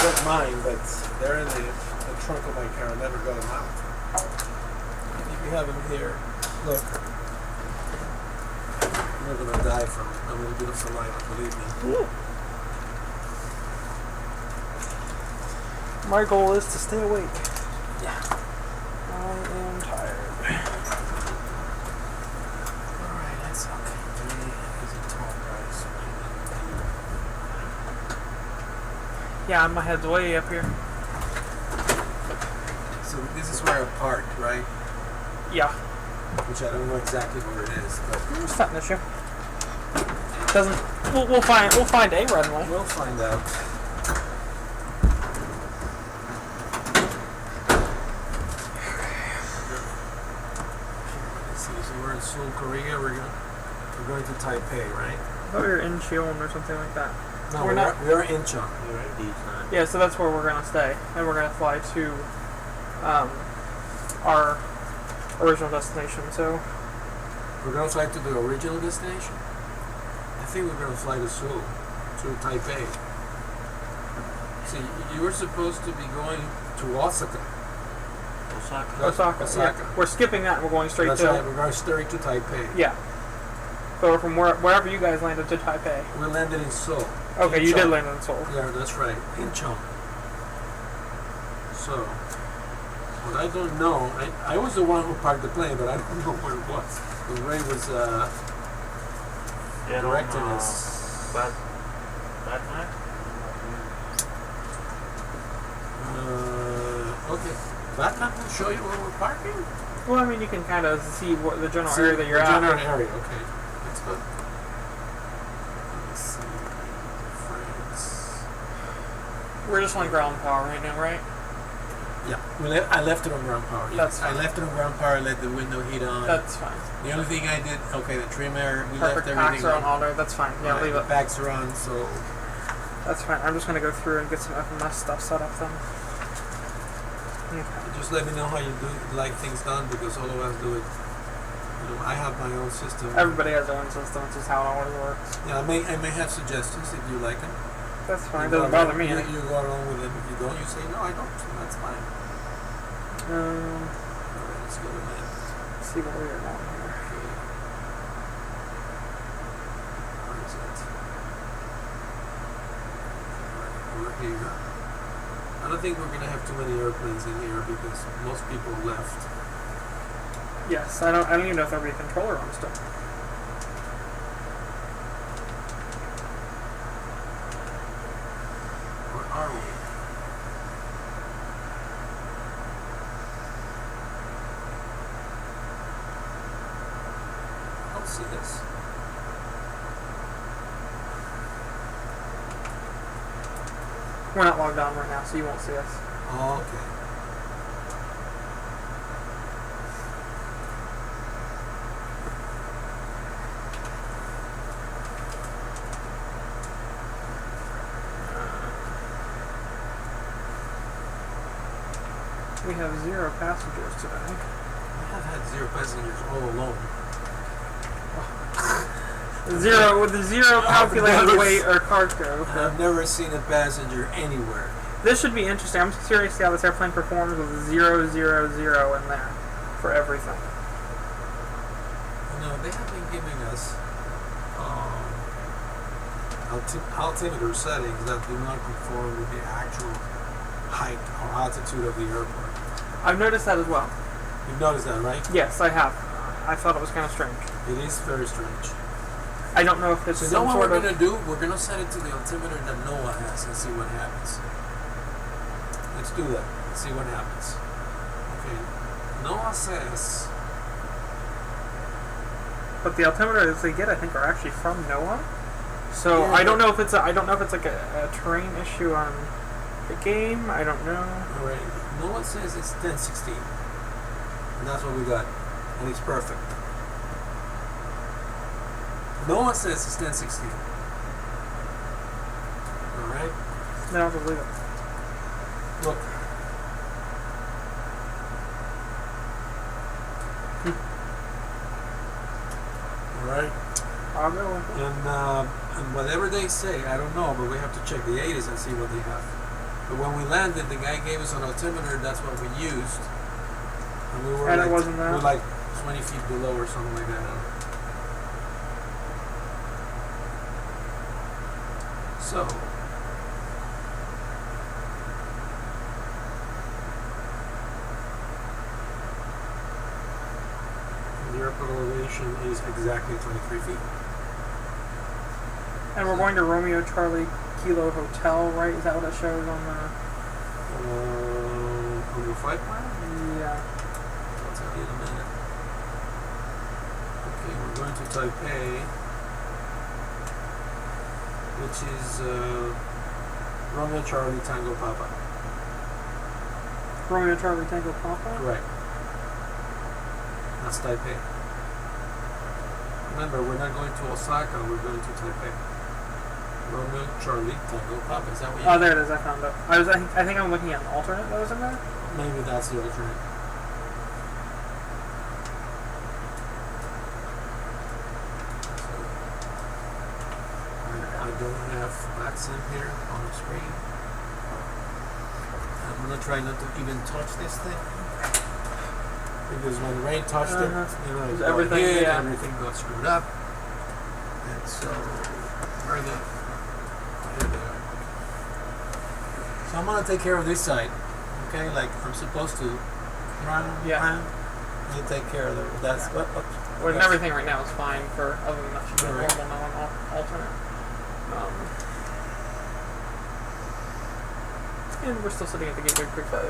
got mine, but they're in the trunk of my car. I never got them out. And if you have them here, look. You're going to die from a little bit of saliva, believe me. Ooh. My goal is to stay awake. Yeah. I am tired. Alright, that's okay. Is it tall guys? Yeah, my head's way up here. So this is where I parked, right? Yeah. Which I don't know exactly where it is, but It's not an issue. Doesn't. We'll find a runway. we'll find out. So we're in Seoul, Korea. We're going to Taipei, right? I thought we were in Cheon or something like that. No, We're not. We are in Incheon. You're right. Yeah, so that's where we're gonna stay, and we're gonna fly to our original destination. So We're going to fly to the original destination. I think we're going to fly to Seoul, to Taipei. See, you were supposed to be going to Osaka. Osaka. Osaka. Yeah. We're skipping that. And we're going straight That's to. right. We're going straight to Taipei. Yeah. So from wherever you guys landed to Taipei. We landed in Seoul. Okay, you Incheon. did land in Seoul. Yeah, that's right. Incheon. So, what I don't know, I was the one who parked the plane, but I don't know where it was. The Ray was directing us. That night? Okay. Batman will show you where we're parking? Well, I mean, you can kind of see what the general area that you're the at. general area, okay. That's good. Let's see. France. We're just on ground power right now, right? Yeah, I left it on ground power. Yeah. That's fine. I left it on ground power. I let the window heat on. That's fine. The only thing I did, okay, the trim air, we Perfect. left Packs everything are on auto. That's fine. Yeah, Right, leave the it. packs are on, so That's fine. I'm just gonna go through and get some FMS stuff set up then. Okay. just let me know how you like things done, because all of us do it. You know, I have my own system. Everybody has their own system. It's just how it always works. Yeah, I may have suggestions if you like them. That's fine. It You doesn't go bother along- me. You go along with them. If you don't, you say no, I don't. So that's fine. Alright, let's go to that. Let's see what we are doing here. Okay. Where is it? Alright, we're here. I don't think we're gonna have too many airplanes in here because most people left. Yes, I don't even know if there'll be a controller on still. Where are we? I don't see this. We're not logged on right now, so you won't see us. Oh, okay. We have 0 passengers today. I have had 0 passengers all alone. With the 0 calculated weight or cargo. I've never seen a passenger anywhere. This should be interesting. I'm curious to see how this airplane performs with 0, 0, 0 in there for everything. You know, they have been giving us altimeter settings that do not conform with the actual height or altitude of the airport. I've noticed that as well. You've noticed that, right? Yes, I have. I thought it was kind of strange. It is very strange. I don't know if it's So you know some what sort we're of... going to do? We're going to set it to the altimeter that NOAA has and see what happens. Let's do that. Let's see what happens. Okay. NOAA says... But the altimeters they get, I think, are actually from NOAA. So Yeah, I don't know if it's like a terrain issue on the game. I don't know. Alright. NOAA says it's 1016. And that's what we got. And it's perfect. NOAA says it's 1016. Alright? No, I'll just leave it. Look. Alright? I'll go with it. And whatever they say, I don't know, but we have to check the 80s and see what they have. But when we landed, the guy gave us an altimeter. That's what we used, and we were And it like, wasn't we that? were like 20 feet below or something like that. So. The airport elevation is exactly 23 feet. And we're going to Romeo Charlie Kilo Hotel, right? Is that what it shows on the? On the flight plan? Yeah. I'll tell you in a minute. Okay, we're going to Taipei, which is Romeo Charlie Tango Papa. Romeo Charlie Tango Papa? Correct. That's Taipei. Remember, we're not going to Osaka, we're going to Taipei. Romeo Charlie Tango Papa. Is that what you Oh, there it is. I found it. I think I'm looking at an alternate that was in there. Maybe that's the alternate. I don't have accent here on the screen. I'm gonna try not to even touch this thing because when Ray touched it, it got everything, hit, yeah. everything got screwed up, and so where are they? Here they are. So I'm gonna take care of this side, okay? Like I'm supposed to. Yeah. You take care of it. That's what. Well, and everything right now is fine for other than that should be a Right. normal non-alternate. And we're still sitting at the gateway quick fire.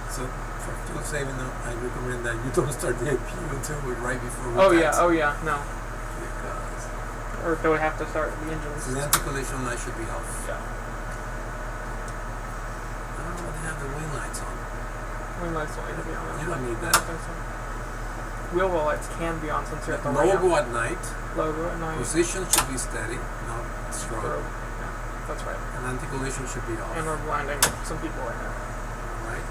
So for fuel saving, I recommend that you don't start the APU until right before we taxi. Oh yeah, no. Because Or do we have to start the engines? so the anti-collision light should be off. Yeah. I don't know if they have the wing lights on. Wing lights don't need to be on. You don't need I that. don't think so. Wheel well lights can be on since you're at the Logo ramp. at night. Logo at night. Position should be steady, not strobe. Strobe. Yeah, that's right. And anti-collision should be off. And we're blinding some people right now. Right.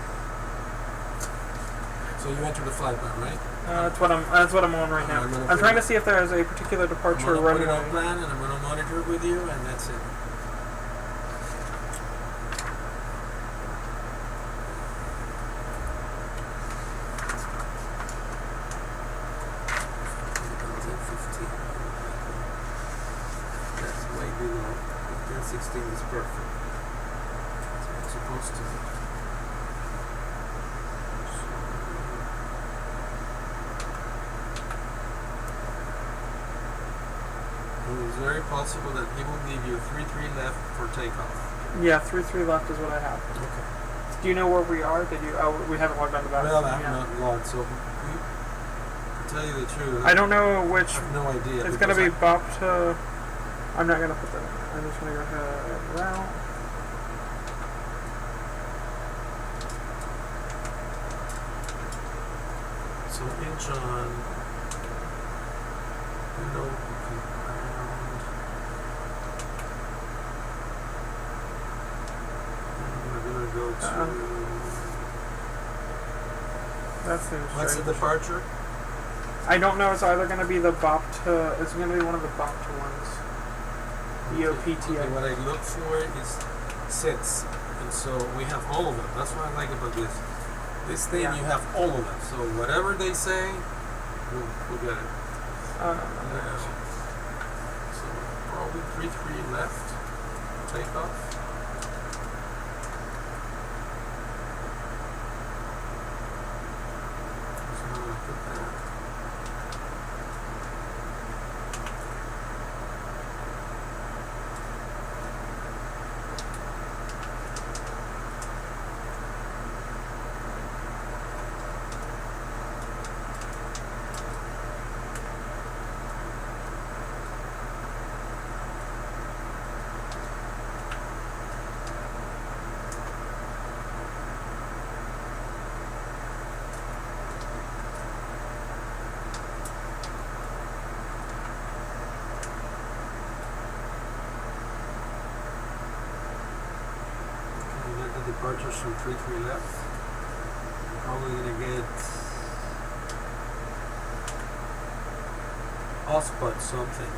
So you enter the flight plan, right? That's what I'm on right now. I'm trying to see if there is a particular I'm departure gonna put it on runway. plan and I'm gonna monitor it with you, and that's it. That's way below. 1516 is perfect. That's what it's supposed to be. It is very possible that he will give you 3-3 left for takeoff. Yeah, 3-3 left is what I have. Okay. Do you know where we are? Did you? Oh, we haven't logged on to that. Well, I'm Yeah. not logged, so to tell you the truth, I don't know which. I have no idea. It's gonna because be bop to. I'm not gonna put that in. I'm just gonna go ahead route. So inch on. Window ground. And we're gonna go to. That seems What's the strange. departure? I don't know. It's either gonna be the bop to. It's gonna be one of the bop to ones. EOPT. Okay, what I look for is sits, and so we have all of them. That's what I like about this. This thing, Yeah. you have all of them. So whatever they say, we'll get it. No. So probably 3-3 left. Takeoff. So I'm gonna put that. Okay, we got the departures from 3-3 left. We're probably gonna get Ospot something.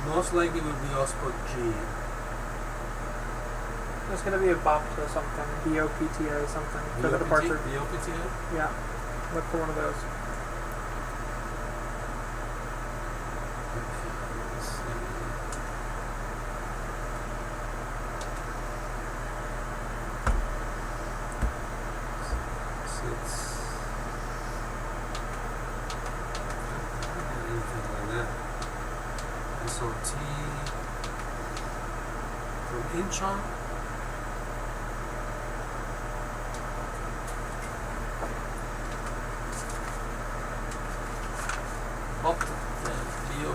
Most likely will be Ospot G. There's gonna be a BOPTA something, BOPTA something for the BOPT? departure. BOPTA? Yeah, look for one of those. Let's see. Anything like that. SOT from Incheon. BOPTA. BO.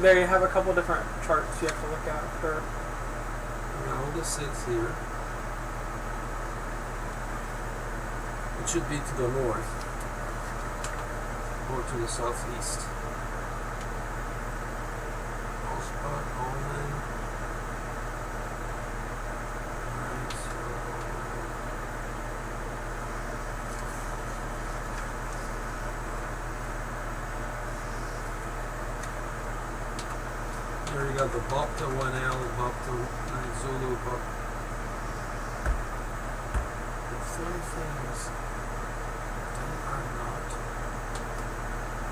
They have a couple different charts you have to look at for. All the 6 here. It should be to the north or to the southeast. All spot, all in. Alright, so here you got the BOPTA 1L, BOPTA 9 Zulu, BOPTA. The funny thing is, they are not.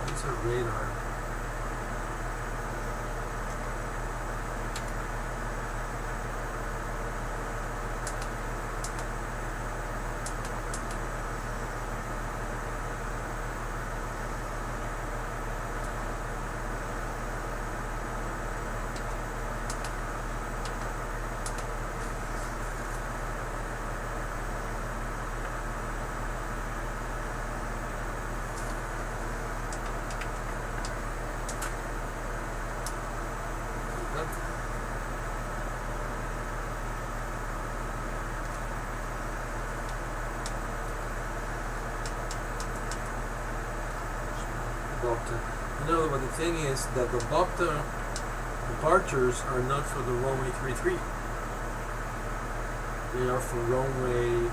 These are radar. BOPTA. In other words, the thing is that the BOPTA departures are not for the runway 33. They are for runway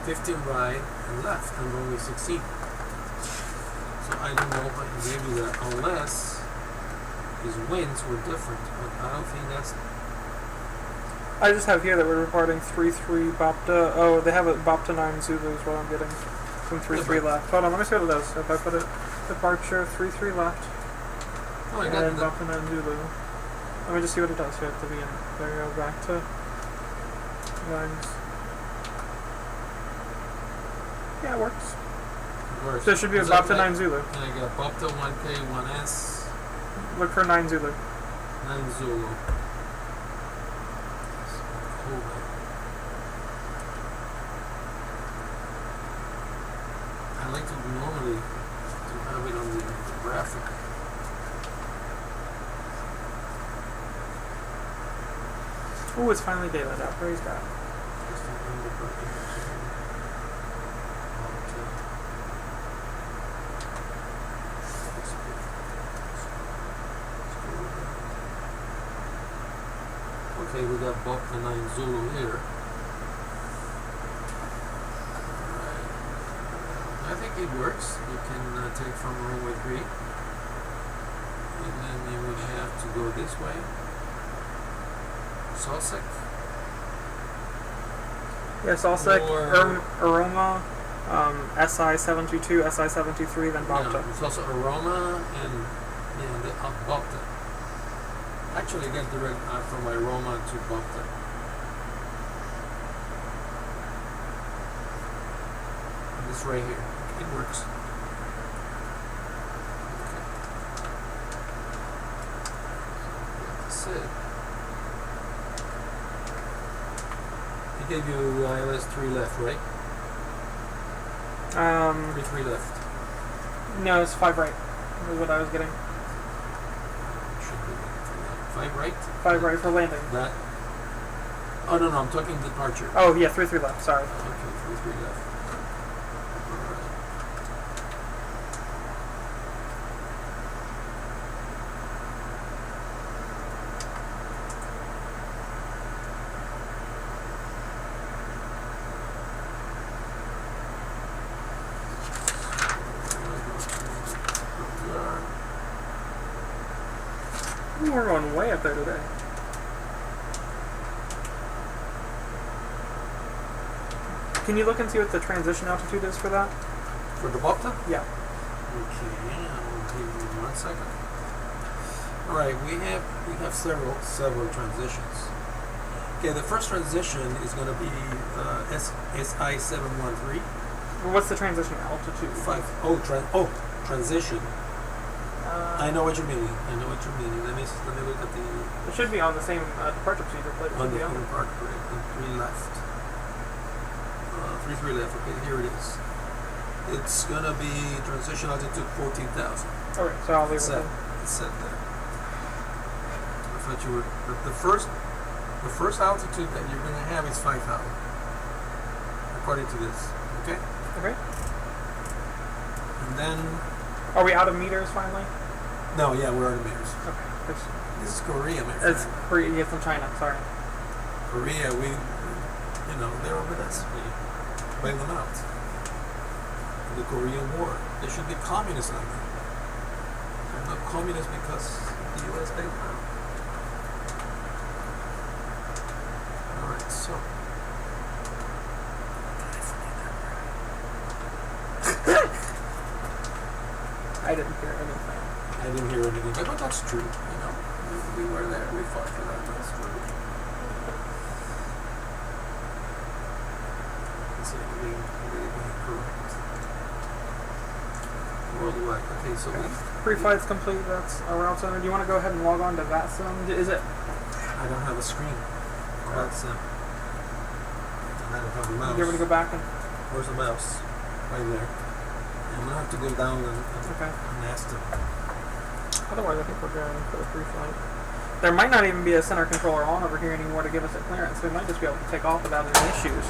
15 right and left and runway 16. So I don't know if I can give you that unless his winds were different, but I don't think that's. I just have here that we're reporting 3-3 BOPTA. Oh, they have a BOPTA 9 Zulu is what I'm getting from 3-3 left. Hold on, let me see what it does. If I put it departure 3-3 left Oh, I got and the. BOPTA 9 Zulu. Let me just see what it does here at the beginning. There we go, back to lines. Yeah, it works. Works. So it should be a Is that BOPTA 9 Zulu. And I got BOPTA 1K, 1S, Look for 9 Zulu. 9 Zulu. Cool. I like to normally to have it on the graphic. Oh, it's finally daylight out. Praise God. Just to remember correctly. Okay, we got BOPTA 9 Zulu here. Alright. I think it works. You can take from runway 3. And then you would have to go this way. Salsec. Yes, Allsec, Or- Aroma, SI-722, SI-723, then BOPTA. Yeah, it's also Aroma and the BOPTA. Actually, I get direct from Aroma to BOPTA. This right here, it works. Okay. That's it. He gave you ILS 3 left, right? 3 left. No, it's 5 right. Is what I was getting. Should be 5 right? 5 right for landing. That. Oh no, I'm talking departure. Oh yeah, 3 left. Sorry. Okay, 3 left. Alright. Ooh, we're going way up there today. Can you look and see what the transition altitude is for that? For the Bopta? Yeah. Okay, I'll give you 1 second. Alright, we have several transitions. Okay, the first transition is gonna be SI 713. Well, what's the transition altitude? Transition. I know what you're meaning. Let me look at the It should be on the same departure procedure plate. on the part plate. 3 left. 3 left. Okay, here it is. It's gonna be transition altitude 14,000. Okay, so I'll leave it Set. then. It's set there. I thought you were the first altitude that you're gonna have is 5,000, according to this. Okay. Okay. And then Are we out of meters finally? no, yeah, we're out of meters. Okay. This is Korea, my friend. It's Korea. Yeah, from China. Sorry. Korea, they're over us. We bail them out. The Korean War. They should be communists like that. They're not communists because the U.S. bailed them out. Alright, so. I didn't hear anything. I didn't hear anything, but that's true. We were there. We fought for that. That's true. Let's see, we correct. Worldwide. Okay, so we. Pre-flight's complete. That's our route center. Do you want to go ahead and log on to that sim? Is it? I don't have a screen. That's and I don't have a mouse. You want to go back and? Where's the mouse? Right there. I'm gonna have to go down and ask them. Otherwise, I think we're good for the pre-flight. There might not even be a center controller on over here anymore to give us a clearance. We might just be able to take off without any issues.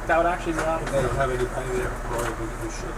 That would actually be If loud. they don't have anybody there, probably we should.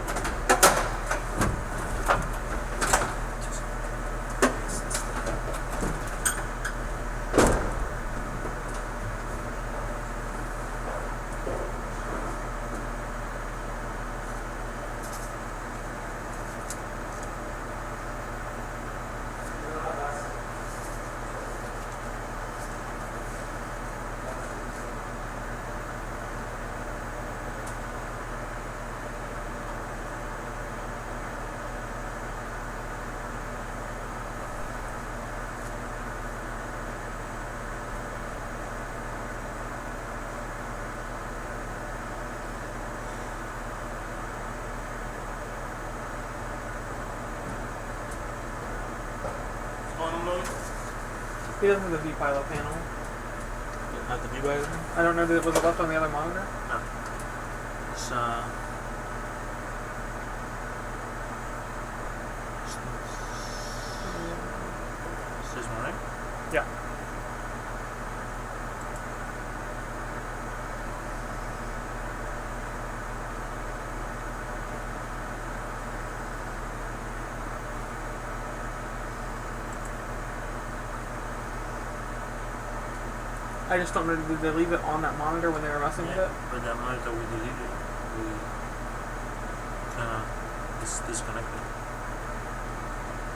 He doesn't have the V-pilot panel. Not the V-pilot? I don't know. Was it left on the other monitor? No. It's it's this one, right? Yeah. I just don't know. Did they leave it on that monitor when they were messing with it? But that monitor we deleted. We kind of disconnected.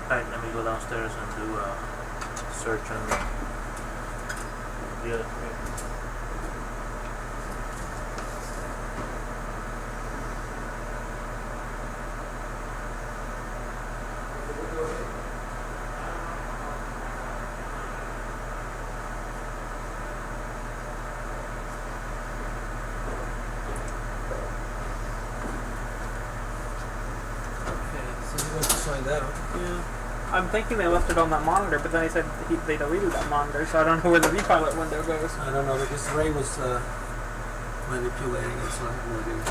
Alright, let me go downstairs and do a search on the other three. Find out. Yeah. I'm thinking they left it on that monitor, but then he said they deleted that monitor, so I don't know where the V-pilot window goes. I don't know because Ray was manipulating it, so I have no idea.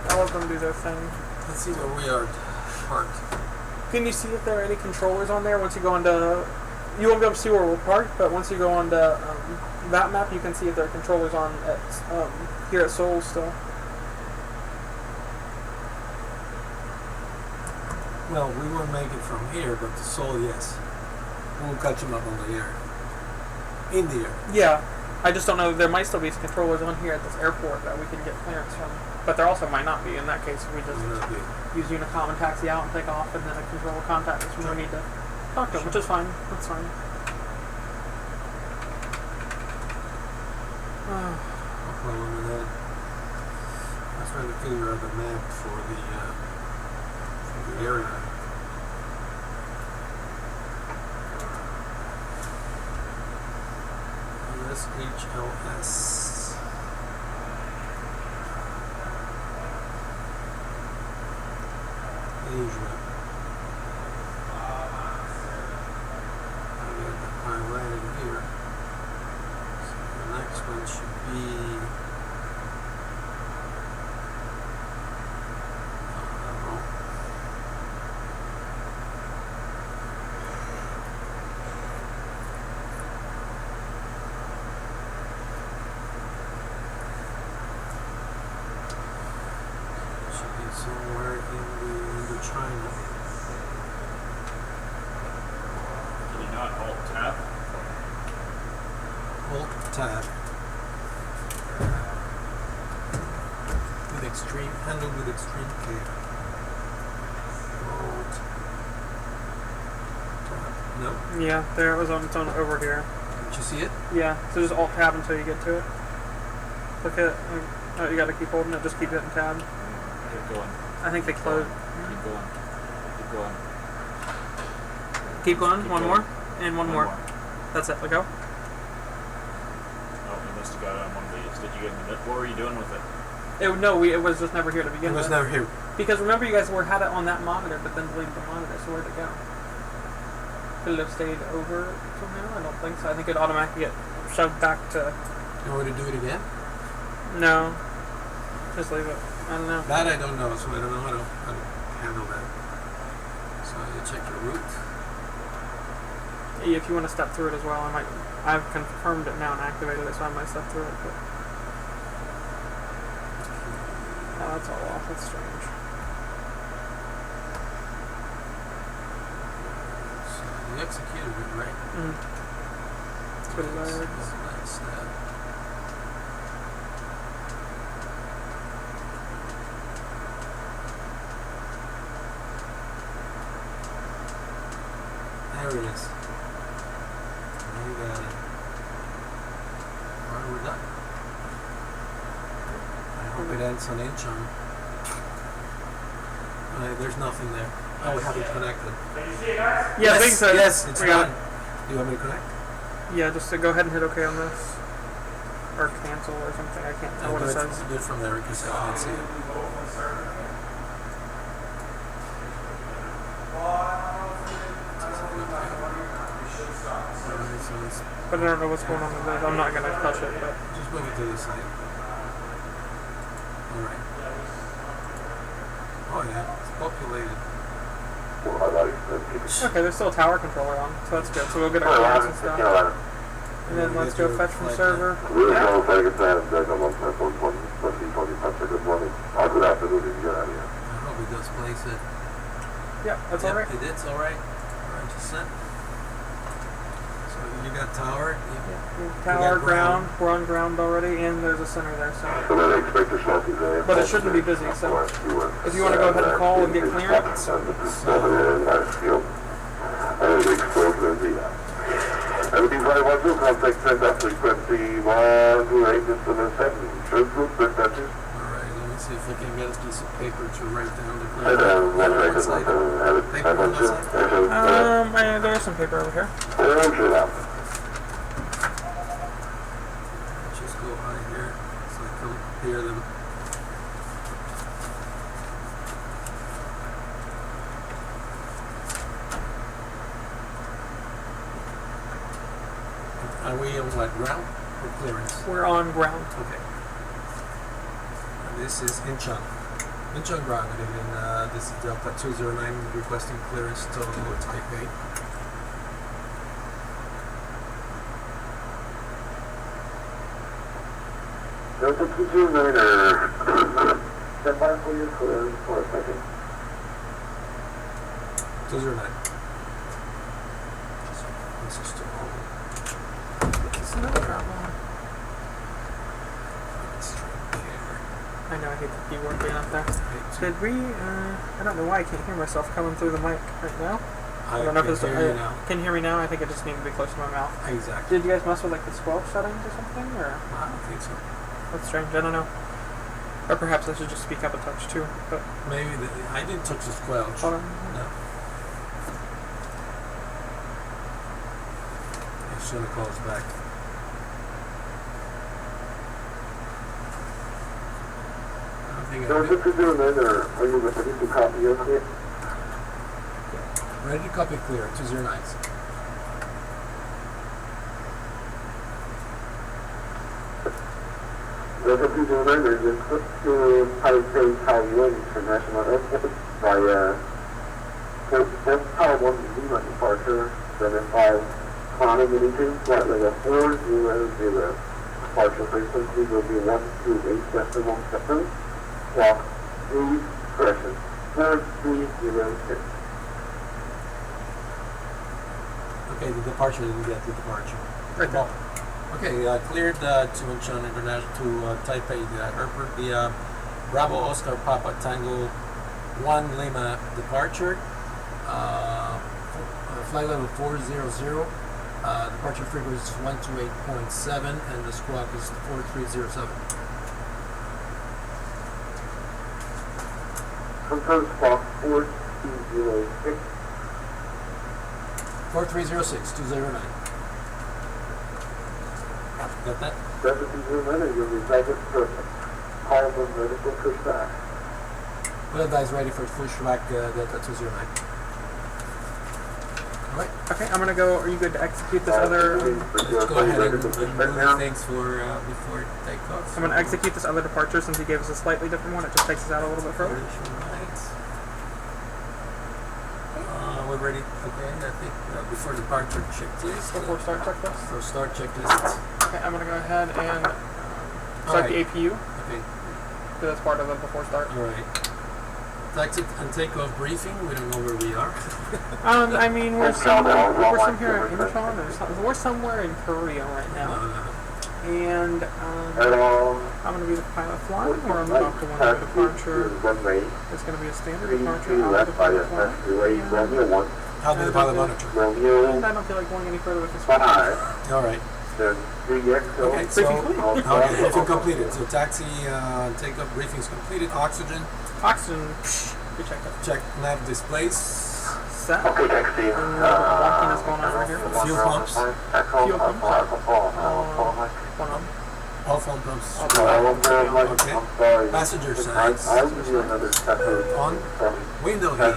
I'll let them do their thing. Let's see where we are. Parked. Can you see if there are any controllers on there once you go into... You won't be able to see where we're parked, but once you go on to that map, you can see if there are controllers on at here at Seoul still. Well, we won't make it from here, but to Seoul, yes. We'll catch him up on the air. In the air. Yeah. I just don't know. There might still be some controllers on here at this airport that we can get clearance from, but there also might not be. In that case, we just use Unicom and taxi out and take off, and then a controller will contact us when we need to talk to them, which is fine. That's fine. No problem with that. I was trying to figure out the map for the area. HLS. Asia. I got the highlighted here. So the next one should be. Somewhere in the China. Can you not alt tab? Alt tab. With extreme handle with extreme care. Alt tab. No. Yeah, there it was on its own over here. Did you see it? Yeah, so just alt tab until you get to it. Click it. Oh, you gotta keep holding it. Just keep hitting tab. Keep going. I think they closed. Keep going. Keep going. Keep going. Keep One going. more. And one more. That's it. Let go. Oh, you must have got it on one of these. Did you get in the middle? What were you doing with it? It was just never here to begin It was with. never here. Because remember, you guys had it on that monitor, but then deleted the monitor. So where'd it go? Could it have stayed over somehow? I don't think so. I think it automatically get shoved back to. You want me to do it again? No. Just leave it. I don't know. That I don't know, so I don't know how to handle that. So you check your route. If you want to step through it as well, I've confirmed it now and activated it, so I might step through it. But oh, that's all off. That's strange. So you executed it, right? That's what it is. That's that. There it is. There you got it. Alright, we're done. I hope it ends on Incheon. There's nothing there. Oh, we haven't connected. Yeah, yes, I think so. Yes, it's We got done. Do you want me to connect? Yeah, just to go ahead and hit OK on this. Or cancel or something. I can't tell what it says. Do it from there because I can't see it. But I don't know what's going on with it. I'm not going to touch it. But Just move it to the side. Alright. Oh yeah, it's populated. okay, there's still a tower controller on, so that's good. So we'll get our commands and stuff. And then let's go fetch from server. I hope it does place it. Yeah, that's Yep, alright. It's alright. Alright, just sent. So you got tower. Tower, ground. We're on ground already, and there's a center there. So, but it shouldn't be busy. So, if you want to go ahead and call and get clearance. Everything flight 12, contact center frequency 128.7. Schönen Flug, bis dann. Alright, let me see if I can get a piece of paper to write down the And Paper on the side. There's some paper over here. Just go high here so I can hear them. Are we on what, ground or clearance? We're on ground. Okay. And this is Incheon. Incheon ground, and this is Delta 209 requesting clearance to Taipei. Delta 209er. Stand by for your clearance for a second. 209. This is too old. It's another ground one. I know I hate the keyboard being up there. Right. Did we, I don't know why I can't hear myself coming through the mic right now. I don't know if it's, can hear you now. Can you hear me now? I think I just need to be close to my mouth. Exactly. Did you guys mess with like the squelch settings or something, or? I don't think so. That's strange, I don't know. Or perhaps I should just speak up a touch too, but. Maybe I didn't touch the squelch. Hold on. No. It's gonna call us back. I don't think So I this is doing it, or are you ready to copy of it? ready to copy clear 209. There's a few reminders in Taipei, Taiwan International Airport by Tower 1 Lima departure, 75 Connor Military, flight level 400. Departure frequency will be 128.17, clock 3, correction, 4306. Okay, the departure didn't get the departure. Right there. Okay, cleared to Incheon International to Taipei airport. The Bravo Oscar Papa Tango 1 Lima departure. Flight level 400. Departure frequency is 128.7 and the squawk is 4307. Confirm squawk 4206. 4306 209. Got that? 70 you'll be back at perfect. Call the medical pushback. Well, guys, ready for pushback Delta 209. Alright, Okay, I'm gonna go. Are you good to execute this other? let's go ahead and do the things for before takeoff. I'm gonna execute this other departure since he gave us a slightly different one. It just takes us out a little bit further. We're ready. Okay, I think before departure checklist. Before start checklist. For start checklist. Okay, I'm gonna go ahead and start Alright. the APU. Okay, So that's part of the before start. alright. Taxi and takeoff briefing. We don't know where we are. I mean, we're somewhere in Incheon or something. We're somewhere in Korea right now. And Hello. I'm going to be the pilot flying, or I'm about to one way departure. Runway It's going to be a standard 33 departure. I'll left by the flying. taxiway, Romeo 1, I'll be the pilot monitor. Romeo And I don't feel like going any further with this one. 5, Alright. then 3XO. Okay, so Briefing okay, briefing completed. So taxi takeoff briefing is completed. Oxygen Oxygen, we checked it. check nav displays. Set. Okay, taxi. Wonkiness going on right here. Fuel pumps. Fuel pumps. One on. All phone pumps. Okay. Passenger sides. On. Window heat.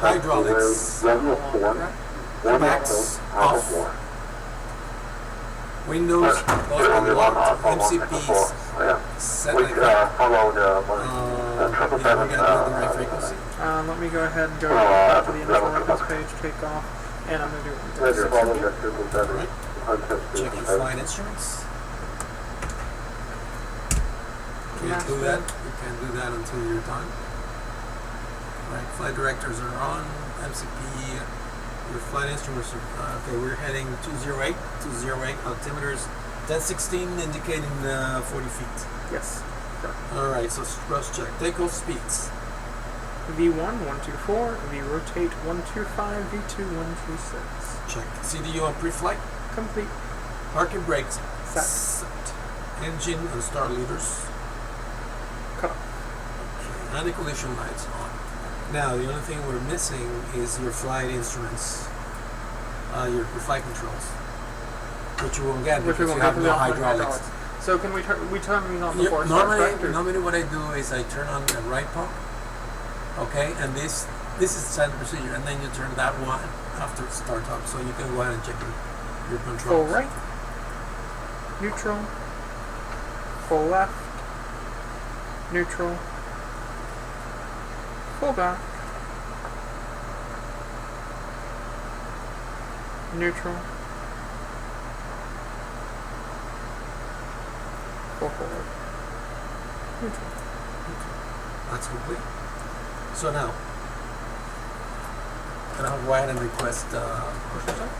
Hydraulics. Backs off. Windows closed and locked. MCPs set like that. Yeah, we got the right frequency. Let me go ahead and go back to the initial reference page, take off, and I'm going to do it. Alright. Check your flight instruments. Can't do that. You can't do that until you're done. Right, flight directors are on. MCP. Your flight instruments are okay. We're heading 208. 208 altimeters. 1016 indicating 40 feet. Yes. Alright, so cross check. Takeoff speeds. V1, 124, V rotate, 125, V2, 136. Check. CDU on pre-flight. Complete. Parking brakes. Set. Engine and star leaders. Cut off. Okay. And the collision lights on. Now, the only thing we're missing is your flight instruments. Your flight controls. Which we won't get Which we because won't you have have no to hydraulics. So can we turn these on Yeah, before start, correct? Or- normally what I do is I turn on the right pump, okay, and this is standard procedure, and then you turn that one after startup, so you can go ahead and check your Full controls. right, neutral, full left, neutral, full back, neutral, full forward, neutral. That's complete. So now, can I go ahead and request push start?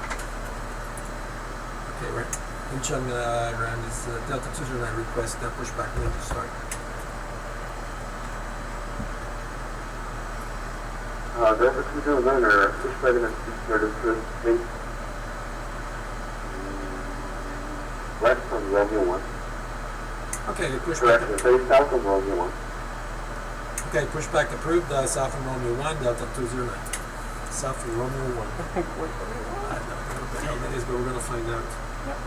Okay, right. Incheon ran is Delta 209 request pushback lane to start. Delta 209 are pushback and started first base. West from Romeo 1. Okay, Correct, pushback. base south from Romeo 1. Okay, pushback approved. South from Romeo 1, Delta 209. South from Romeo 1. I don't know what the hell that is, but we're gonna find out. Yep.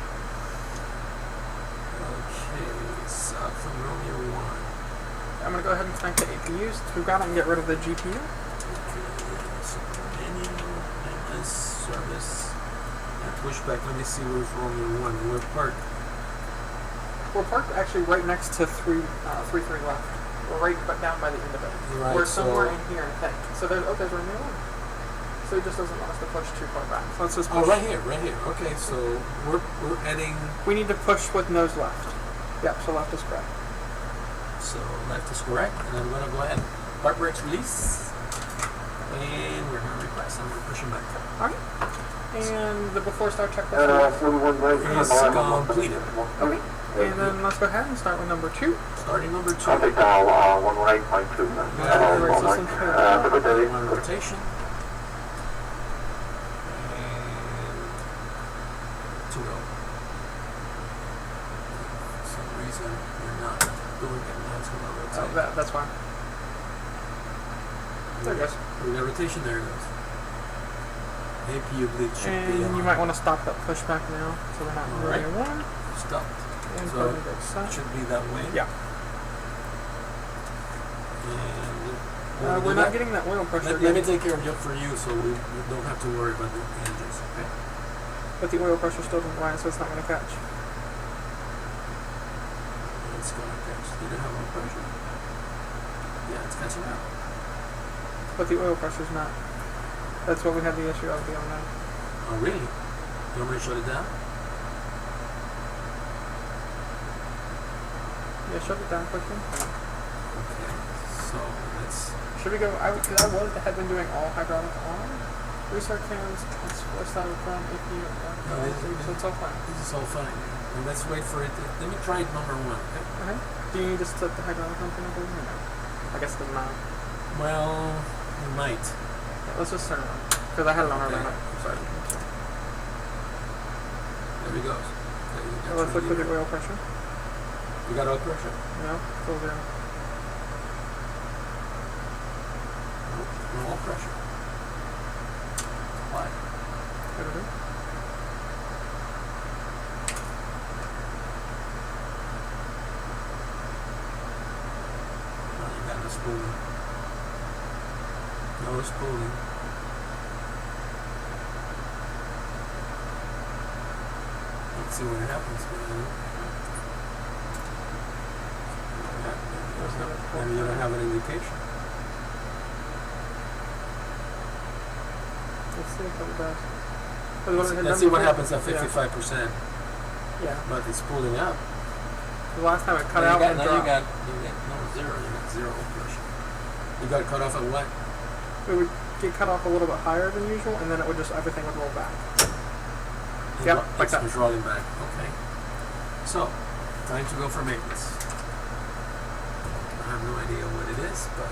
Okay, south from Romeo 1. I'm gonna go ahead and connect the APUs to ground and get rid of the GPU. Okay, so menu, minus, service, and pushback. Let me see where's Romeo 1. We're parked. We're parked actually right next to 3-3 left. We're right down by the end of it. Right, We're somewhere so- in here, I think. So there's Romeo 1. So he just doesn't want us to push too far back. So let's just push. Oh, right here. Okay, so we're heading. We need to push with nose left. Yep, so left is correct. So left is correct, and I'm gonna go ahead. Park brakes release, and we're gonna request, and we're pushing back. Alright. And the before start checklist. 41 right. Is completed. Okay. And then let's go ahead and start with number 2. Starting number 2. Contact now, 118.2. One rotation. And to go. For some reason you're not doing it now, it's gonna rotate. That's fine. There it goes. We got rotation, there it goes. APU bleed should be And on. you might want to stop that pushback now, so we're not in Alright. Romeo 1. Stop. And So probably go it south. should be that way. Yeah. And We're not getting that oil pressure let me again, take care of it for you, so we don't have to worry about the engines. Okay. but the oil pressure still doesn't rise, so it's not going to catch. It's going to catch. Did it have oil pressure? Yeah, it's catching up. But the oil pressure's not. That's what we had the issue of the other night. Oh, really? You want me to shut it down? Yeah, shut it down quickly. Okay. So let's. Should we go? Because I had been doing all hydraulic on. Restart fans, let's force out from APU. So it's all fine. This is all fine. And let's wait for it. Let me try it number 1. Okay. Okay. Do you need to set the hydraulic on for number 1 or no? I guess it doesn't matter. Well, we might. Yeah, let's just turn it on. Because I had it on earlier. Okay. Sorry. There he goes. Okay, you got Let's your look for the lever. oil pressure. You got oil pressure? No, still zero. No oil pressure. Why? Good to do. Well, you got no spooling. No spooling. Let's see what happens. Maybe you don't have an indication. Let's see if it does. Let's see what happens at 55%. Yeah. But it's pulling up. The last time it cut Now out and you dropped. got no zero. You got zero pressure. You got cut off at what? It would get cut off a little bit higher than usual, and then it would just everything would roll back. It Yep, ro- like it's that. just rolling back. Okay. So, time to go for maintenance. I have no idea what it is, but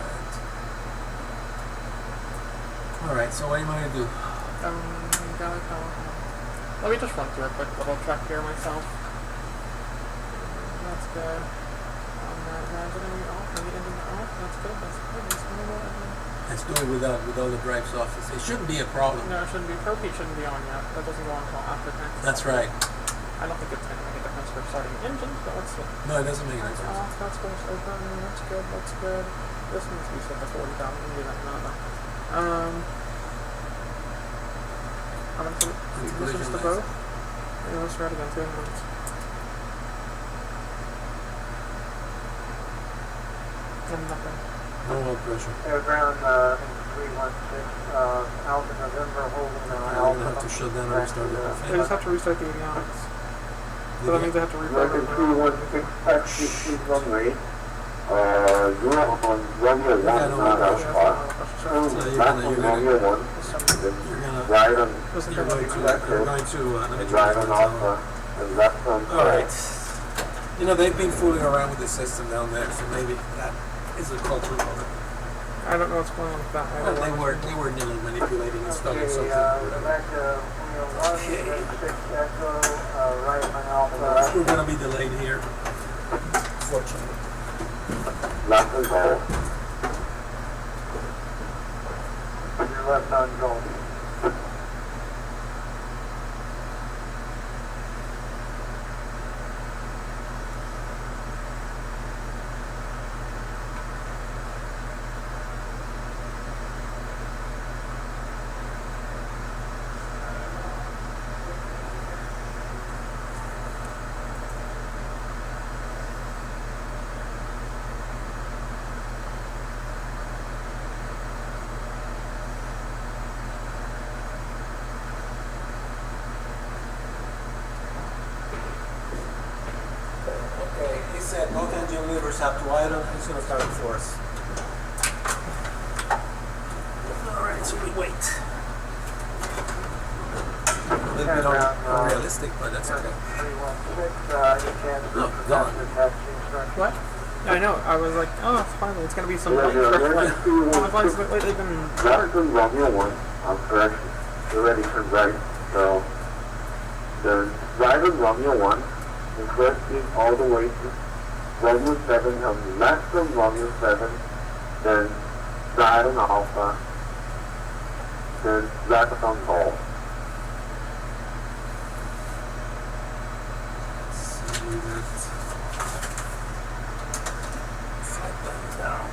all right. So what am I gonna do? Let me just run through a quick little check here myself. That's good. That's good. That's good. Let's do it without with all the drives off. It shouldn't be a problem. No, it shouldn't be. Propane shouldn't be on yet. That doesn't go on until after next. That's right. I don't think it's going to make a difference for starting engines, but let's see. No, it doesn't make any That's difference. off. That's force open. That's good. That's good. This needs to be set to 40,000. Do that now. I'm going to put missions to both. Yeah, let's try it again. 2 minutes. And nothing. No oil pressure. Airground 316, Alpha November, holding I'm gonna have to shut down and restart the whole They thing. just have to restart the avionics. So that means they have to reprogram American it. 316, taxi speed runway. You're on runway 1, Yeah, no not pressure. Alpha. So you're Back gonna- on you're runway 1. You're gonna Ride on, Listen you're to going to let me ride try on this Alpha. and left on call. Alright. You know, they've been fooling around with the system down there, so maybe that is a culprit of it. I don't know what's going on with that. Well, they were nearly manipulating and stuff or something. Back to 106 Echo, right on Alpha. We're gonna be delayed here. Fortunately. Left on call. Your left on go. Okay, he said both engine levers have to idle. He's gonna start it for us. Alright, so we wait. A little bit unrealistic, but that's okay. 316, you can Look, gone. What? I know. I was like, oh, finally, it's gonna be some light drift. Oh, my flight's lately been covered. Left on Romeo 1, on correction. You're ready to right, so the right on Romeo 1, requesting all the way to Romeo 7, on left on Romeo 7, then right on Alpha, then left on call. See that. Slide that down.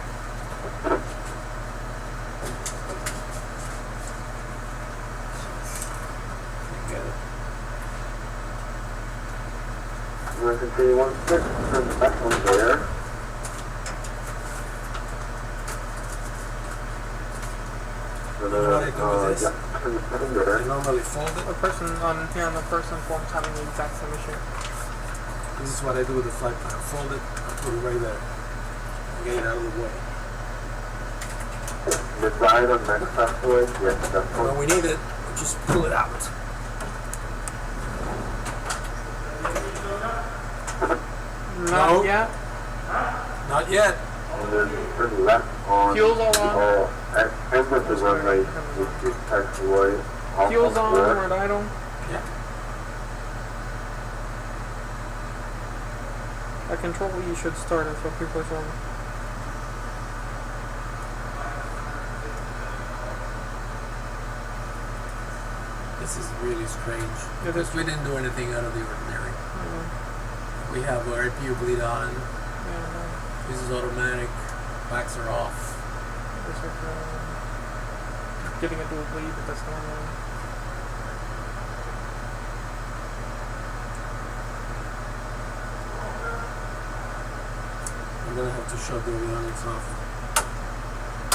Can't get it. We're going to continue 16, turn left on there. You know what I do with this? Yeah, turn second there. I normally fold it. The person on here on the person form's having the exact same issue. This is what I do with the flight plan. Fold it, I put it right there. Get it out of the way. The side on next pathway, yes, that's When one. we need it, we just pull it out. Not No. yet. Not yet. And then turn left on. Fuel's all on. Exit the runway, which is taxiway. off Fuel's on, left. we're at idle. Yeah. A control E should start us what people are saying. This is really strange. It Because is. we didn't do anything out of the ordinary. Yeah, We have our APU bleed on. yeah, This is automatic. Backs are off. just like getting a dual bleed, but that's normal. I'm gonna have to shut the avionics off.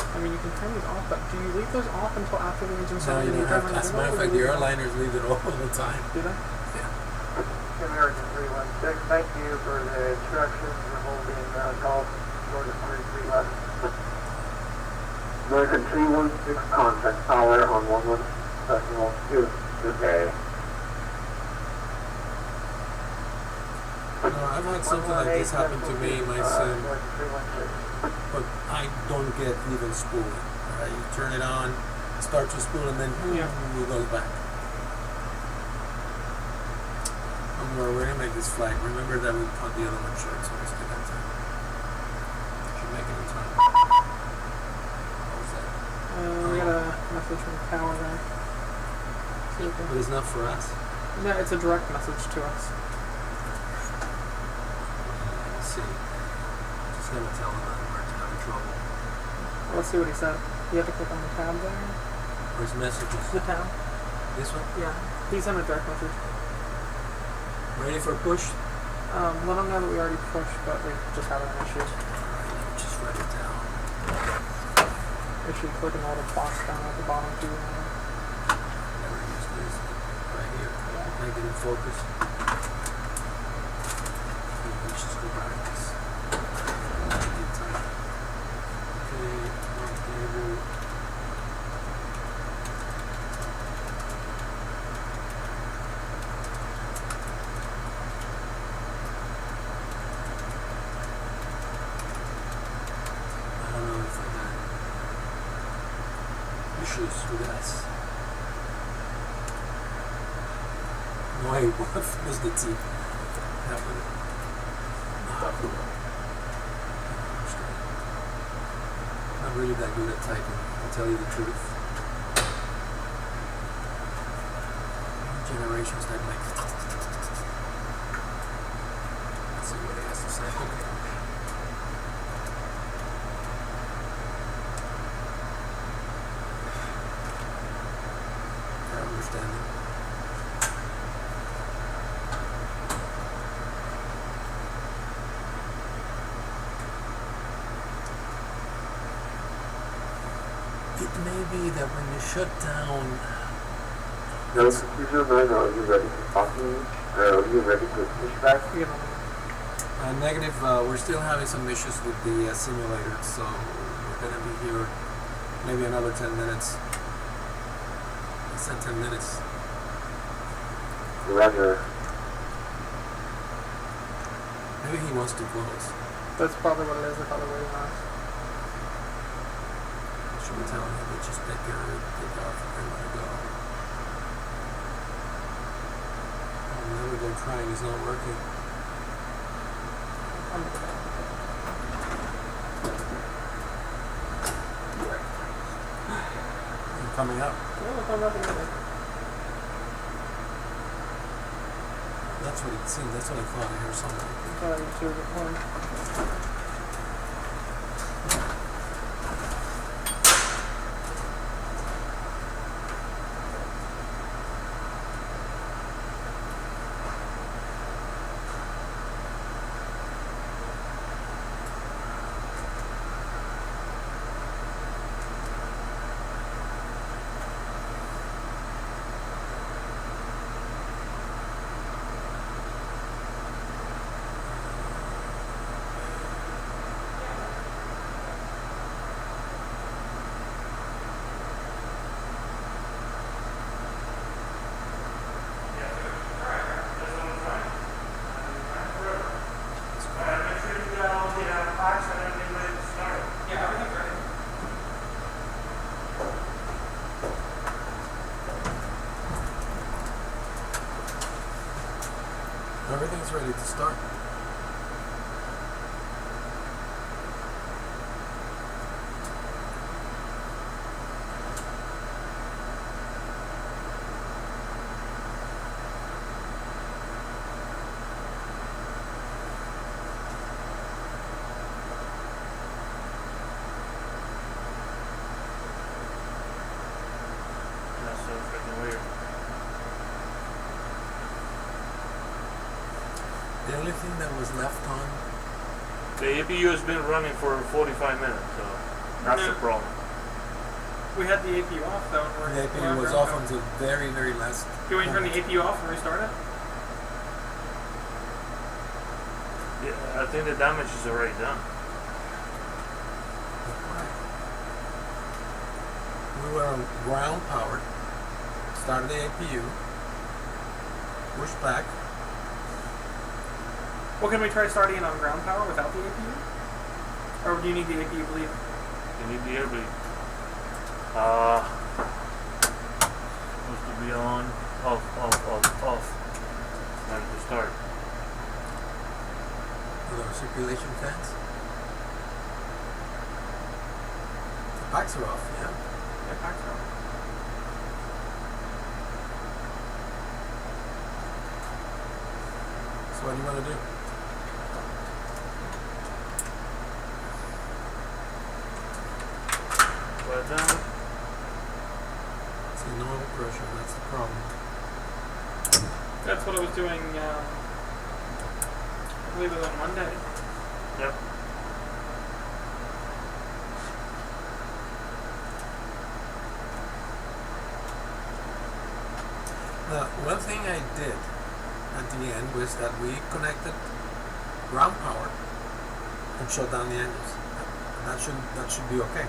I mean, you can turn these off, but do you leave those off until after the engine's No, on? you and don't turn have them to. As a on? matter of Or fact, do the you leave them airliners leave it all the time. on? Do they? Yeah. American 316, thank you for the instructions. We're holding golf short of 33 left. American 316 contact tower on 11 decimal 2. Good day. I've had something like this happen to me, my son, but I don't get even spooling. Right? You turn it on, start to spool, and then Yeah. it goes back. We're gonna make this flag. Remember that we cut the other one short, so let's do that time. Should make it in time. What was that? We got a message from the tower there. See what But it's not for us. No, it's a direct message to us. Let's see. Just gonna tell them that we're having trouble. Let's see what he said. You have to click on the tab there. Where's messages? The tab. This one? Yeah. He sent a direct message. Ready for push? Let them know that we already pushed, but we just having an issue. Alright, let me just write it down. Issue clicking all the box down at the bottom too. Never use this. Right here. Make it in focus. Let's just go back to this. Okay, one table. issues with this. No, I missed the T. That with it. Not really that good at typing, to tell you the truth. Generations type like. Let's see what it has to say. Okay. I understand it. It may be that when you shut down. No, Confusion 9, are you ready to talk to me? Are you ready to push back? Negative, we're still having some issues with the simulator, so we're going to be here maybe another 10 minutes. I said 10 minutes. Roger. Maybe he wants to close. That's probably what it is. They're probably waiting on us. Should we tell him to just take care of it, take off, and let it go? Oh, now we've been trying, it's not working. You're coming up. That's what it seemed, that's what I thought, I heard something. Everything's ready to start. That's so freaking weird. The only thing that was left on. The APU has been running for 45 minutes, so that's the problem. We had the APU off though. The APU was off until very, very last. Do you want to turn the APU off and restart it? Yeah, I think the damage is already done. We were on ground powered. Started the APU. Pushed back. Well, can we try starting it on ground power without the APU? Or do you need the APU bleed? You need the air bleed. Supposed to be on, off. Time to start. With our circulation fans. The packs are off, yeah. Yeah, packs are on. So what do you want to do? But then, See, no pressure, that's the problem. That's what I was doing, I believe it was on Monday. yep. One thing I did at the end was that we connected ground power and shut down the engines. That should be okay.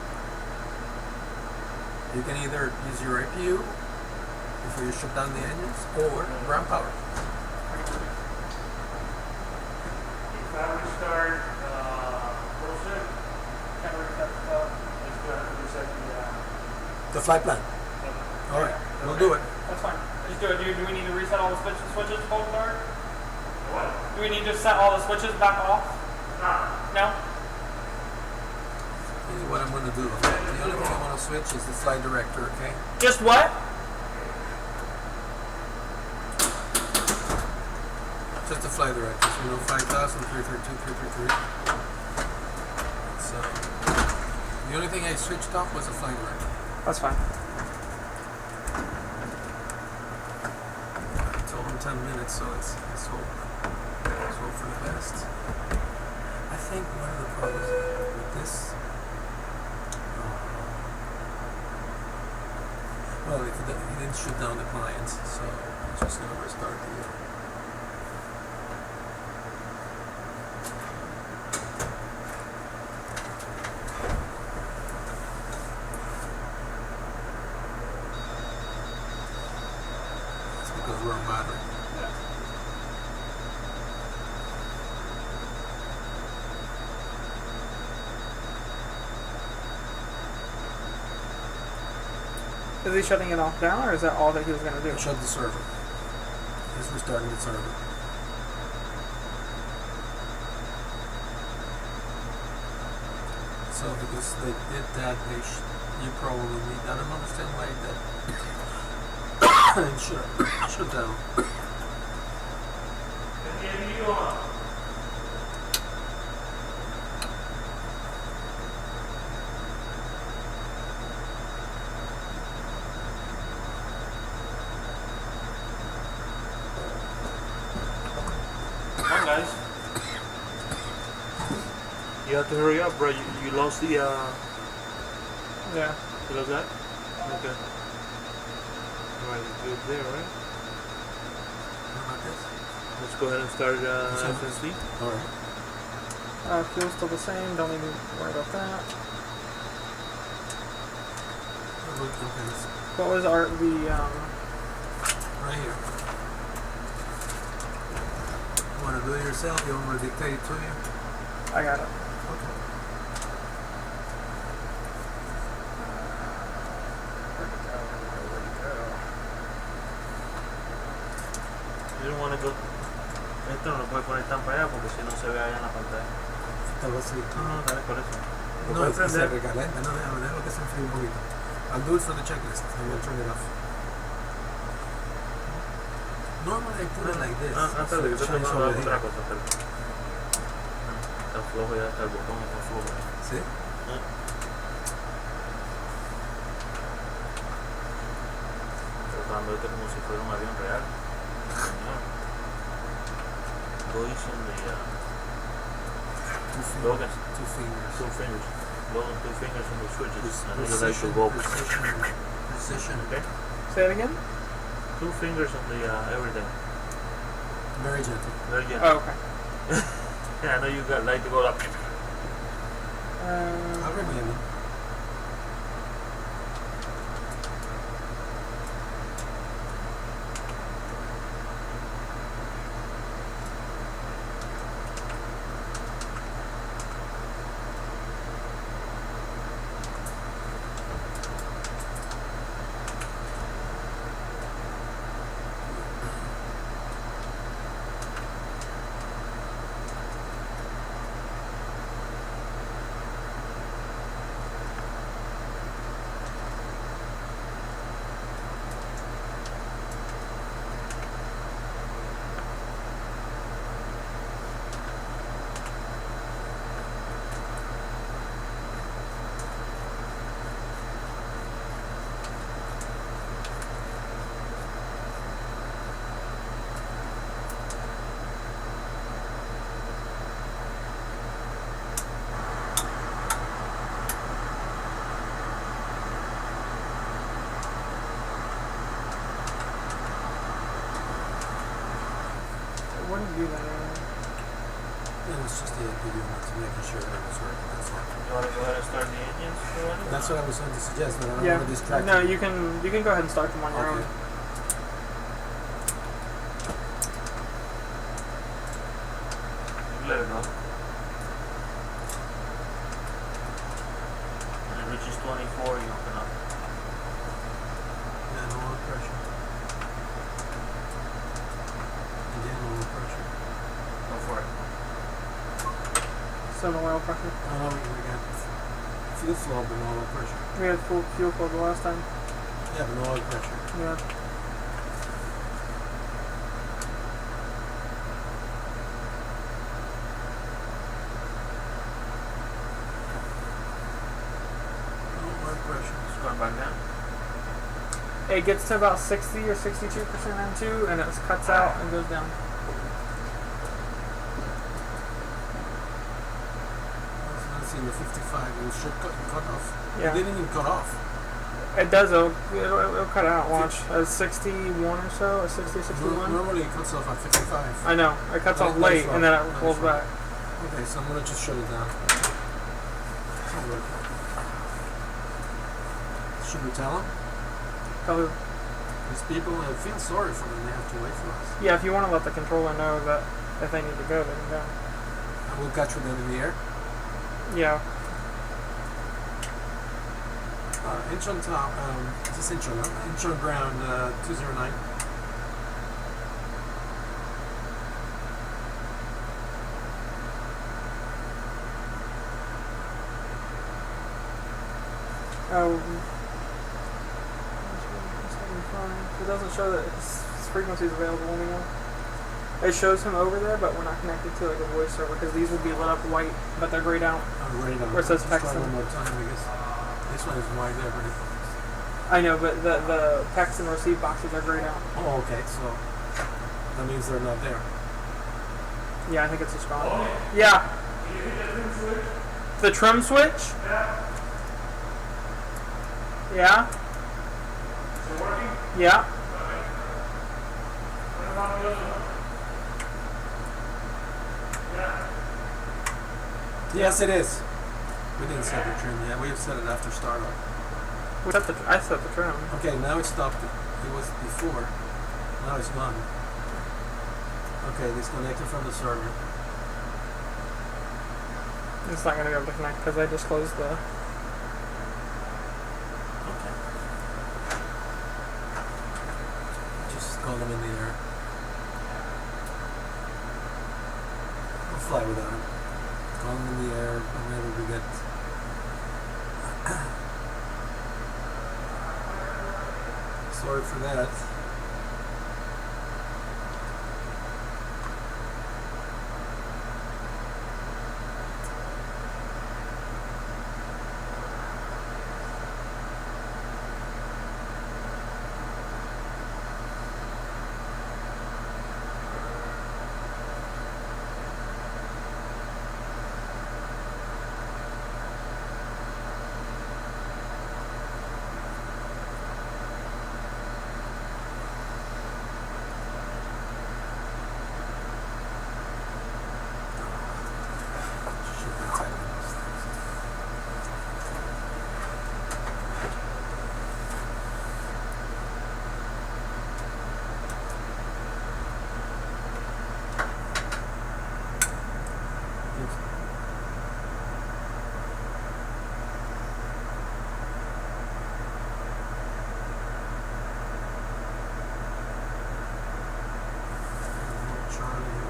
You can either use your APU before you shut down the engines or ground power. If I restart, process, Can't reset the it's going to reset the The flight plan. All right, we'll do it. That's fine. Just do it. Do we need to reset all the switches to both guard? What? Do we need to set all the switches back off? No? This is what I'm going to do. Okay? The only thing I want to switch is the flight director, okay? Just what? Just the flight director. So, 5,000, 332, 333. So, the only thing I switched off was the flight director. That's fine. I told him 10 minutes, so let's hope for the best. I think one of the problems with this, well, he didn't shoot down the clients, so I'm just going to restart the. It's because we're on battery. Is he shutting it off down, or is that all that he was going to do? Shut the server. He's restarting the server. So because they did that, you probably need. I don't understand why that shut down. Come on, guys. You have to hurry up, bro. You lost the, Yeah. you lost that? Okay. Alright, good there, right? How about this? Let's go ahead and start, FNC. All right. Fuel's still the same. Don't even worry about that. Okay, What was the right here. You want to do it yourself? You want me to dictate it to you? I got it. Okay. You don't want to go. Esto no lo puede poner tan para allá porque si no se ve allá en la pantalla. Tal vez sí. No, dale por eso. Lo No, puedes es que se prender. recalienta. No, déjalo que se enfríe un poquito. I'll do it for the checklist. I will turn it off. Normally I put it like this. No, so pero yo it te shines estoy over hablando de otra here. cosa, pero. Está flojo ya, está el botón, está flojo. ¿Sí? Tratando esto como si fuera un avión real. Señor. Going on the Two fingers. Logan. Two fingers. Two fingers. Logan, 2 fingers on the switches. And then you like to Precision, go. precision. Okay? Say it again? 2 fingers on the everything. Very gentle. Very gentle. Oh, okay. Yeah, I know you got like to go up. I'll remind you. Wouldn't do that. It was just the video to making sure that it was working. That's all. You want to go ahead and start the engines already? That's what I was going to suggest, but I don't Yeah. want to distract No, you. you can go ahead and start them on your Okay. own. Let it go. When it reaches 24, you open up. So no oil pressure. Oh, we got fuel flow, but no oil pressure. We had full fuel flow the last time. Yeah, but no oil pressure. Yeah. No oil pressure. It's going back down. It gets to about 60 or 62% N2, and it cuts out and goes down. Let's see, the 55, it should cut off. Yeah. It didn't even cut off. It does, it'll cut out, watch. At 61 or so, at 60, 61. Normally it cuts off at 55. I know, it cuts off That is late, wrong. and then That it is pulls wrong. back. Okay, so I'm gonna just shut it down. It's not working. Should we tell them? Tell who? These people, I feel sorry for them, they have to wait for us. Yeah, if you want to let the controller know that if they need to go, they can go. And we'll catch them in the air. Yeah. Inch on top, is this inch on ground, 209. Oh. It doesn't show that his frequency is available anymore. It shows him over there, but we're not connected to like a voice server because these would be lit up white, but they're grayed out. I'm ready now. Where it says Just text try them. one more time, I guess. This one is wide there, but I know, but the text and receive boxes are grayed out. oh, okay, so that means they're not there. Yeah, I think it's just gone. Yeah. The trim switch? Yeah. Yeah. Yes, it is. We didn't set the trim yet. We've set it after startup. I set the trim. Okay, now it stopped. It was before. Now it's gone. Okay, disconnected from the server. It's not going to be able to connect because I just closed the... Okay. Just call them in the air. We'll fly without them. Call them in the air whenever we get. Sorry for that. Should be tight. Charlie.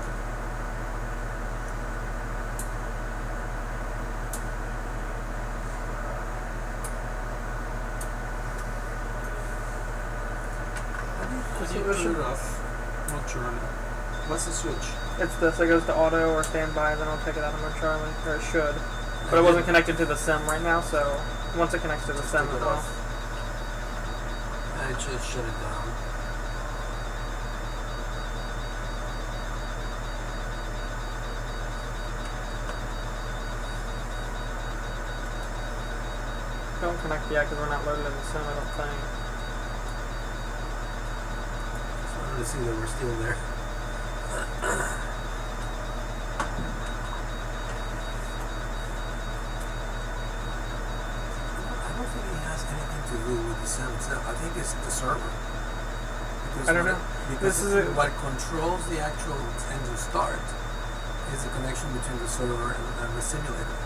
How do you turn it off? Not Charlie. What's the switch? It's this. It goes to auto or standby, then I'll take it out of my Charlie. Or it should. But it wasn't connected to the SIM right now, so once it connects to the SIM, Take it it will. off. I just shut it down. Don't connect yet because we're not loaded in the SIM, I don't think. Just wanted to see that we're still there. I don't think it has anything to do with the SIM itself. I think it's the server. Because I don't know. Because This is a- what controls the actual engine start is the connection between the server and the simulator.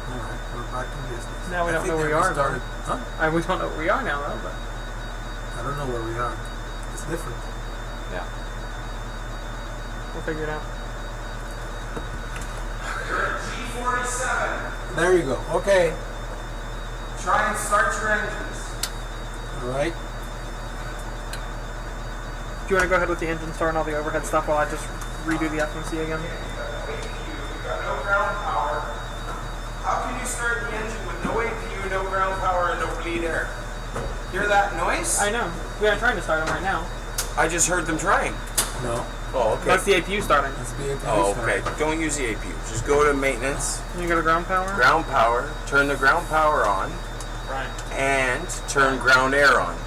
Alright, we're back in business. Now we I don't think know where that we are, started, huh? We don't know where we are now, though, but I don't know where we are. It's different. yeah. We'll figure it out. B47. There you go. Okay. Try and start your engines. All right. Do you want to go ahead with the engine start and all the overhead stuff while I just redo the FMC again? We've got no ground power. How can you start the engine with no APU, no ground power, and no bleed air? Hear that noise? I know. We are trying to start them right now. I just heard them trying. No. Oh, okay. That's the APU starting. That's the Oh, okay. Don't use the APU. Just go to maintenance, And you go to ground power? ground power, turn the ground power on, Right. and turn ground air on.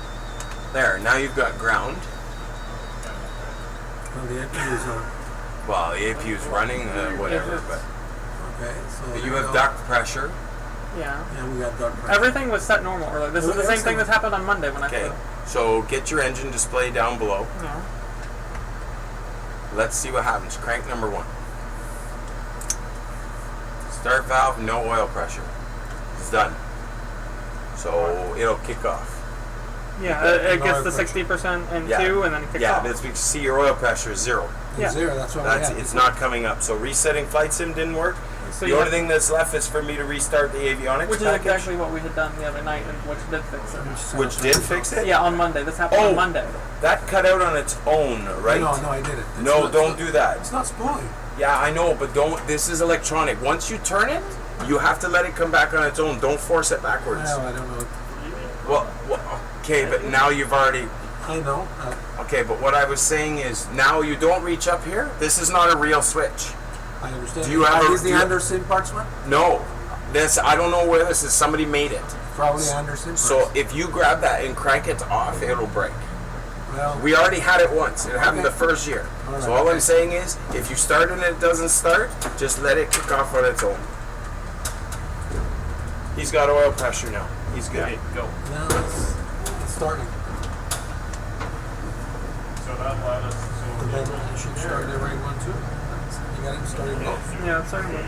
There. Now you've got ground. Well, the APU is on. Well, the APU is running, whatever, If but Okay. So you there have we go. duct pressure. Yeah. Yeah, we got duct pressure. Everything was set normal earlier. This is the same thing that's happened on Monday when I Okay. flew. So get your engine display down below. Yeah. Let's see what happens. Crank number 1. Start valve, no oil pressure. It's done. So it'll kick off. Yeah, Okay, it no gets oil the pressure. 60% and Yeah. 2 and then it kicks Yeah, off. but it's because see your oil pressure is 0. Yeah. Zero. That's what That's we have. it's not coming up. So resetting flight sim didn't work. So The you only have- thing that's left is for me to restart the avionics Which is package, exactly what we had done the other night and which did fix it. which did fix it. Yeah, on Monday. This happened Oh. on Monday. That cut out on its own, right? No, I did it. It's No, not- don't do that. It's not spooling. Yeah, I know, but don't. This is electronic. Once you turn it, you have to let it come back on its own. Don't force it backwards. Well, I don't know. Well, okay, but now you've already. I know. Okay, but what I was saying is now you don't reach up here. This is not a real switch. I understand. Do you have a- Is the do you- Anderson parts one? No, this I don't know where this is. Somebody made it. Probably Anderson parts. So if you grab that and crank it off, it'll break. Well, We already had it once. It happened Okay. the first year. All So right, all okay. I'm saying is, if you start and it doesn't start, just let it kick off on its own. He's got oil pressure now. He's good. Okay, go. now it's starting. So that allowed us. And then you should start the right one too. You got it starting both. Yeah, certainly.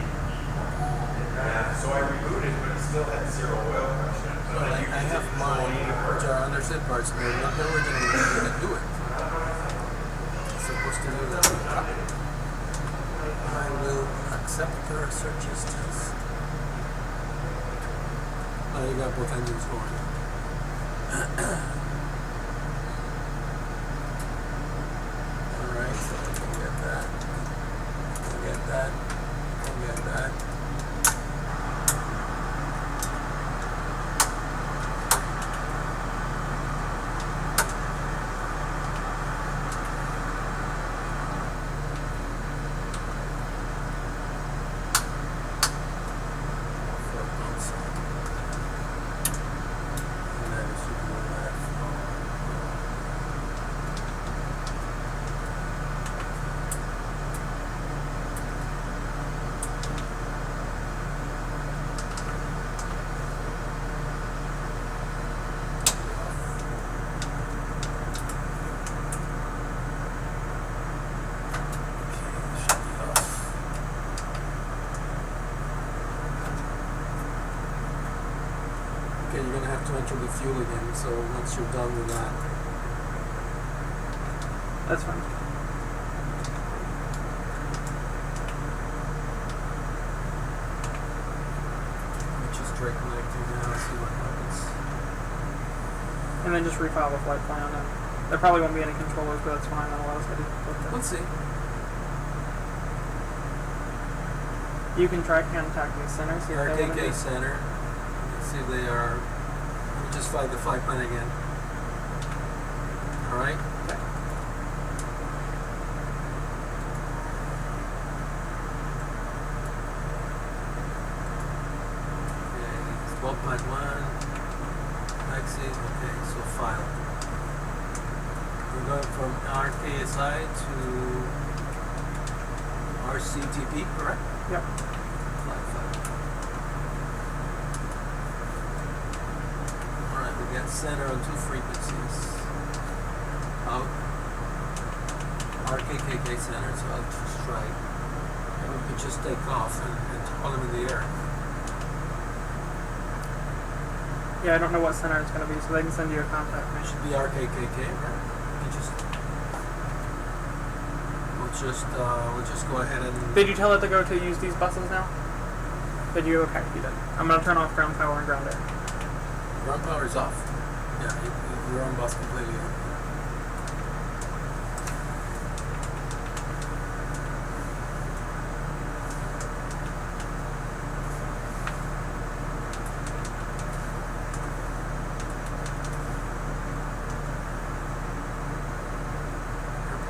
So I rebooted, but it still had 0 oil pressure. Well, I have mine, which are Anderson parts, but they're not the original one. They didn't do it. It's supposed to do that. I will accept their searches. Oh, you got both engines going. Alright, so we'll get that. We'll get that. We'll get that. And then it should go left. Okay, you're gonna have to enter the fuel again, so once you're done with that. That's fine. Which is try connecting now, see what happens. And then just refile the flight plan. And there probably won't be any controllers, but that's fine. That'll allow us to do both. Let's see. You can try contacting center, see if they want to RKK do. Center. Let's see if they are. Let me just fly the flight plan again. Alright. Okay. Okay, it's 12.1. Exit. Okay, so file. We're going from RKSI to RCTP, correct? Yep. File. Alright, we got center on 2 frequencies. Out. RKKK center, so I'll just try. And we could just take off and call them in the air. Yeah, I don't know what center it's going to be, so they can send you a contact It mission. should be RKKK, right? We'll just go ahead and. Did you tell it to go to use these buses now? Did you? Okay, you did. I'm gonna turn off ground power and ground air. Ground power is off. Yeah, you're on bus completely.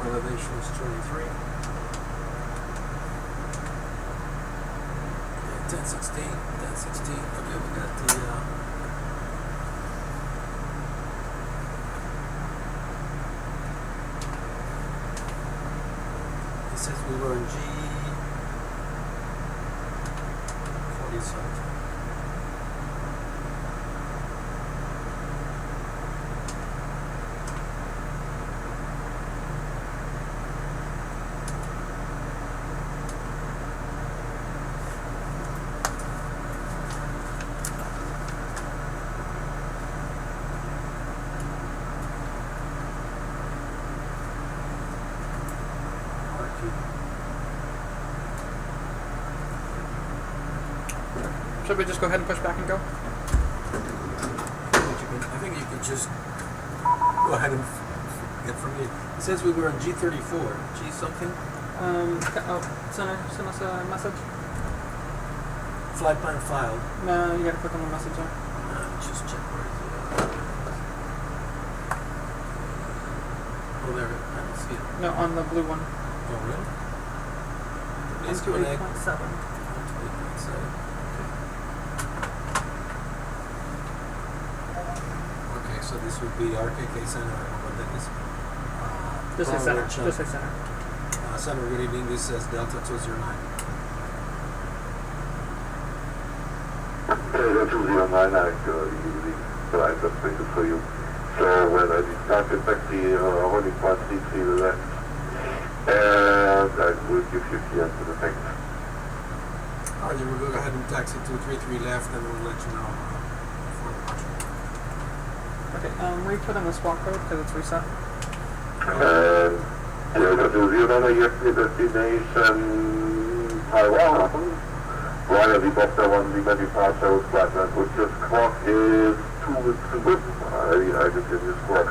Elevation is 23. Okay, 1016. 1016. Okay, we got the. It says we were in G47. Should we just go ahead and push back and go? I think you can just go ahead and get from here. It says we were in G34. G something? Send us a message. Flight plan filed. No, you gotta click on the message there. Just check where it's oh, there. I don't see it. No, on the blue one. Oh, really? Please Into connect. 8.7. 8.7. Okay, so this would be RKK Center. I don't know what that is. Just say center. Channel. Just say center. Center, good evening. This says Delta 209. Delta 209, I usually flight that's waited for you. So when I started back the holding point seat to the left, and I will give you here to the next. Alright, then we'll go ahead and taxi 233 left, and we'll let you know before departure. Okay, re-put in the squawk code because it's reset. Delta 209, your destination Taiwan. Via the Doctor 1 Lima departure with Flatland, which your squawk is 2 weeks to good. I just did this squawk.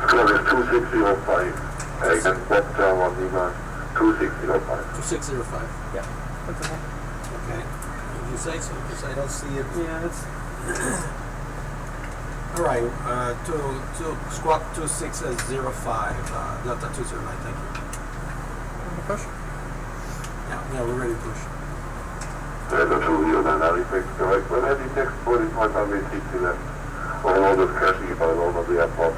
Squawk is 2605. Again, Doctor 1 Lima 2605. 2605. Yeah, that's okay. Okay. If you say so, because I don't see it. Yeah, it's. Alright, squawk 2605, Delta 209, thank you. Push. Yeah, we're ready to push. Delta 209, I reflect correct. When I detect boarding point on the seat to left. All those crashing if I roll on the airport.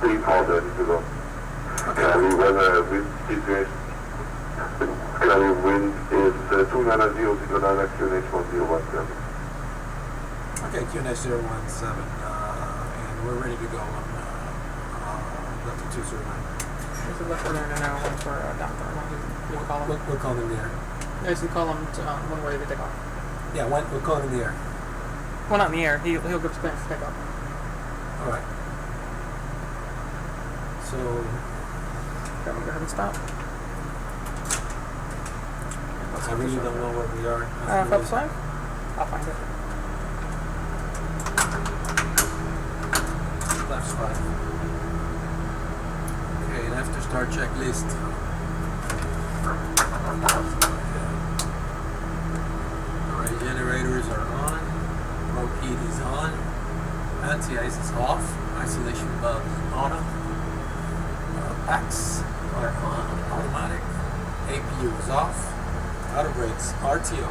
Report ready to go. Currently, weather wind situation. Currently, wind is 290, 09, QNH 1017. Okay, QNH 017, and we're ready to go on Delta 209. There's a left turn and now one for down turn. We'll call him. We'll call him in the air. Yes, you call him to, when we're ready to take off. Yeah, we'll call him in the air. Well, not in the air. He'll give us clearance to take off. Alright. So, Then we'll go ahead and stop. I really don't know where we are. Flaps 5? I'll find it. Flaps 5. Okay, and after start checklist. Alright, generators are on. Rope heat is on. Anti-ice is off. Isolation bulb is on. Packs are on automatic. APU is off. Auto brakes, RTO.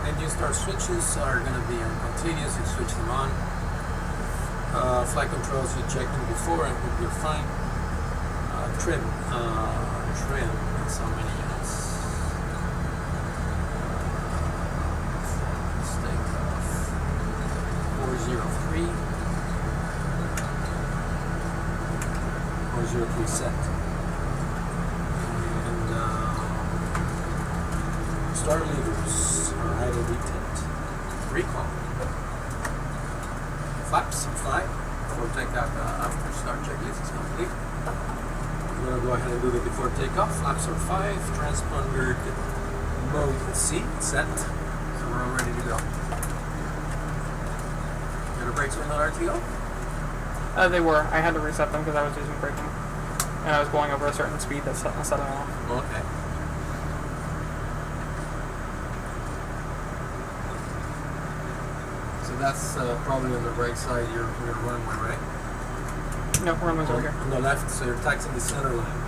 Engine start switches are going to be on continuous. You switch them on. Flight controls, you checked them before and hope you're fine. Trim. Trim. That's how many units. Let's take off 403. 403 set. And star levers are idle detent. Recall. Flaps and fly before takeoff after start checklist is complete. We're going to go ahead and do the before takeoff. Flaps are 5. Transponder mode C set. we're all ready to go. And the brakes were not RTO? They were. I had to reset them because I was using braking. And I was going over a certain speed that set them off. Okay. So that's probably on the right side, your runway, right? No, runway's over here. On the left, so you're taxing the center line.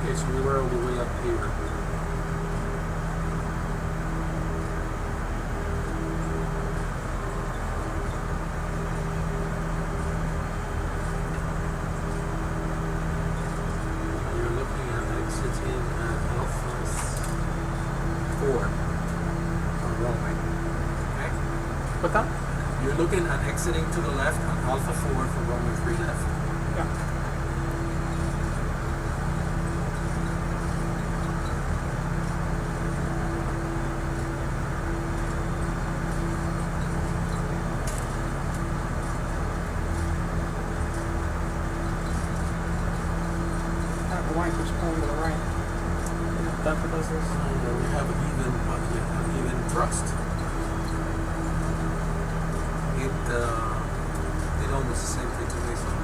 Okay, so we were all the way up here. You're looking at exiting at Alpha 4 on runway. Okay? What's that? You're looking at exiting to the left on Alpha 4 for runway 3 left. Yeah. The white was pulling to the right. That's what does this. We have even thrust. It did almost the same thing to this one.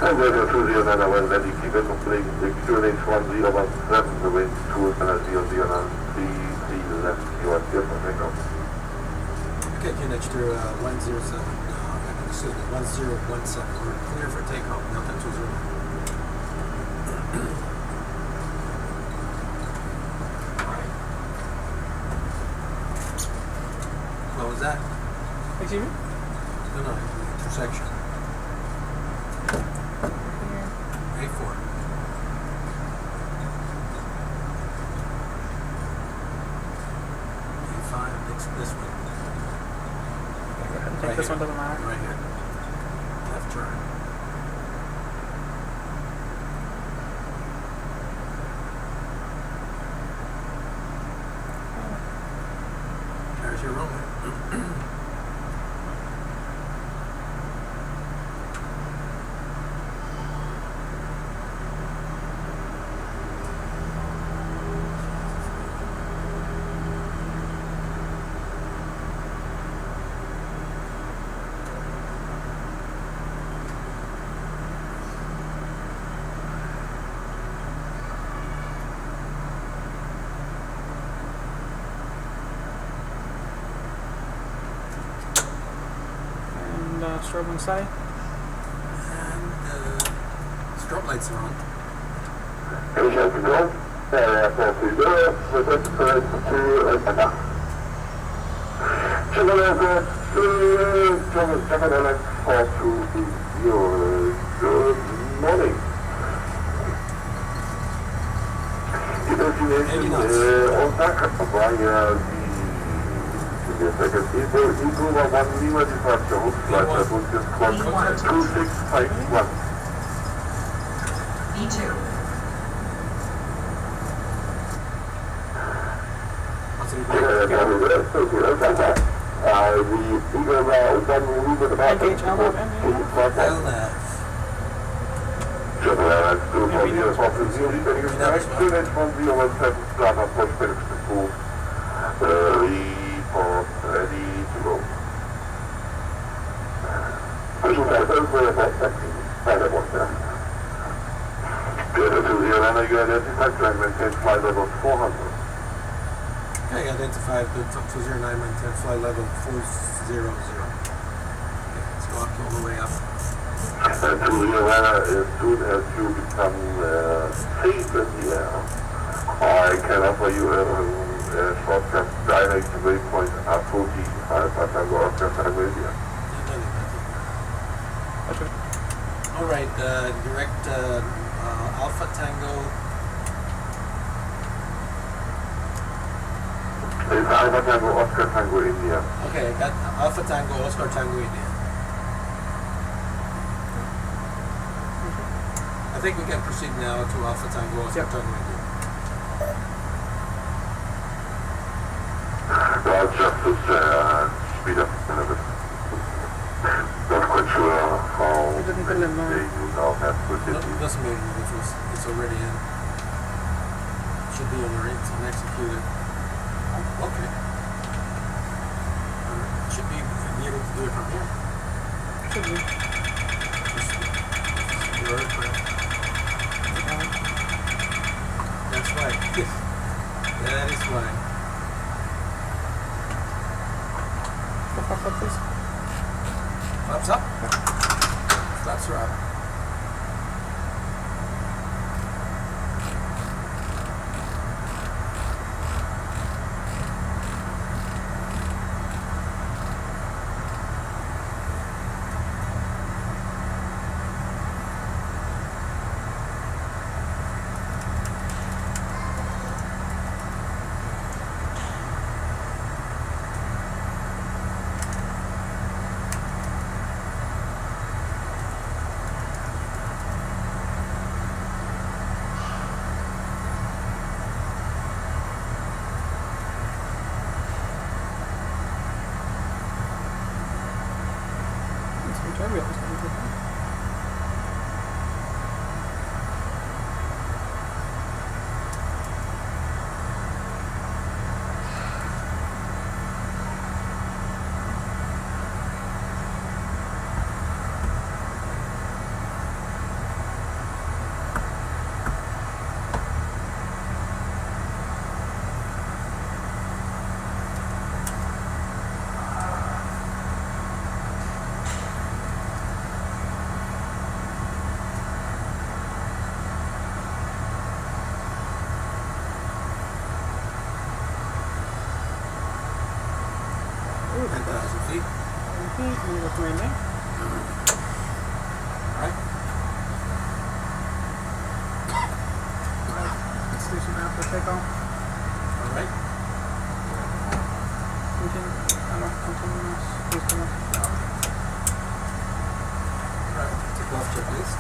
And then to the other one, then you keep it complete. The QNH 1017, the wind 2 and 0 left, you are different, I know. Okay, QNH 107. Excuse me, 1017. We're clear for takeoff. Delta 20. Alright. What was that? Excuse me? No, intersection. A4. A5, next this one. Go ahead and take Right this here. one, doesn't matter. Right here. Left turn. There's your runway. And strobe on side. And strobe lights are on. Asia to go. Airport to go. With it, to Anna. Chevrolet, Chevrolet 420. Good morning. Destination on track via the second Eagle 1 Lima departure. Flight level is clock 2651. E2. What's it The Eagle 1 Lima departure. LF. Chevrolet 240 Fox 0, steady right, QNH 1017, start up push prediction full. Report ready to go. Visual data for report taxi. Flight level there. Delta 20, you identified to maintain flight level 400. Okay, identified the 209 maintain flight level 400. Okay, let's go up all the way up. And to the Atlanta, as soon as you become safe in the air, I can offer you a shortcut direct to waypoint R40 Alpha Tango Oscar Tango India. Okay. Alright, direct Alpha Tango. It's Alpha Tango Oscar Tango India. Okay, I got Alpha Tango, Oscar Tango India. think we can proceed now to Alpha Tango as Yep. we're talking radio. Roger, speed up a little bit. Not quite sure how It didn't put it in they mine. do now have No, with it doesn't make any difference. It's already in. Should be on it's unexecuted. Okay. Should be able to do it from here. Should be. You're correct. That's right. That is right. Up, please. Flaps up. Flaps are up. Ooh, 10,000 feet. feet, and what's landing? Right? Let's do some after takeoff. All right. Continuous. Right. Take off checklist.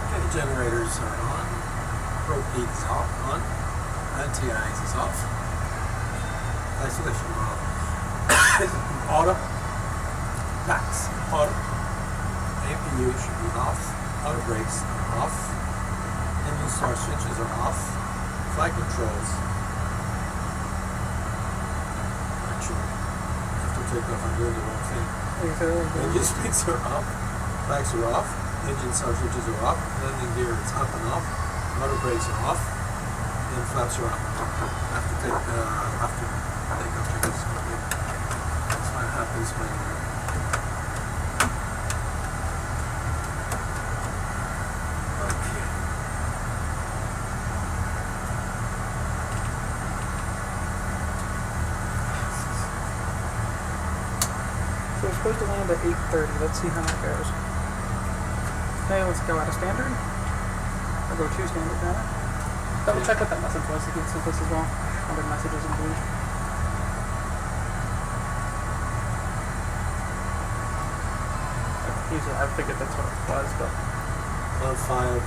Okay, the generators are on. Probe heat is on. Anti-ice is off. Isolation off. Auto. Max. Auto. APU should be off. Auto brakes are off. Engine start switches are off. Flight controls. Actually, after takeoff, I'm doing the wrong thing. Engine speeds are off. Flags are off. Engine start switches are off. Landing gear is up and off. Auto brakes are off. And flaps are up. After takeoff checkers. That's what happens when okay. So we're supposed to land at 8:30. Let's see how that goes. Okay, let's go out of standard. Or go to standard rather. Double check what that message was if you can see this as well. Under messages and blue. Usually I figured that's what it was, but On file.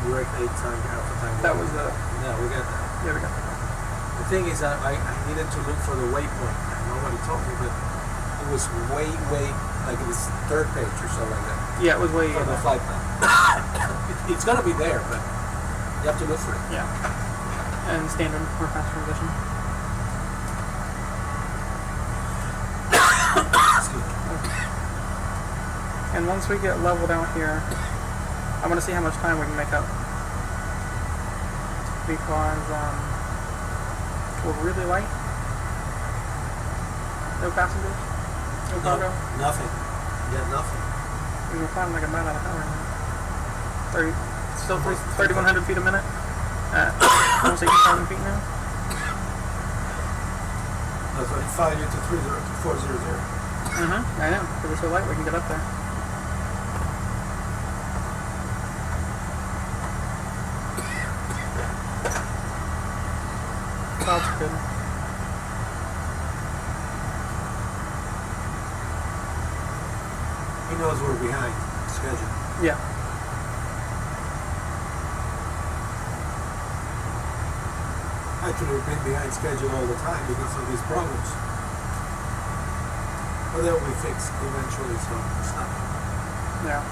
Direct 8 time alpha time. that was the No, we got that. yeah we got that. The thing is that I needed to look for the waypoint. Nobody told me, but it was way, like it was third page or so like that. Yeah, it was way For the flight plan. It's gonna be there, but you have to look for it. yeah. And standard for fast transition. Excuse me. And once we get leveled out here, I want to see how much time we can make up. Because we're really light. No passengers. No cargo. Nothing. Yeah, nothing. We're flying like about an hour now. 3,100 feet a minute. At almost 80,000 feet now. That's what 5 to 400. I know. Because we're so light, we can get up there. Clouds are good. He knows we're behind schedule. Yeah. Actually, we've been behind schedule all the time because of these problems. But they'll be fixed eventually, so it's not. Yeah.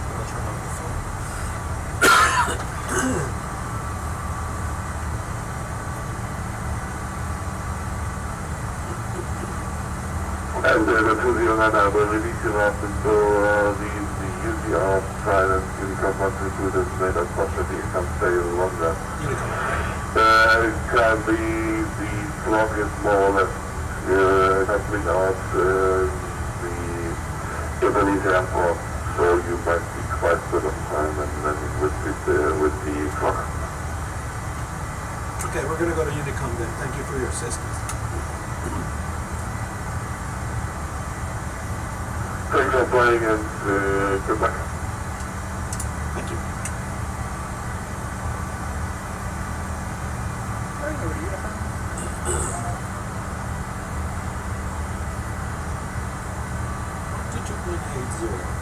I'll turn off the phone. And the 209 I will release you after so the UCR silent Unicom 122 is made unfortunately it can stay longer. Currently the clock is more or less cancelling out the Japanese airport, so you might be quite a bit of time and then with the clock. Okay, we're going to go to Unicom then. Thank you for your assistance. Thanks for playing and goodbye. Thank you. Are you a uniform? 22.80.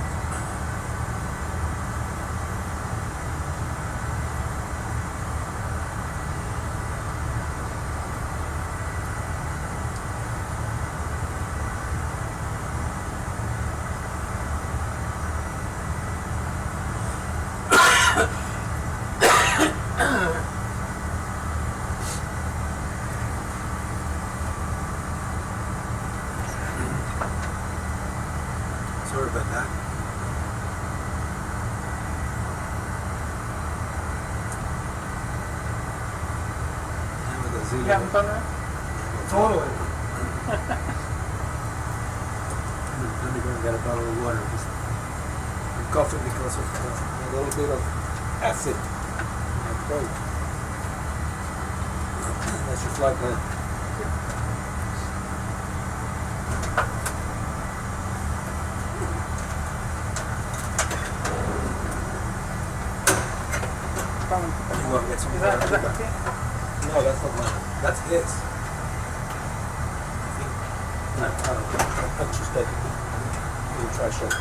Sorry about that. You having fun there? Totally. Let me go and get a bottle of water. I'm coughing because of a little bit of acid in my throat. Let's just like that. You want to get some Is water? that okay? No, that's not mine. That's his. I think. No, I don't know. I'll just take it. We'll try short.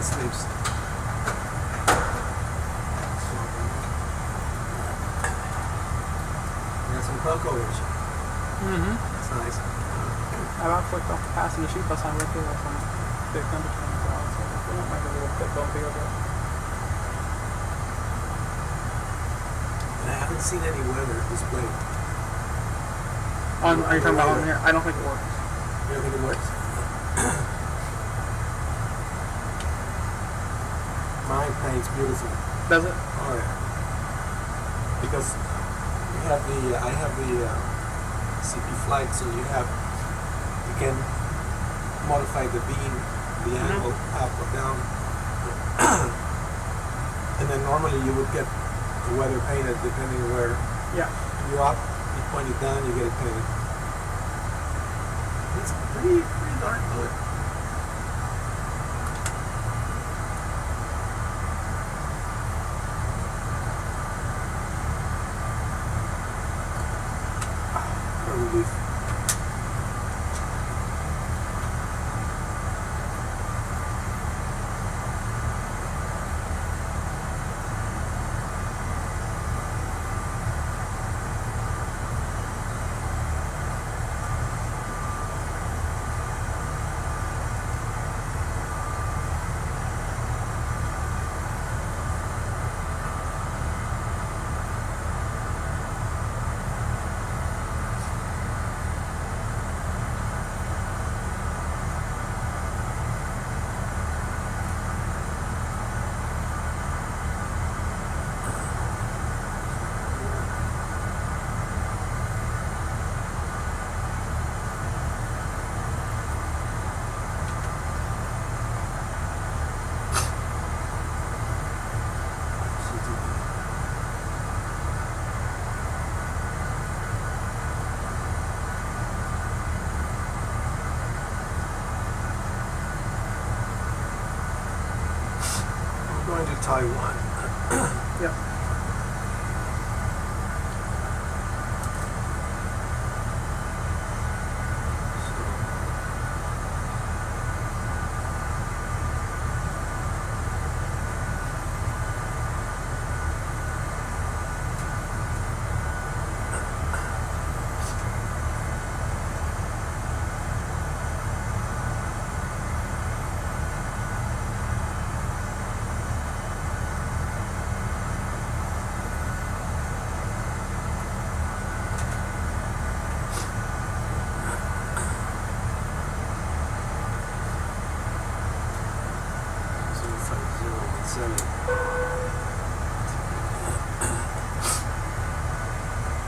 sleeps. Got some cocoa in it. Mm-hmm. That's nice. I've actually felt the passenger seat last time we were with some big temperature as well, so it might be a little bit bumpy over it. And I haven't seen any weather displayed. Are you talking about on here? I don't think it works. You don't think it works? Mine paints beautifully. Does it? Oh yeah. Because you have I have the CP flight, so you can modify the beam, the angle up or down. And then normally you would get the weather painted depending where you're up, you point it down, you get it painted. It's pretty darn good. Relief. Going to Taiwan. Yeah.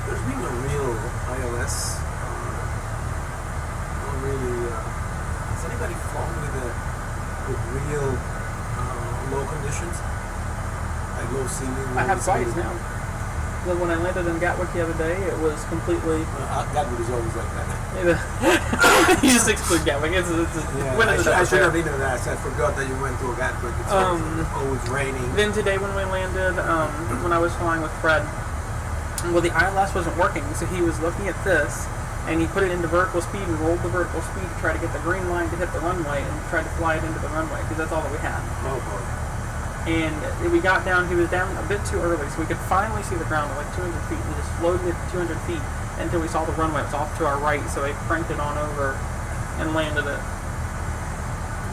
There's been no real ILS. Not really. Has anybody flown with real low conditions? Like low ceiling? I have twice now. But when I landed in Gatwick the other day, it was completely. Gatwick is always like that. You just exclude Gatwick. It's I should have been to that. I forgot that you went to a Gatwick. It's always raining. Then today when we landed, when I was flying with Fred, well, the ILS wasn't working, so he was looking at this, and he put it into vertical speed and rolled the vertical speed to try to get the green line to hit the runway, and tried to fly it into the runway, because that's all that we had. Oh boy. And we got down, he was down a bit too early, so we could finally see the ground at like 200 feet. We just floated it 200 feet until we saw the runway. It was off to our right, so I cranked it on over and landed it.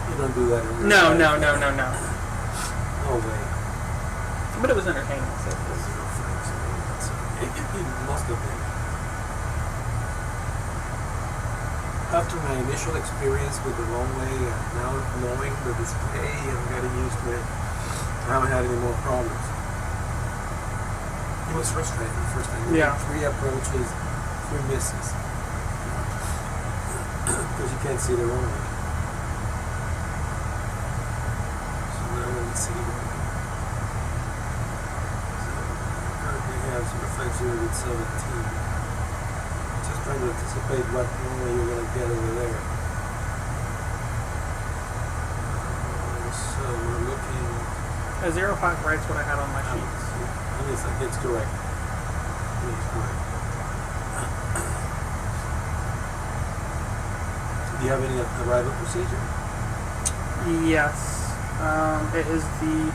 You don't do that in real No. life. No way. But it was entertaining. So It must have been. After my initial experience with the runway and now knowing the display and getting used to it, I haven't had any more problems. It was frustrating the first time. Yeah. 3 approaches, 3 misses. Because you can't see the runway. So now let's see. Currently have some effects here with 17. Just trying to anticipate what runway you're going to get over there. So we're looking. a 05 right's what I had on my sheets. It's correct. It's correct. Do you have any arrival procedure? Yes. It is the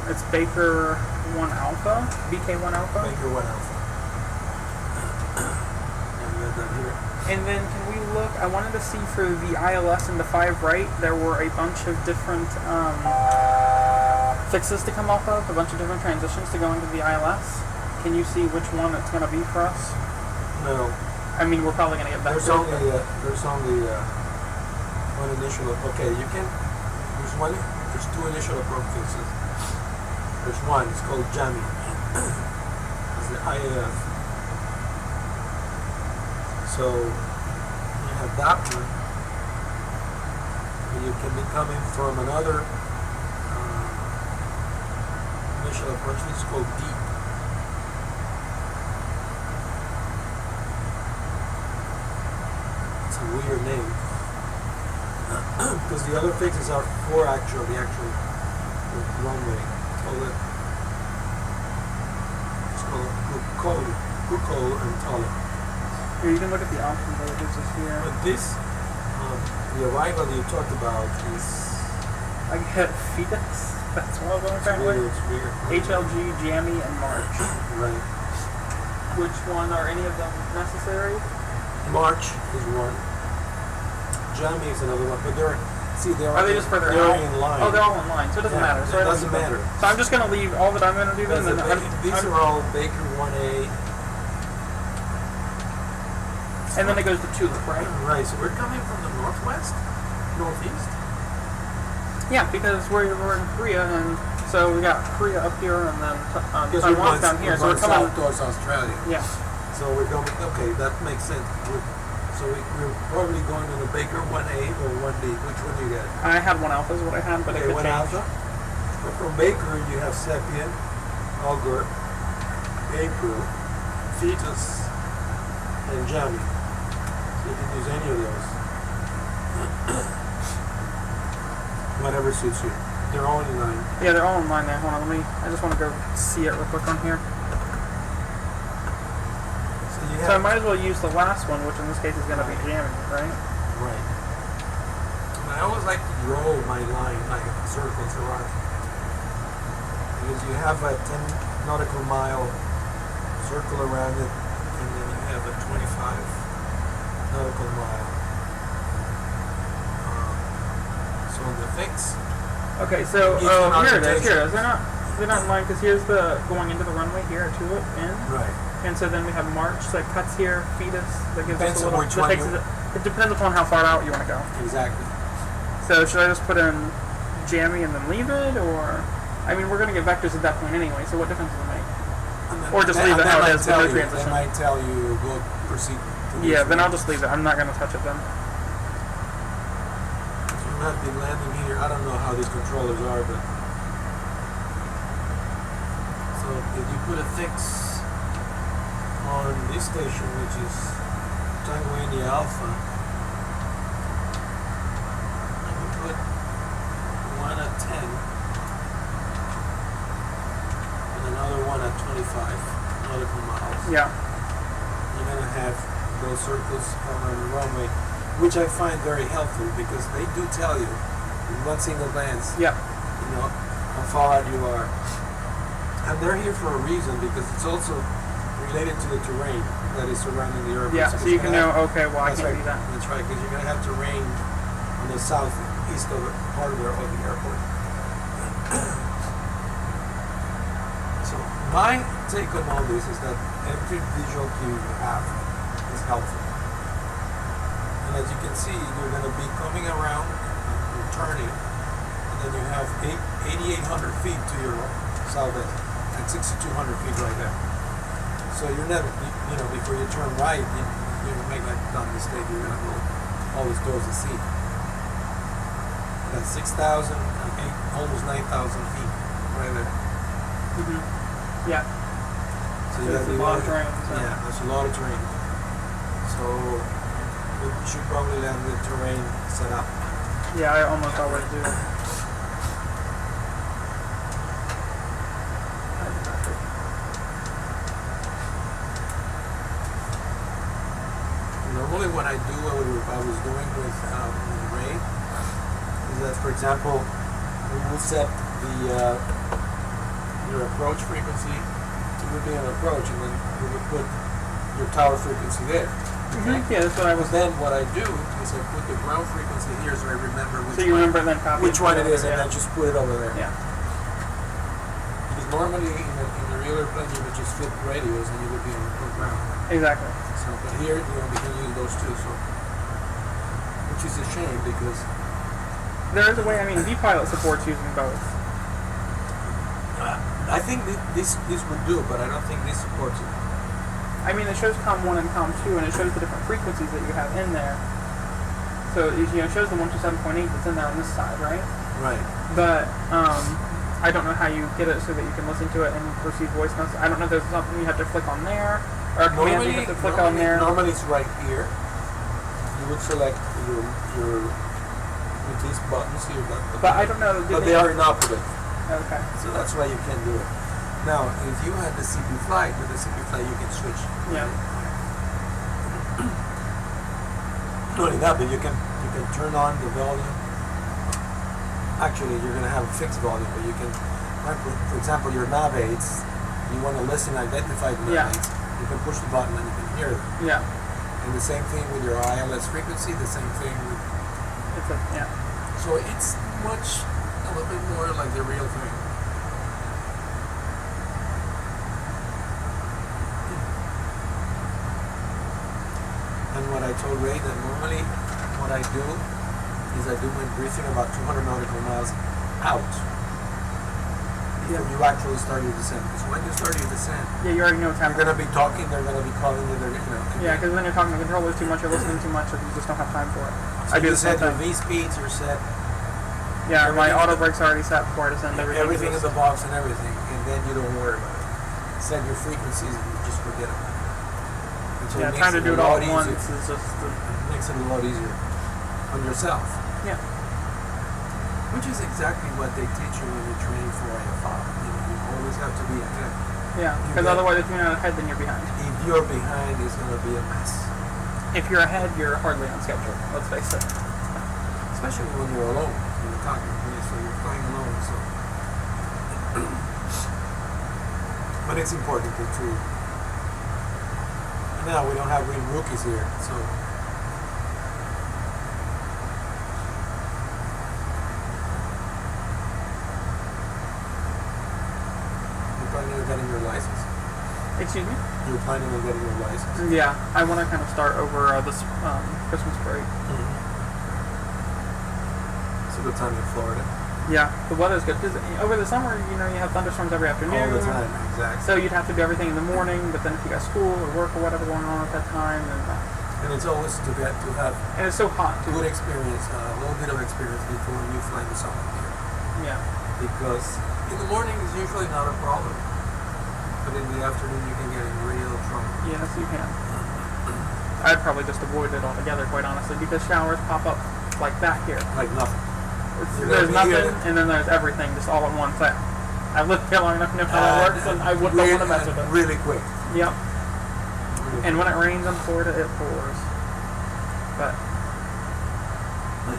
it's Baker 1 Alpha, BK1 Alpha. Baker 1 Alpha. And we got that here. And then can we look? I wanted to see for the ILS and the 5 right, there were a bunch of different fixes to come off of, a bunch of different transitions to go into the ILS. Can you see which one it's going to be for us? No. I mean, we're probably going to get back There's to only it. one initial. Okay, you can. There's two initial approach fixes. There's one. It's called jamming. It's the IAF. So you have that one. And you can be coming from another initial approach. It's called deep. It's a weird name. Because the other fixes are for the actual runway. It's called Kuko and Tala. Here, you can look at the options that it gives us here. But this, the arrival you talked about is I get Phoenix. That's one of them apparently. it's weird. HLG, Jammy, and March. Right. Which one are any of them necessary? March is one. Jammy is another one, but they're Are they just further they're out? in line. Oh, they're all in line, so it doesn't matter. So It doesn't matter. So I'm just going to leave all that I'm going to do then. These are all Baker 1A. And then it goes to Tulip, right? Right, so we're coming from the northwest? Northeast? Yeah, because we're in Korea, and so we got Korea up here, and then Because we're Taiwan's going down here, so we're coming. south towards Australia. Yeah. So we're going, okay, that makes sense. We're probably going on the Baker 1A or 1B. Which one do you get? I had 1 Alpha is what I had, but it Okay, could 1 change. Alpha. But from Baker, you have Sepien, Augur, April, Fetus, and Jammy. So you can use any of those. Whatever suits you. They're all in line. Yeah, they're all in line there. Hold on, I just want to go see it real quick on here. So you So I have might as well use the last one, which in this case is going to be Jammy, right? right. And I always like to draw my line like circles around because you have a 10 nautical mile circle around it, and then you have a 25 nautical mile. So on the fix. Okay, so Gives you an here it is. orientation. Here it is. They're not in line because here's the going into the runway here, Tulip in. Right. And so then we have March that cuts here, Fetus that gives Depends us a on little. which That one takes you- it depends upon how far out you want to go. Exactly. So should I just put in Jammy and then leave it, or I mean we're gonna get vectors at that point anyway. So what difference does it make? Or just leave it how it is with no transition. They might tell you go proceed. To Yeah, this then one. I'll just leave it. I'm not gonna touch it then. So you have been landing here. I don't know how these controllers are, but so if you put a fix on this station, which is Tango India Alpha, and you put one at 10 and another one at 25 nautical miles, Yeah. you're gonna have those circles around the runway, which I find very helpful because they do tell you in one single glance, Yeah. you know, how far out you are. And they're here for a reason because it's also related to the terrain that is surrounding the airport. Yeah. So you can know. Okay. Well, I That's can't right. do that. That's right, because you're gonna have terrain on the southeast of the part of the airport. So my take on all this is that every visual cue you have is helpful. And as you can see, you're going to be coming around and turning, and then you have 8,800 feet to your southwest and 6,200 feet right there. So you're never, you know, before you turn right, you make that dumb mistake. You're going to go always towards the sea. That's 6,000 and almost 9,000 feet right there. Mm-hmm. Yeah. So you There's gotta a be lot of very- terrain, so- Yeah, there's a lot of terrain. So you should probably land the terrain set up. Yeah. I almost always do. Normally what I do, what I was doing with Ray, is that, for example, we will set the your approach frequency. It would be an approach, and then we would put your tower frequency there. Okay? Yeah, that's what I was. But then what I do is I put the ground frequency here, so I remember So you remember then copy which one it is, and yeah. then just put it over there. Yeah. Because normally in the regular plane you would just flip radios and you would be on ground. Exactly. So, but here we can use those two. So, which is a shame because There is a way. I mean, vPilot supports using both. I think this would do, but I don't think this supports it. I mean, it shows COM1 and COM2, and it shows the different frequencies that you have in there. So it shows the 127.8 that's in there on this side, right? Right. But I don't know how you get it so that you can listen to it and receive voice messages. I don't know if there's something you have to click on there, or a command you have to click on there. Normally it's right here. You would select your with these buttons here. But I don't know. But they are inoperative. Okay. So that's why you can't do it. Now, if you had the CP flight, with the CP flight you can switch. Yeah. Not only that, but you can turn on the volume. Actually, you're going to have a fixed volume, but you can, for example, your nav aids, you want to listen, identify the nav aids, you can push the button and you can hear them. Yeah. And the same thing with your ILS frequency, the same thing with... Yeah. So it's a little bit more like the real thing. And what I told Ray, that normally what I do is I do my briefing about 200 nautical miles out before you actually start your descent. Because when you start your descent, you already know what's you're happening. going to be talking, they're going to be calling you, Yeah, because when you're talking to controllers too much, you're listening too much, or you just don't have time for it. So you set your V speeds, you're set. Yeah, my auto brake's already set before I descend. Everything in the box and everything, and then you don't worry about it. Set your frequencies and you just forget about it. And so trying to do it all at once is just... It makes it a lot easier on yourself. Yeah. Which is exactly what they teach you when you train for AFR. You always have to be ahead. Yeah, because otherwise if you're not ahead, then you're behind. If you're behind, it's going to be a mess. If you're ahead, you're hardly on schedule, let's face it. Especially when you're alone in the cockpit, so you're flying alone. So, but it's important to. Now we don't have real rookies here, so. You're planning on getting your license? Excuse me? You're planning on getting your license? Yeah, I want to kind of start over this Christmas break. It's a good time in Florida. Yeah, the weather's good because over the summer, you have thunderstorms every afternoon. All the time, exactly. So you'd have to do everything in the morning, but then if you got school or work or whatever going on at that time, and it's always to have and it's so hot too. Good experience, a little bit of experience before you fly the summer here. Yeah. Because in the morning is usually not a problem, but in the afternoon you can get in real trouble. Yes, you can. I'd probably just avoid it altogether, quite honestly, because showers pop up like that here. Like nothing. There's nothing, and then there's everything, just all at once. I've lived here long enough to know how it works, and I wouldn't want to mess with it. Really quick. Yep. And when it rains in Florida, it pours. But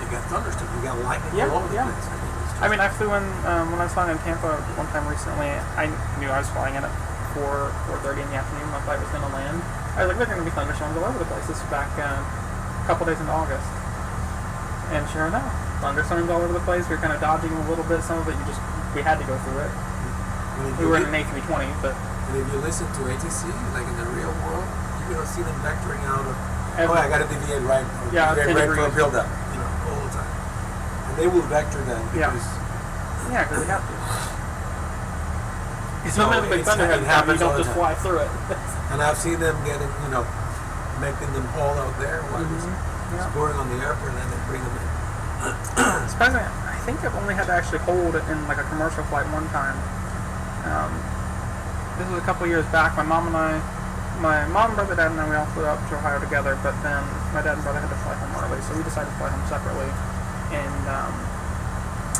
you got thunderstorms, you got lightning all over the place. I mean, I flew in when I was flying in Tampa one time recently. I knew I was flying in at 4:30 in the afternoon. My flight was going to land. I was like, "There's going to be thunderstorms all over the place." This was back a couple days into August, and sure enough, thunderstorms all over the place. We were kind of dodging a little bit. Some of it, we had to go through it. We were in an A320, but. And if you listen to ATC, like in the real world, you're going to see them vectoring out of. I got to deviate right. Yeah, deviate right for a build-up. All the time. And they will vector them because. Yeah, because they have to. It's not a big thunderhead. You don't just fly through it. And I've seen them getting, making them haul out there while it's scoring on the airport, and then they bring them in. Surprisingly, I think I've only had to actually hold it in like a commercial flight one time. This was a couple years back. My mom, brother, dad, and I, we all flew up to Ohio together, but then my dad and brother had to fly home early, so we decided to fly home separately. And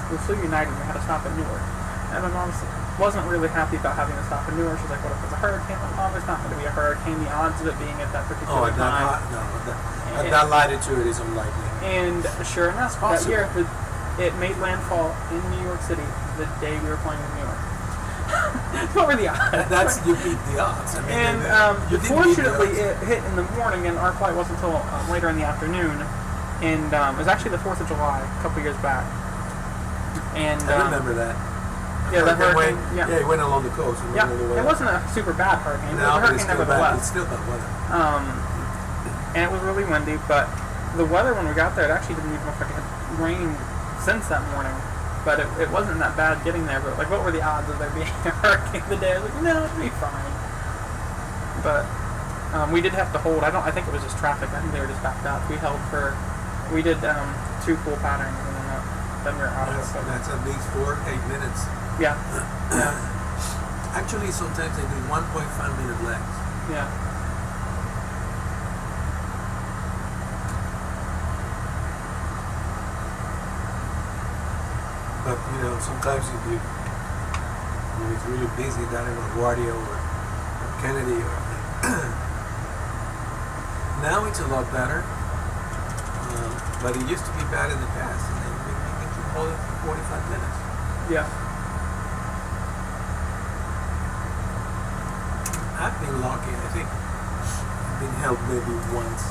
we flew United, and we had to stop at Newark. And my mom wasn't really happy about having to stop in Newark. She's like, "What if there's a hurricane?" I'm like, "Mom, there's not going to be a hurricane. The odds of it being at that particular time." At that latitude is unlikely. And sure enough, that year, It made landfall in New York City the day we were flying to New York. What were the odds? That's you beat the odds. I mean, And you didn't beat the fortunately, odds. it hit in the morning, and our flight wasn't until later in the afternoon. And it was actually the 4th of July, a couple years back. And I remember that. Yeah, the hurricane. Yeah, it went along the coast. And Yeah, went all the way it up. wasn't a super bad hurricane. It was No, a but it's hurricane still bad. nevertheless. It's still bad weather. And it was really windy, but the weather when we got there, it actually didn't even look like it had rained since that morning. But it wasn't that bad getting there. But like, what were the odds of there being a hurricane the day? I was like, no, it'll be fine. But we did have to hold. I think it was just traffic. I think they were just backed up. We did 2 full patterns, and then we were out of it. So. That's at least 4, 8 minutes. Yeah. Yeah. Actually, sometimes they do 1.5-minute legs. Yeah. But sometimes if when it's really busy down in LaGuardia or Kennedy, or now it's a lot better. But it used to be bad in the past, and then we can keep holding for 45 minutes. Yeah. I've been lucky. I think I've been held maybe once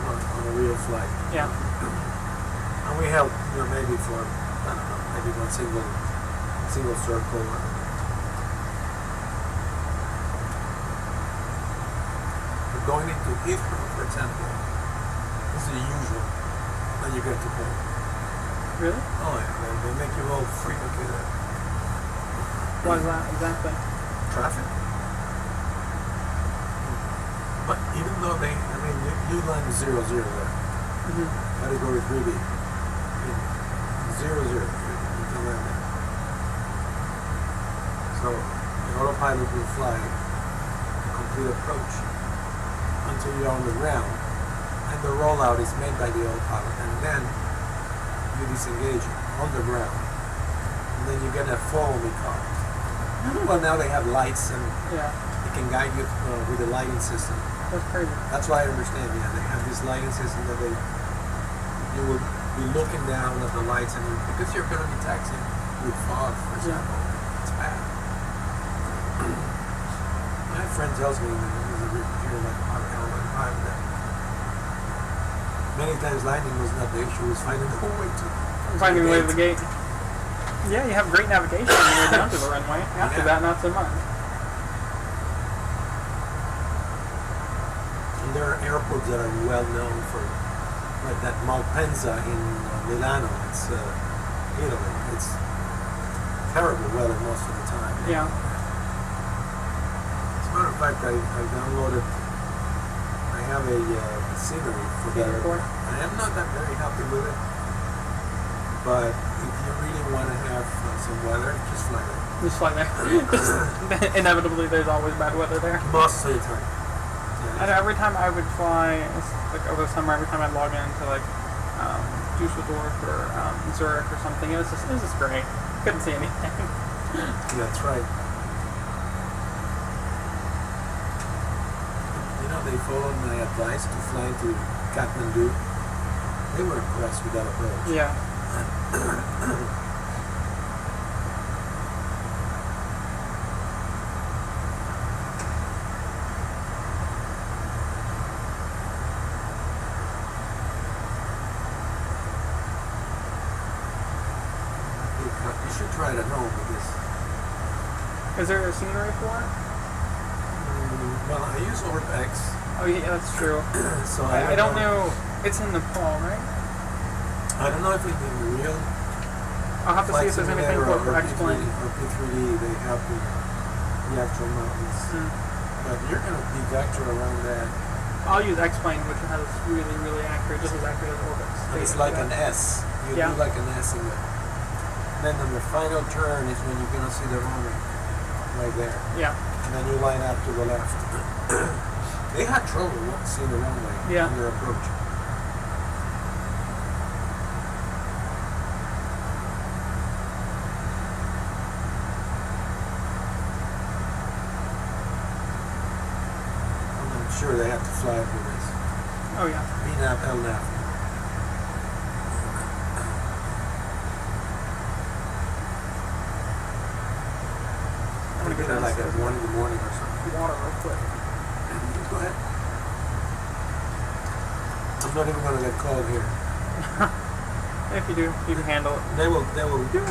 on a real flight. Yeah. And we held maybe for, I don't know, maybe one single circle. But going into Heathrow, for example, this is the usual that you get to pay. Really? Oh yeah, they make you all frequently there. Why is that exactly? Traffic. But even though you land 0-0 there, category 3B, 0-0, you can land there. So the autopilot will fly a complete approach until you're on the ground, and the rollout is made by the autopilot, and then you disengage it on the ground, and then you get a follow me car. Well, now they have lights, and it can guide you with the lighting system. That's crazy. That's why I understand. Yeah, they have this lighting system that you will be looking down at the lights, and because you're going to be taxiing with fog, for example, it's bad. My friend tells me that he's a here like pilot that many times landing was not the issue; was finding the way to the way to the gate. Yeah, you have great navigation on the way down to the runway. After that, not so much. And there are airports that are well known for, like that Malpensa in Milano. It's Italy. It's terrible weather most of the time. Yeah. As a matter of fact, I downloaded. I have a scenery for that airport. I am not that very happy with it, but if you really want to have some weather, just fly there. Just fly there. Inevitably, there's always bad weather there. Most of the time. I know every time I would fly, like over the summer, every time I'd log into like Dusseldorf or Zurich or something, it was just great. Couldn't see anything. That's right. They followed my advice to fly to Kathmandu. They were impressed with that approach. Yeah. You should try it at home because. Is there a scenery for it? Well, I use OrbX. Oh yeah, that's true. So I don't know. It's in Nepal, right? I don't know if it's in real. I'll have to see if there's anything for X-Plane. Or P3D, they have the actual mountains. But you're going to be vector around that. I'll use X-Plane, which has really, really accurate, just as accurate as Orbix. It's like an S. You do like an S in there. Then on the final turn is when you're going to see the runway right there. Yeah. And then you line up to the left. They had trouble seeing the runway on their approach. I'm sure they have to fly it with this. Oh yeah. VNAV, LNAV. 1 in the morning or something. Water real quick. Go ahead. I'm not even gonna get called here. If you do, you can handle it. They will do.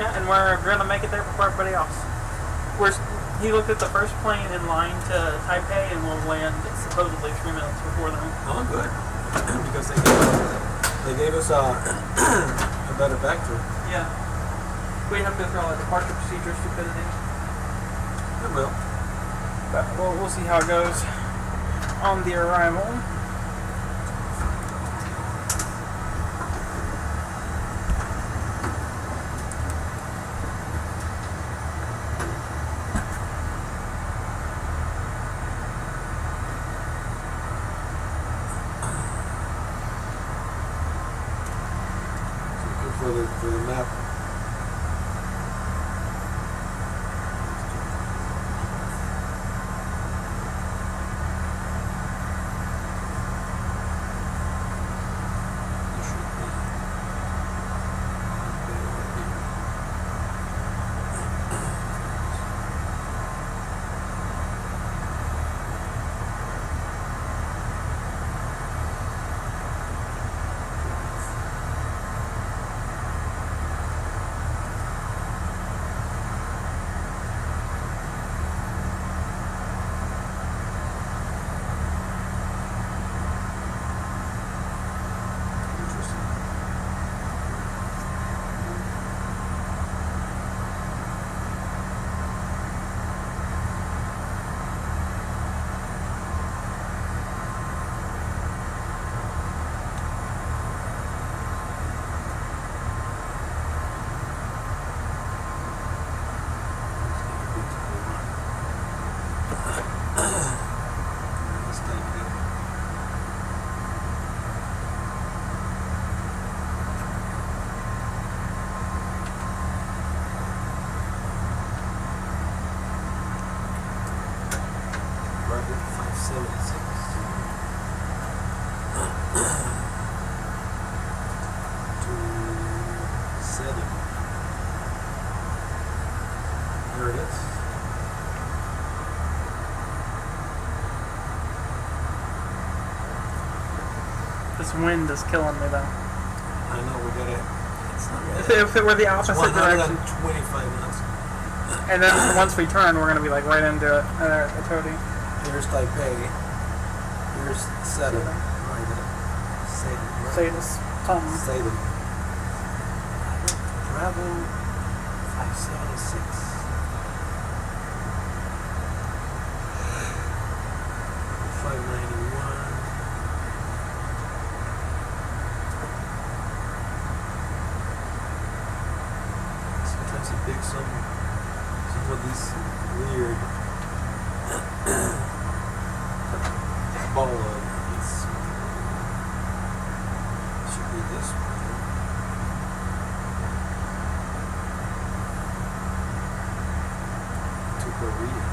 Yeah, and we're gonna make it there before everybody else. He looked at the first plane in line to Taipei and will land supposedly 3 minutes before them. Oh, good. Because they gave us a better vector. Yeah. We have to go through all the departure procedure stupidity. It will. But we'll see how it goes on the arrival. For the map. There it is. This wind is killing me though. I know we got it. It's not If it were the opposite direction. 125 knots. And then once we turn, we're gonna be like right into it. Totally. Here's Taipei. Here's Sedum. Right there. Sedum. Say this. Sedum. Bravo 576. 591. Sometimes it picks some of these weird ball it's should be this one. To Korea.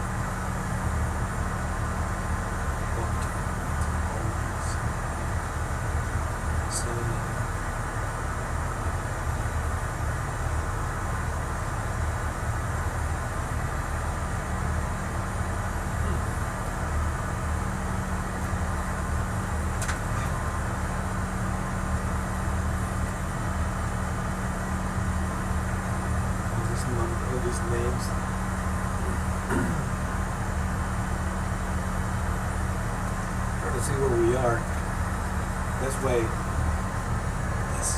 All these names. Try to see where we are. This way. Yes.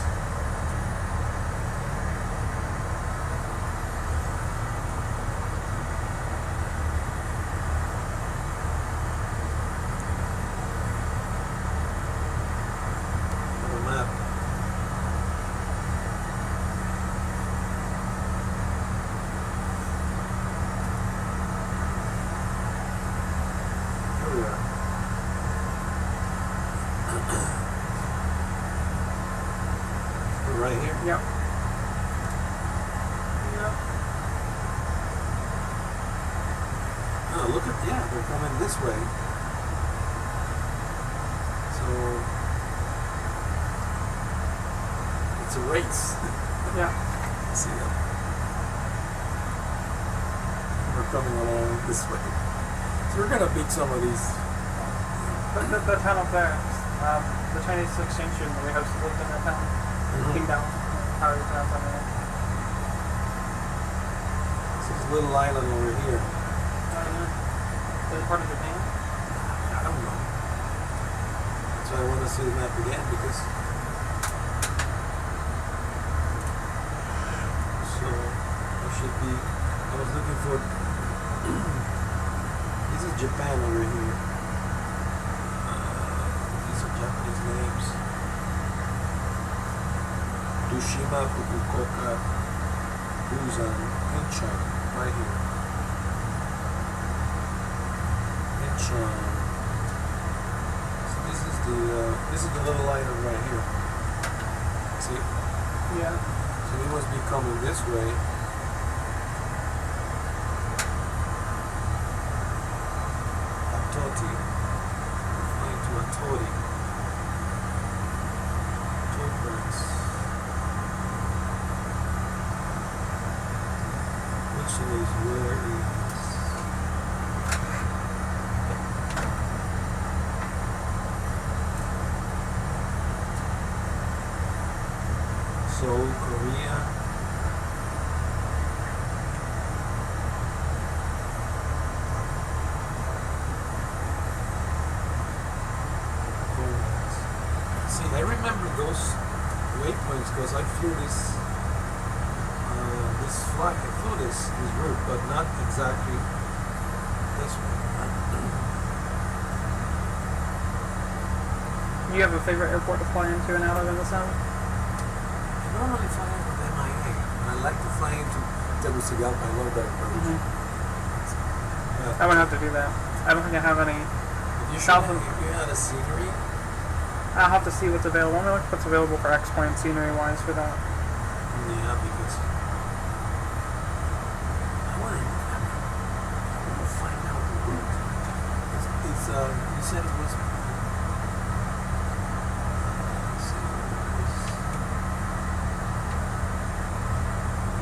On the map. Here we are. We're right here. Yep. Oh, look at, yeah, they're coming this way. So, it's a race. Yeah. See them? We're coming along this way. So we're gonna beat some of these. The town up there, the Chinese exchange student that we hosted lived in that town. Mhm. King down. How do you pronounce that name? little island over here. Is it part of Japan? I don't know. That's why I want to see the map again because. So it should be. I was looking for. This is Japan over here. These are Japanese names. Fukushima, Fukuoka, Busan, Incheon, right here. Incheon. So this is the little island right here. See? Yeah. So we must be coming this way. Atoti. We're flying to Atoti. Tobraks. Which is where is Seoul, Korea. See, I remember those waypoints because I flew this flight. I flew this route, but not exactly this one. You have a favorite airport to fly into and out of in the summer? I normally fly into MIA, and I like to fly into Tegucigalpa. I love that approach. I would have to do that. I don't think I have any. If you had a scenery, I'll have to see what's available. I'm gonna look what's available for X-Plane scenery-wise for that. yeah, because I want to find out the route. It's you said it was.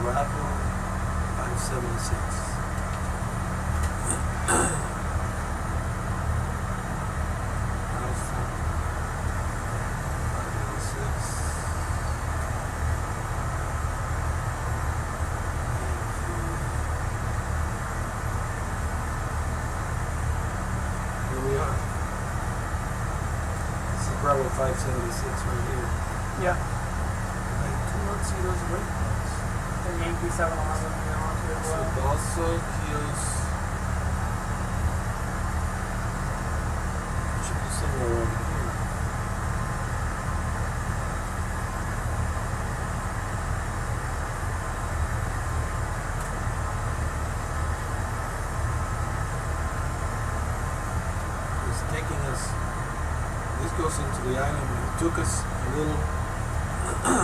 Bravo 576. Here we are. This is Bravo 576 right here. Yeah. I do not see those waypoints. The Yankee 711 you know, too as So well. also kills. Should be somewhere around here. It's taking us. This goes into the island, but it took us a little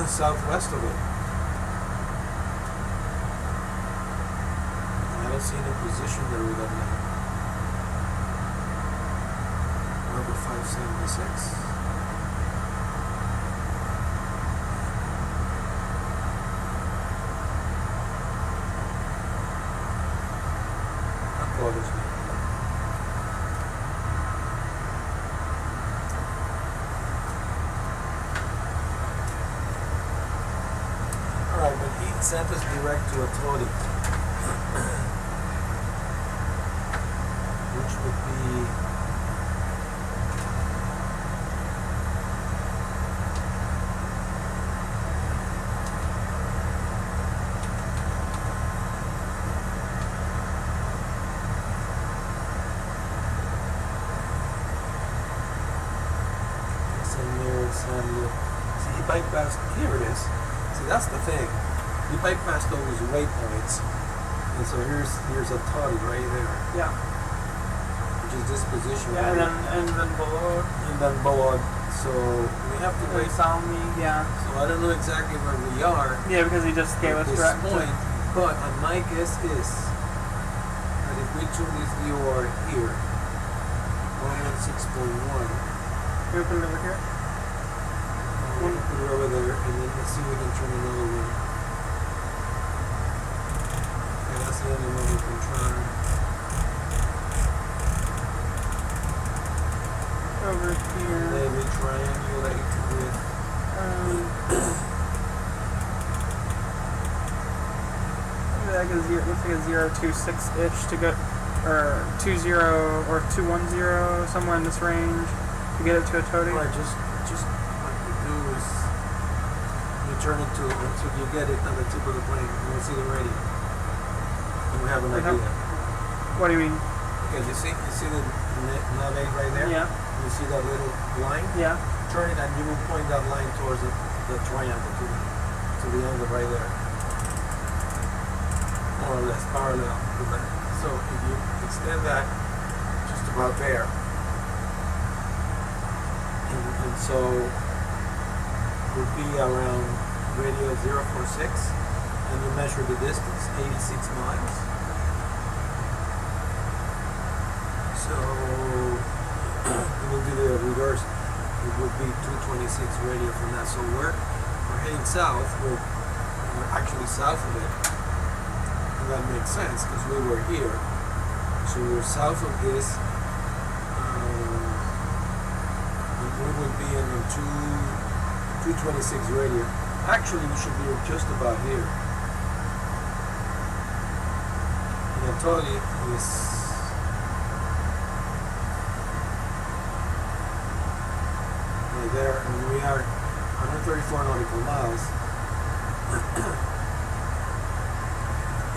southwest of it. I don't see any position there with that name. Number 576. That bothers me. Alright, but he sent us direct to Atodi. Which would be see, he bypassed, here it is. See, that's the thing. He bypassed those waypoints. And so here's a toddy right there. Yeah. Which is this position. Yeah, right and then below. And then below. So we have to wait. Salmi, yeah. So I don't know exactly where we are Yeah, because he just gave at us this direct. point. But my guess is that if we turn this VOR here, 116.1. You open it over here? We'll put it over there, and then let's see if we can turn another one. Okay, that's the only one we can try. Over here. And then we triangulate with. I guess a 026 ish to go, or 20 or 210 somewhere in this range to get it to a toady. Right, just what you do is you turn it to until you get it on the tip of the plane. You will see the radio. And we have an idea. What do you mean? Okay, you see the navigate right there? Yeah. You see that little line? Yeah. Turn it and you will point that line towards the triangle to the angle right there. More or less parallel to that. So if you extend that just about there, and so would be around radio 046, and you measure the distance, 86 miles. So it will be the reverse. It would be 226 radio from that. So we're heading south. We're actually south of it. And that makes sense because we were here. So we're south of this. And we would be in the 226 radio. Actually, we should be just about here. And I told you this. There, and we are 134 nautical miles.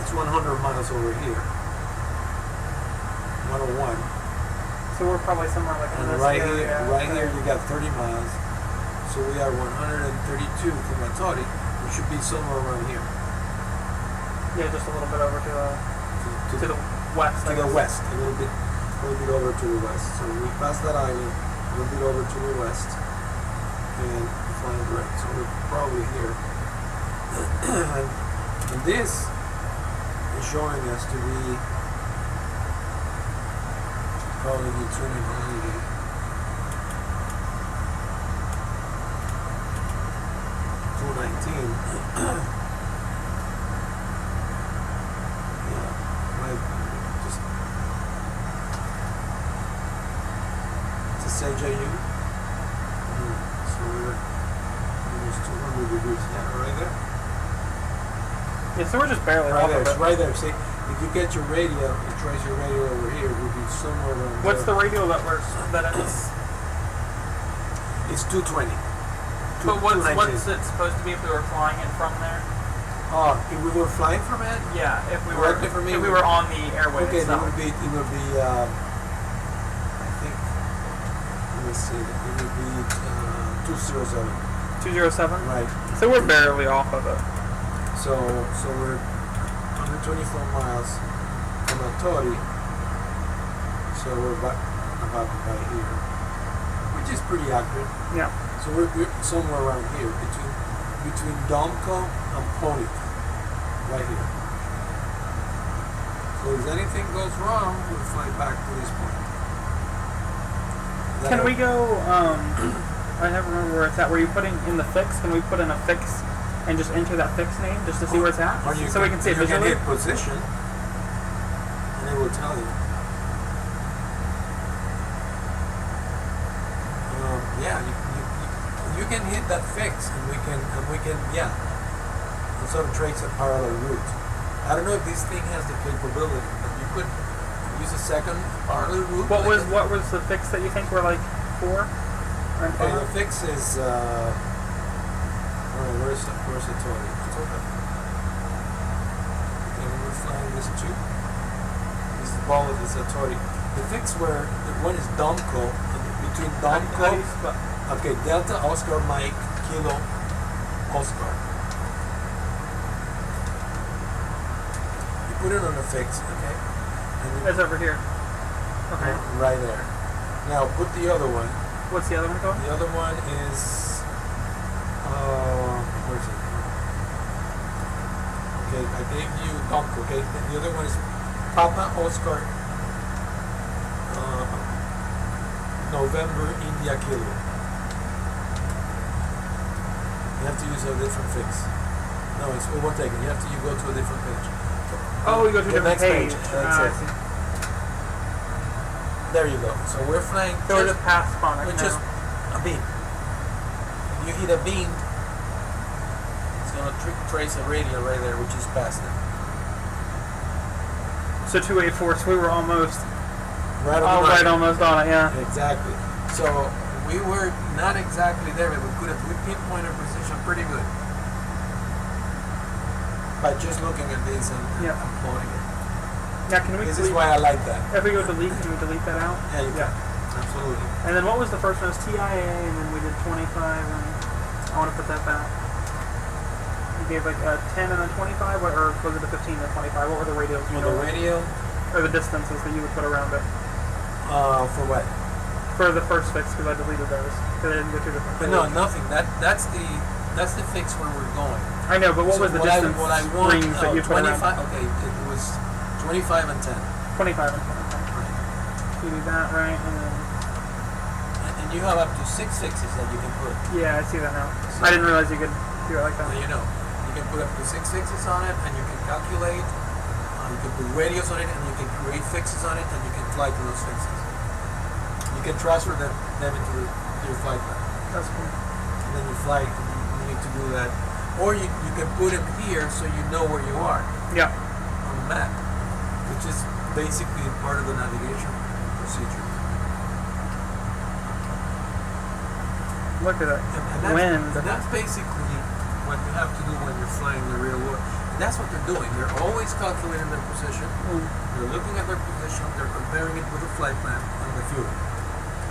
It's 100 miles over here. 101. So we're probably somewhere like in And this right area. here you got 30 miles. So we are 132 from Matari. We should be somewhere around here. Yeah, just a little bit over to the west. To the west, a little bit over to the west. So we pass that island, a little bit over to the west. And flying direct, so we're probably here. And this is showing us to be probably turning on the 219. Yeah, might just to say JU. So we're almost 200 degrees now, right there. Yeah, so we're just barely Right off there, of it's it. right there. See, if you get your radio, you trace your radio over here, it would be somewhere around What's the there. radio that works? That it's. It's 220. But what's 219. it supposed to be if we were flying it from there? Oh, if we were flying from it? Yeah, if we were Directly from me, if we were on the airway Okay, itself. it would be I think, let me see, it would be 207. 207. Right. So we're barely off of it. So we're 124 miles from Atori. So we're about right here, which is pretty accurate. Yeah. So we're somewhere around here between Domco and Pony, right here. So if anything goes wrong, we'll fly back to this point. Can we go? I never remember where it's at. Were you putting in the fix? Can we put in a fix and just enter that fix name just to see where it's at, Or you so we can see it you visually? can hit position, and it will tell you. Yeah, you can hit that fix, and we can yeah, and sort of trace a parallel route. I don't know if this thing has the capability, but you could use a second parallel route. What was the fix that you think we're like 4? Okay, the fix is where's the total? Okay, we're flying this too. This is ball of the Satori. The fix where the one is Domco, between Domco. Okay, Delta Oscar Mike Kilo Oscar. You put it on the fix, okay? And you It's over here. Okay. right there. Now put the other one. What's the other one called? The other one is where is it? Okay, I gave you Domco, okay? The other one is Papa Oscar November India Kilo. You have to use a different fix. No, it won't take it. You go to a different page. Oh, we go to a The different next page. page. That's I it. see. There you go. So we're flying. So we're just past Sponic We're now. just a beam. If you hit a beam, it's gonna trace a radial right there, which is past it. So 284. So we were almost. Right on the Right, money. almost on it. Yeah. Exactly. So we were not exactly there, but we pinpointed position pretty good by just looking at this and Yeah. plotting it. Yeah. Can we? This is delete, why I like that. if we go delete, can we delete that out? Yeah, you can. Absolutely. And then what was the first one? It was TIA, and then we did 25, and I want to put that back. You gave like a 10 and a 25, or was it a 15 and a 25? What were the radios? On the radio, Or the distances that you would put around it? for what? For the first fix, because I deleted those. Because I didn't go through the But no, nothing. That's the fix where we're going. I know, but what So was the what distance I want, rings that you put around? 25. Okay, it was 25 and 10. 25 and 25. Right. You do that, right? And then, And you have up to 6 fixes that you can put. yeah, I see that now. So- I didn't realize you could do it like that. Well, you know, you can put up to 6 fixes on it, and you can calculate. You can put radios on it, and you can create fixes on it, and you can fly to those fixes. You can transfer them into your flight plan, That's cool. and then you fly. You need to do that, or you can put them here so you know where you are Yeah. on the map, which is basically part of the navigation procedure. Look at that. And that's, Wind. and that's basically what you have to do when you're flying the real world. And that's what they're doing. They're always calculating their position. They're looking at their position. They're comparing it with the flight plan and the fuel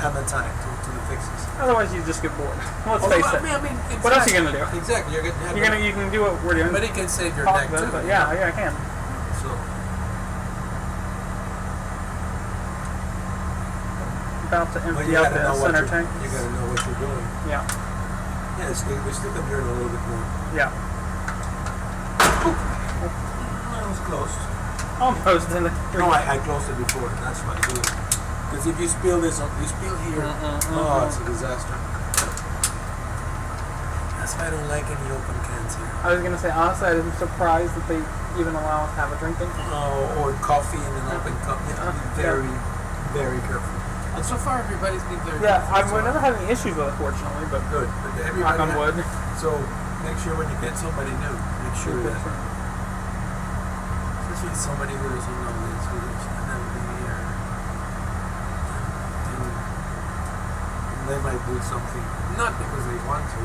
and the time to the fixes. Otherwise, you just get bored. Let's Although, face it. I mean, What else are you gonna do? Exactly. You can do what we're doing. But it can save your Talk neck about it, too. but you yeah, know? yeah, I can. So About to but empty you out gotta the know what center you're, tank. you gotta know what you're doing. Yeah. Yeah, we still can learn a little bit more. Yeah. That was close. Almost in the. No, I closed it before. That's why I do it. Because if you spill this, you spill here, oh, it's a disaster. That's why I don't like any open cans here. I was gonna say honestly, I'm surprised that they even allow us to have a drinking. Or coffee in an open cup. You have to be very, very careful. And so far, everybody's been very Yeah, careful. we've never had any issues with it, fortunately, but Good. But knock everybody on wood. So make sure when you get somebody new, make sure that, especially somebody who doesn't know this, who doesn't never been here, and they might do something not because they want to,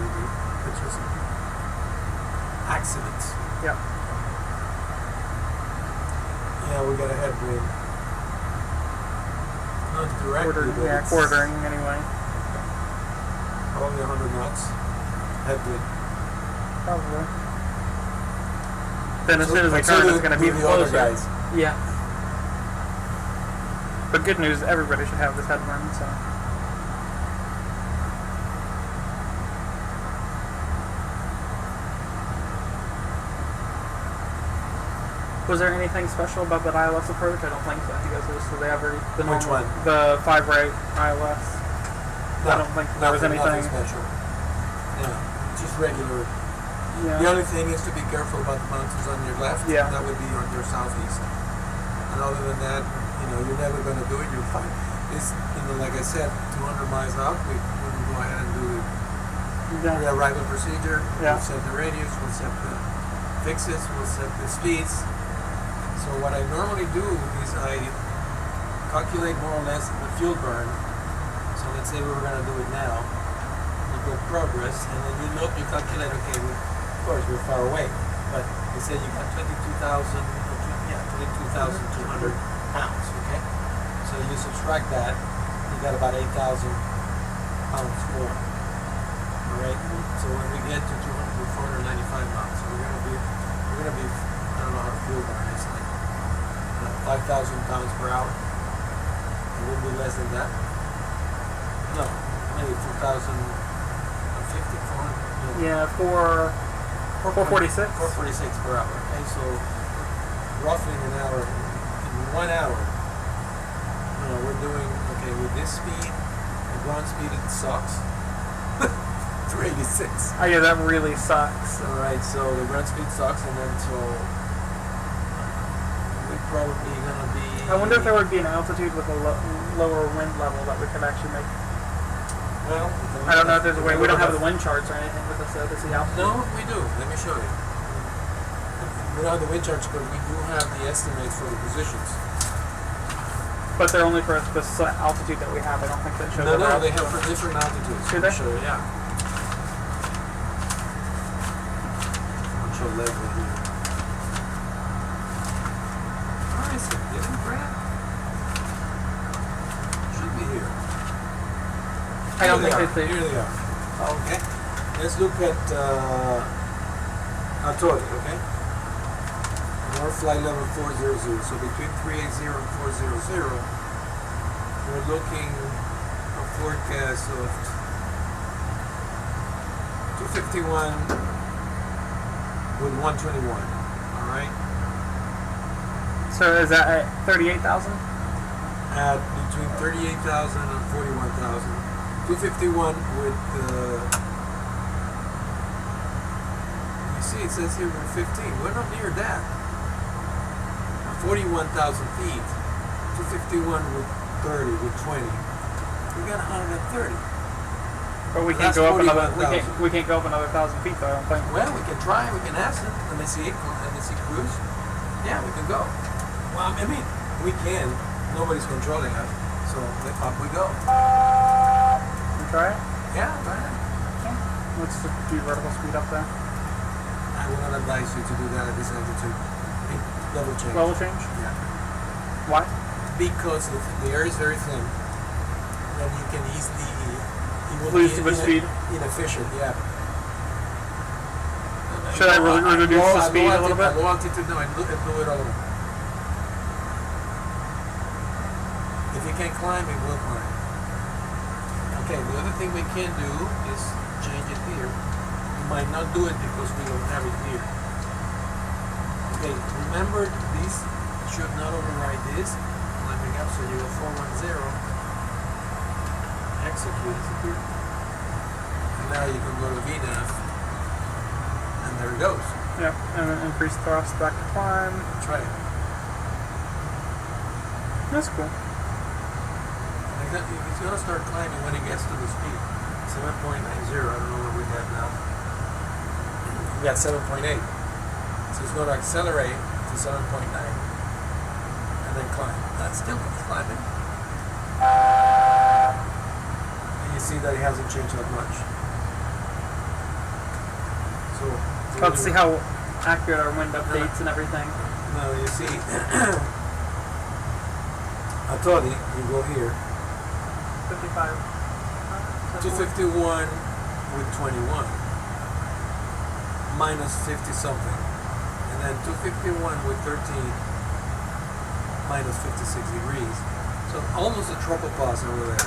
but just accidents. Yeah. Yeah, we got a headwind. Not directly, but it's Quartering anyway. probably 100 knots. Headwind. Probably. Then as So- soon as we but so turn, do- it's gonna do be the other closer. guys. Yeah. But good news, everybody should have this headwind, so. Was there anything special about that ILS approach? I don't think so. You guys are just the average. The Which normal, one? The 5-rate ILS. I don't think there was nothing anything. special. Yeah, just regular. Yeah. The only thing is to be careful about the mountains on your left. Yeah. That would be on your southeast. And other than that, you're never going to do it. You're fine. It's, like I said, 200 miles out, we will go ahead and do the pre-arrival procedure. Yeah. We'll set the radius, we'll set the fixes, we'll set the speeds. So what I normally do is I calculate more or less the fuel burn. So let's say we were going to do it now. You go progress, and then you calculate, okay, of course we're far away, but they say you got 22,200 pounds, okay? So you subtract that, you got about 8,000 pounds more, all right? So when we get to 495 miles, so we're gonna be, I don't know how to fuel burn, it's like 5,000 pounds per hour. It will be less than that. No, maybe 4,050, 400. Yeah, 446. 446 per hour. Okay, so roughly in an hour, in 1 hour, we're doing, okay, with this speed, the ground speed, it sucks. 386. Oh yeah, that really sucks. Alright, so the ground speed sucks, and then so we're probably gonna be. I wonder if there would be an altitude with a lower wind level that we could actually make. Well, I don't know if there's a way. We don't have the wind charts or anything with us, so to see altitude. No, we do. Let me show you. We don't have the wind charge, but we do have the estimates for the positions. But they're only for the altitude that we have. I don't think that shows No, up. they have for different altitudes. Do they? Sure, yeah. I'll show level here. Where is it? Did it, Brad? Should be here. I don't think Here they Here they are. Okay. Let's look at Authority, okay? North flight level 400. So between 380 and 400, we're looking a forecast of 251 with 121. All right. So is that at 38,000? At between 38,000 and 41,000. 251 with you see it says here we're 15. We're not near that. 41,000 feet. 251 with 30 with 20. We got 130. But we can't That's go up another. 41,000. We can't go up another 1,000 feet though. I don't think. Well, we can try. We can ask them. Let me see cruise. Yeah, we can go. Well, I mean, we can. Nobody's controlling us, so up we go. You try it? Yeah, go ahead. Let's just do vertical speed up there. I would not advise you to do that at this altitude. Level change. Level change? Yeah. Why? Because the air is very thin, and you can easily Lose too much speed. Inefficient, yeah. Should I reduce the speed a little bit? Low altitude, no, I blew it all over. If you can climb, it will climb. Okay, the other thing we can do is change it here. We might not do it because we don't have it here. Okay, remember these should not override this. Climbing up, so you go 410. Execute is here. And now you can go to VNAV. And there it goes. Yep, and then increase thrust back to climb. Try it. That's cool. It's going to start climbing when it gets to the speed. 7.90, I don't know what we have now. We got 7.8. So it's going to accelerate to 7.9 and then climb. That's still climbing. And you see that it hasn't changed that much. So Let's see how accurate our wind updates and everything. now you see I told you go here 55. 251 with 21 minus 50 something, and then 251 with 13 minus 56 degrees, so almost a tropopause over there.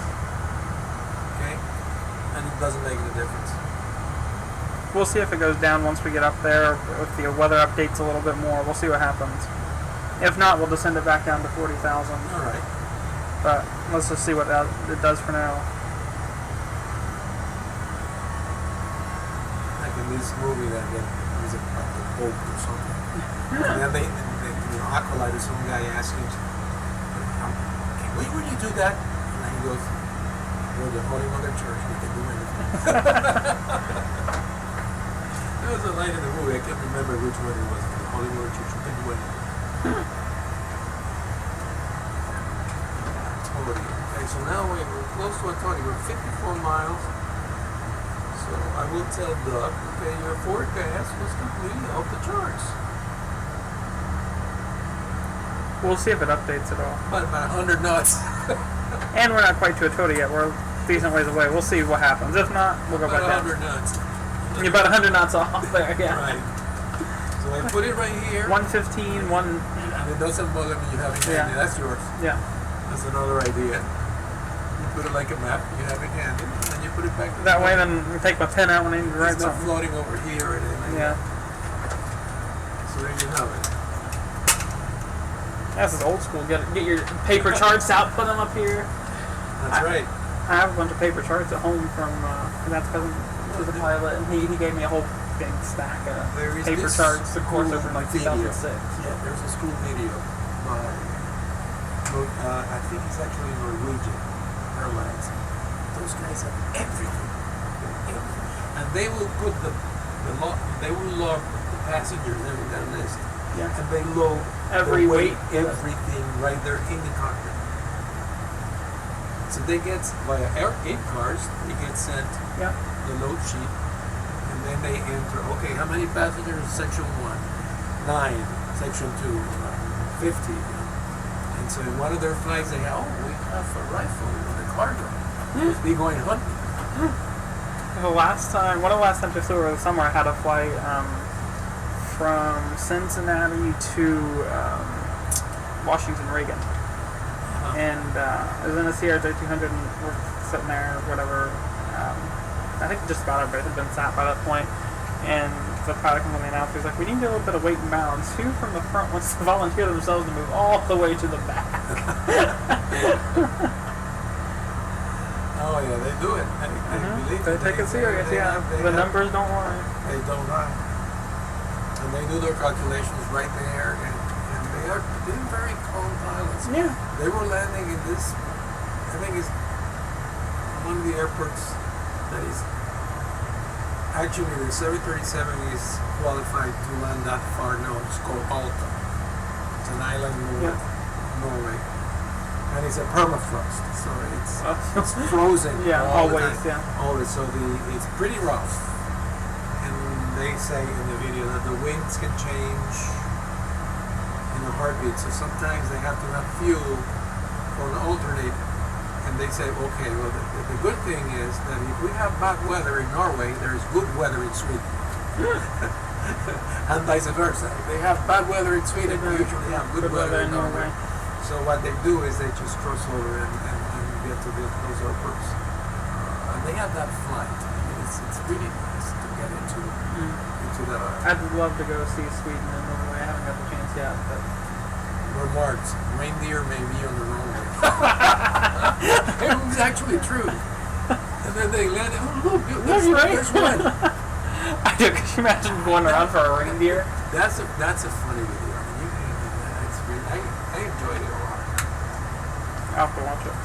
Okay, and it doesn't make any difference. We'll see if it goes down once we get up there. If the weather updates a little bit more, we'll see what happens. If not, we'll just send it back down to 40,000. All right. But let's just see what it does for now. Like in this movie that was a boat or something. And then they Aqualite, some guy asked him, "Can we really do that?" And then he goes, "We're the Holy Mother Church. We can do anything." There was a line in the movie. I can't remember which one it was. The Holy Mother Church. We can do anything. Authority. Okay, so now we're close to Authority. We're 54 miles. So I will tell Doug, okay, your forecast was completely off the charts. We'll see if it updates at all. But about 100 knots. And we're not quite to Atoti yet. We're a decent ways away. We'll see what happens. If not, we'll go back About down. 100 knots. You're about 100 knots off there, yeah. Right. So I put it right here. 115, And it doesn't bother me you have it handy. That's yours. yeah. That's another idea. You put it like a map, you have it handy, and then you put it back. That way, then I take my pen out when I need to write It's not something. floating over here or anything like Yeah. that. So there you have it. This is old school. Get your paper charts out, put them up here. That's right. I have a bunch of paper charts at home from that's cousin was a pilot, and he gave me a whole big stack of There is paper this charts. The course over in like video. 2006. Yeah, there's a school video by, I think it's actually Norwegian Airlines. Those guys have everything. And they will put they will log the passengers every damn list. Yeah. and they load Every the weight. everything right there in the cockpit. So they get via air cars, they get sent Yeah. the load sheet, and then they enter. Okay, how many passengers? Section 1, 9. Section 2, 50. And so in one of their flights, they go, oh, we have a rifle with a cargo. Must be going hunting. One of the last times I flew over the summer, I had a flight from Cincinnati to Washington Reagan, and it was in a CRJ-200, and we're sitting there, whatever. I think just about everybody had been sat by that point, and the pilot comes on the announcer. He's like, "We need a little bit of weight and balance. Who from the front wants to volunteer themselves to move all the way to the back?" Oh yeah, they do it. They believe They it. take it serious. Yeah, the numbers don't lie. They don't lie. And they do their calculations right there, and they are being very calm pilots. Yeah. They were landing in this, I think it's one of the airports that is, actually the 737 is qualified to land that far now. It's called Alta. It's an island in Norway. And it's a permafrost, so it's frozen. Yeah, all the always, time. yeah. Always, so it's pretty rough. And they say in the video that the winds can change in a heartbeat. So sometimes they have to have fuel for an alternate. And they say, okay, well, the good thing is that if we have bad weather in Norway, there is good weather in Sweden. And vice versa. If they have bad weather in Sweden, we usually have good weather in Norway. So what they do is they just cross over and get to those airports. And they have that flight. I mean, it's really nice to get into the... I'd love to go see Sweden and Norway. I haven't got the chance yet, but... Remarks, reindeer may be on the runway. It was actually true. And then they landed, oh look, there's one. I do, could you imagine going around for a reindeer? That's a funny video. I mean, it's really, I enjoyed it a lot. I'll have to watch it.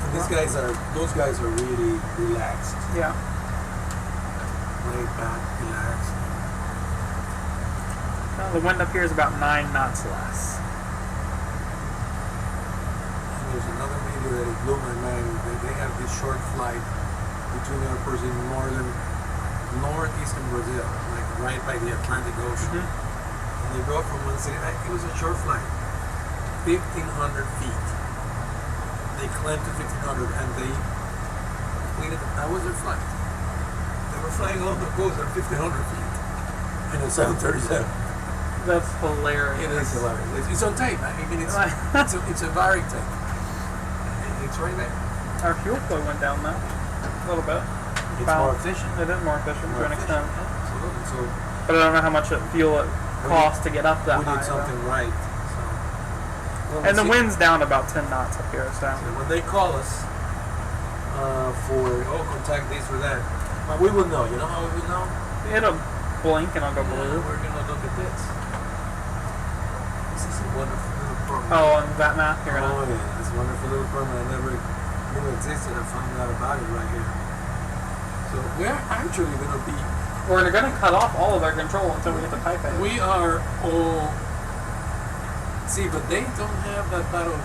And those guys are really relaxed. Yeah. Laid back, relaxed. Well, the wind up here is about 9 knots less. And there's another video that it blew my mind. They have this short flight between airports in northeastern Brazil, like right by the Atlantic Ocean. And they go from one city. It was a short flight, 1,500 feet. They climbed to 1,500 and they completed. That was their flight. They were flying along the coast at 1,500 feet in a 737. That's hilarious. It is hilarious. It's on tape. I mean, it's a Varig tape. It's right there. Our fuel flow went down though, a little bit. It's more efficient. It is more efficient to an extent. Absolutely. So But I don't know how much fuel it costs to get up that we high. need something right. So, well, And the see. wind's down about 10 knots up here, so. So when they call us for contact this or that, well, we will know. You know how we will know? It'll blink and I'll go blue. We're gonna look at this. This is a wonderful little program. Oh, on that map you're gonna. Oh yeah, this wonderful little program I never knew existed. I found out about it right here. So we're actually gonna be. We're gonna cut off all of their control until we get to Taipei. We are all. See, but they don't have that battle of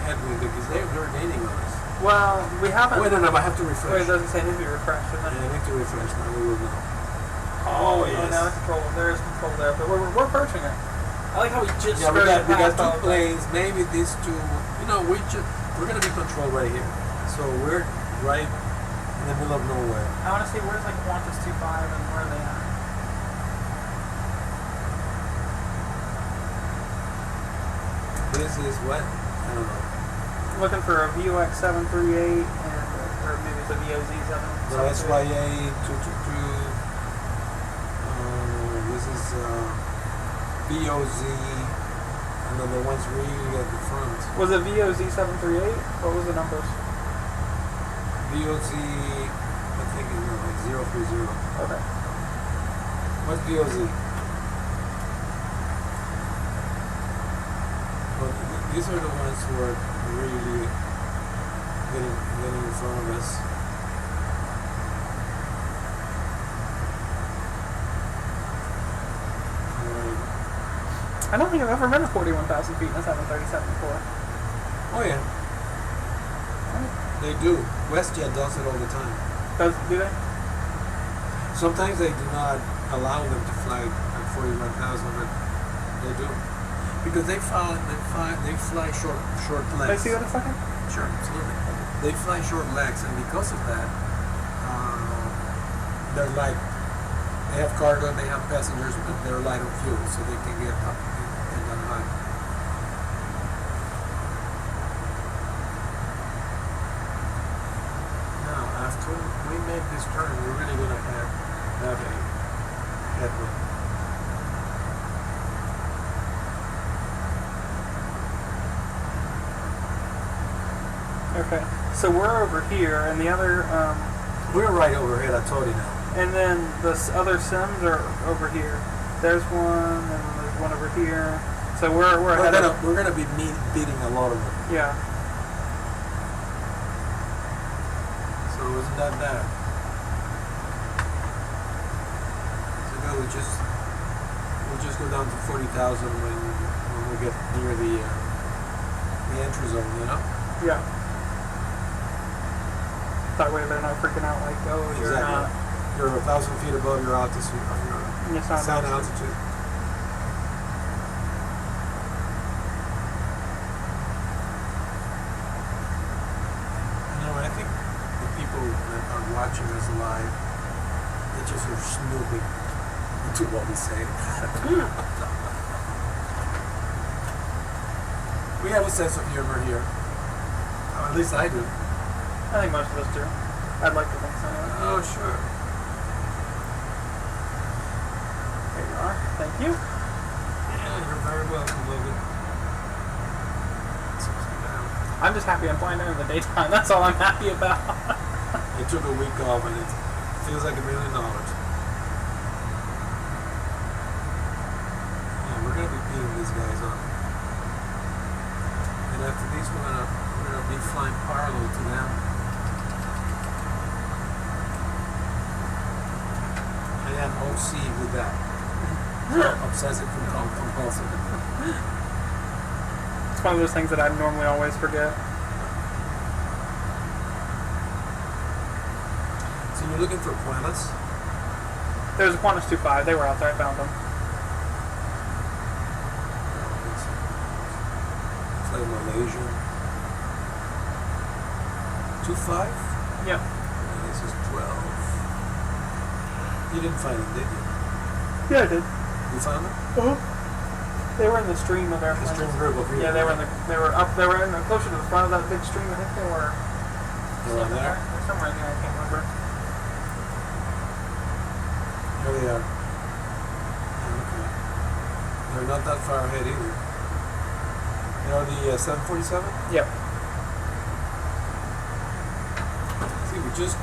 headwind because they're gaining on us. Well, we haven't. Wait, no, I have to refresh. Wait, doesn't say it needs to be refreshed, isn't Yeah, I it? need to refresh now. We will know. Oh, now control. There is control there, but we're approaching it. I like how we just Yeah, we got past two all of that. planes. Maybe these two. You know, we're gonna be controlled right here. So we're right in the middle of nowhere. I want to see where's like Qantas 25 and where are they at. This is what? I don't know. Looking for a VOX 738 and or maybe it's a VOZ 7. No, SYA 222. This is BOZ. And then the ones really at the front. Was it VOZ 738? What was the numbers? BOZ, I think it's like 030. Okay. What's BOZ? Well, these are the ones who are really getting in front of us. I don't think I've ever been to 41,000 feet in a 737 before. Oh yeah. They do. WestJet does it all the time. Do they? Sometimes they do not allow them to fly at 41,000, but they do. Because they fly short legs. Can I see that a second? Sure, absolutely. They fly short legs, and because of that, they're light. They have cargo, they have passengers, but they're light on fuel, so they can get up and down high. Now, after we make this turn, we're really going to have a headwind. Okay, so we're over here, and the other, We're right overhead at Todi now. and then the other sims are over here. There's one, and then there's one over here. So we're ahead of. We're gonna be beating a lot of them. Yeah. So isn't that bad? So no, we'll just go down to 40,000 when we get near the entry zone, you know? Yeah. That way they're not freaking out like, oh, you're not. You're 1,000 feet above your altitude, your sound altitude. I think the people that are watching us live, they just are snooping into what we say. We have a sense of humor here. At least I do. I think most of us do. I'd like to think so. Oh, sure. There you are. Thank you. Yeah, you're very welcome, Logan. I'm just happy I'm flying there in the daytime. That's all I'm happy about. It took a week off and it feels like $1 million. Yeah, we're gonna be beating these guys up. And after these, we're gonna be flying parallel to them. I am OC with that. Obsessive compulsive. It's one of those things that I normally always forget. So you're looking for Qantas? There's a Qantas 2.5. They were out there. I found them. It's like Malaysia. 2.5? Yep. And this is 12. You didn't find them, did you? Yeah, I did. You found them? Uh-huh. They were in the stream of airplanes. The stream group over here. Yeah, they were closer to the front of that big stream. I think they were. They're on there? They're somewhere in there. I can't remember. Here they are. Okay. They're not that far ahead either. They are the 747? Yep. See, we just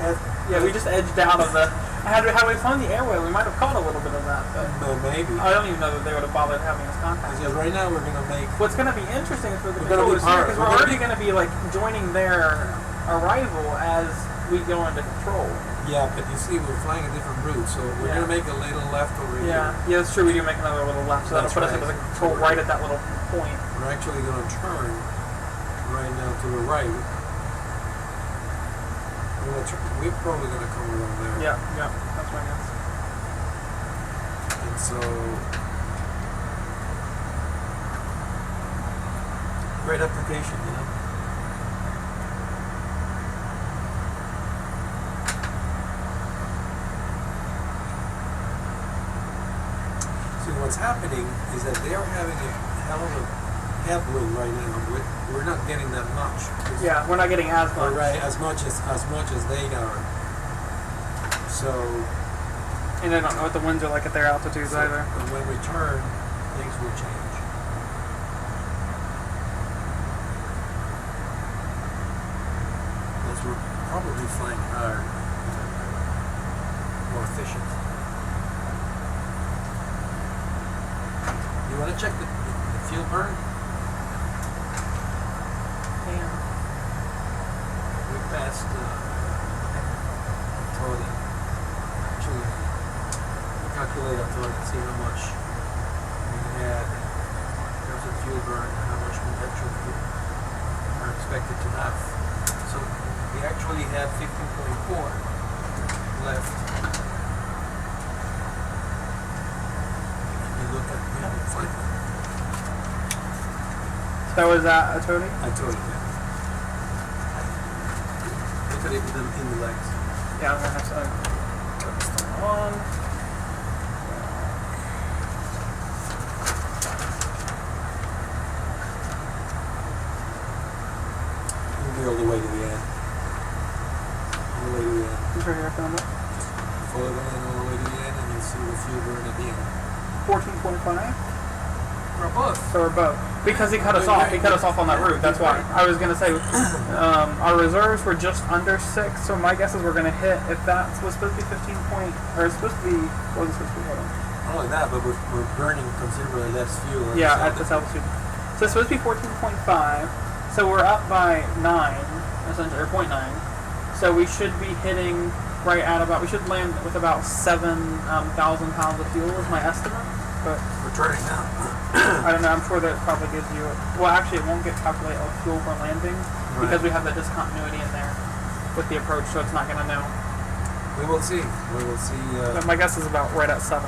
had... Yeah, we just edged out of the... Had we flown the airway, we might have caught a little bit of that, but... maybe. I don't even know that they would have bothered having us contact. Because right now we're going to make... What's going to be interesting for the We're gonna be controllers here, because we're part- already going to be, like, joining their arrival as we go into control. Yeah, but you see, we're flying a different route, so we're Yeah. going to make a little left over Yeah, here. yeah, it's true. We do make another little left, so that'll That's put us into the control right at that little point. We're actually going to turn right now to the right. We're probably going to come around there. Yeah, that's my guess. And so... Great application, you know? See, what's happening is that they're having a hell of a headwind right now. We're not getting that much. Yeah, we're not getting as much. Right, as much as they are. So, And I don't know what the winds are like at their altitudes either. and when we turn, things will change. Because we're probably flying higher, more efficient. You want to check the fuel burn? Yeah. We passed Tony. Actually, we calculate up to see how much we had in terms of fuel burn and how much convection we are expected to have. So we actually have 15.4 left. If you look at the flight. So is that a total? I told you that. Look at it with them in the legs. Yeah, I'm gonna have to put this thing on. You'll be all the way to the end. All the way to the end. I'm sure I found it. Follow the line all the way to the end and you'll see the fuel burn at the end. 14.5. Or above. So we're both. Because he cut us off. He cut us off on that route. That's why. I was gonna say, our reserves were just under 6. So my guess is we're gonna hit. If that was supposed to be 15 point, or it's supposed to be, what was it supposed to be? Hold on. Not only that, but we're burning considerably less fuel. Yeah, at this altitude. So it's supposed to be 14.5. So we're up by 9, essentially, or 0.9. So we should be hitting right at about. We should land with about 7,000 pounds of fuel is my estimate. But we're turning now. I don't know. I'm sure that probably gives you. Well, actually, it won't get calculated on fuel for landing because we have the discontinuity in there with the approach, so it's not going to know. We will see. We will see. But my guess is about right at 7.1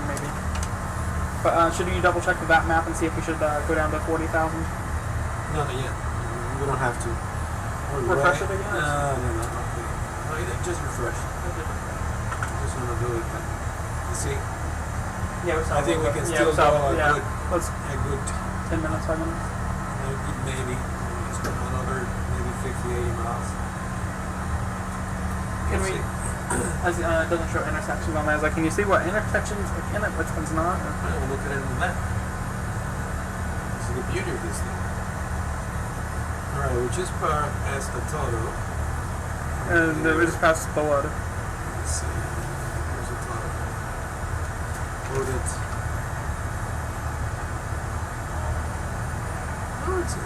maybe. But should you double check that map and see if we should go down to 40,000? No, not yet. We don't have to. Refresh it again? No, just refresh. Just want to do it. You see? Yeah, I think we can still go a good 10 minutes, 5 minutes. Maybe just another maybe 50, 80 miles. Can we? As it doesn't show intersections on there. I was like, can you see what intersections are in it, which one's not? We'll look at it on the map. This is the beauty of this thing. All right, we just passed the total. And we just passed the water. Let's see. Here's the total. Load it. Oh, it's in.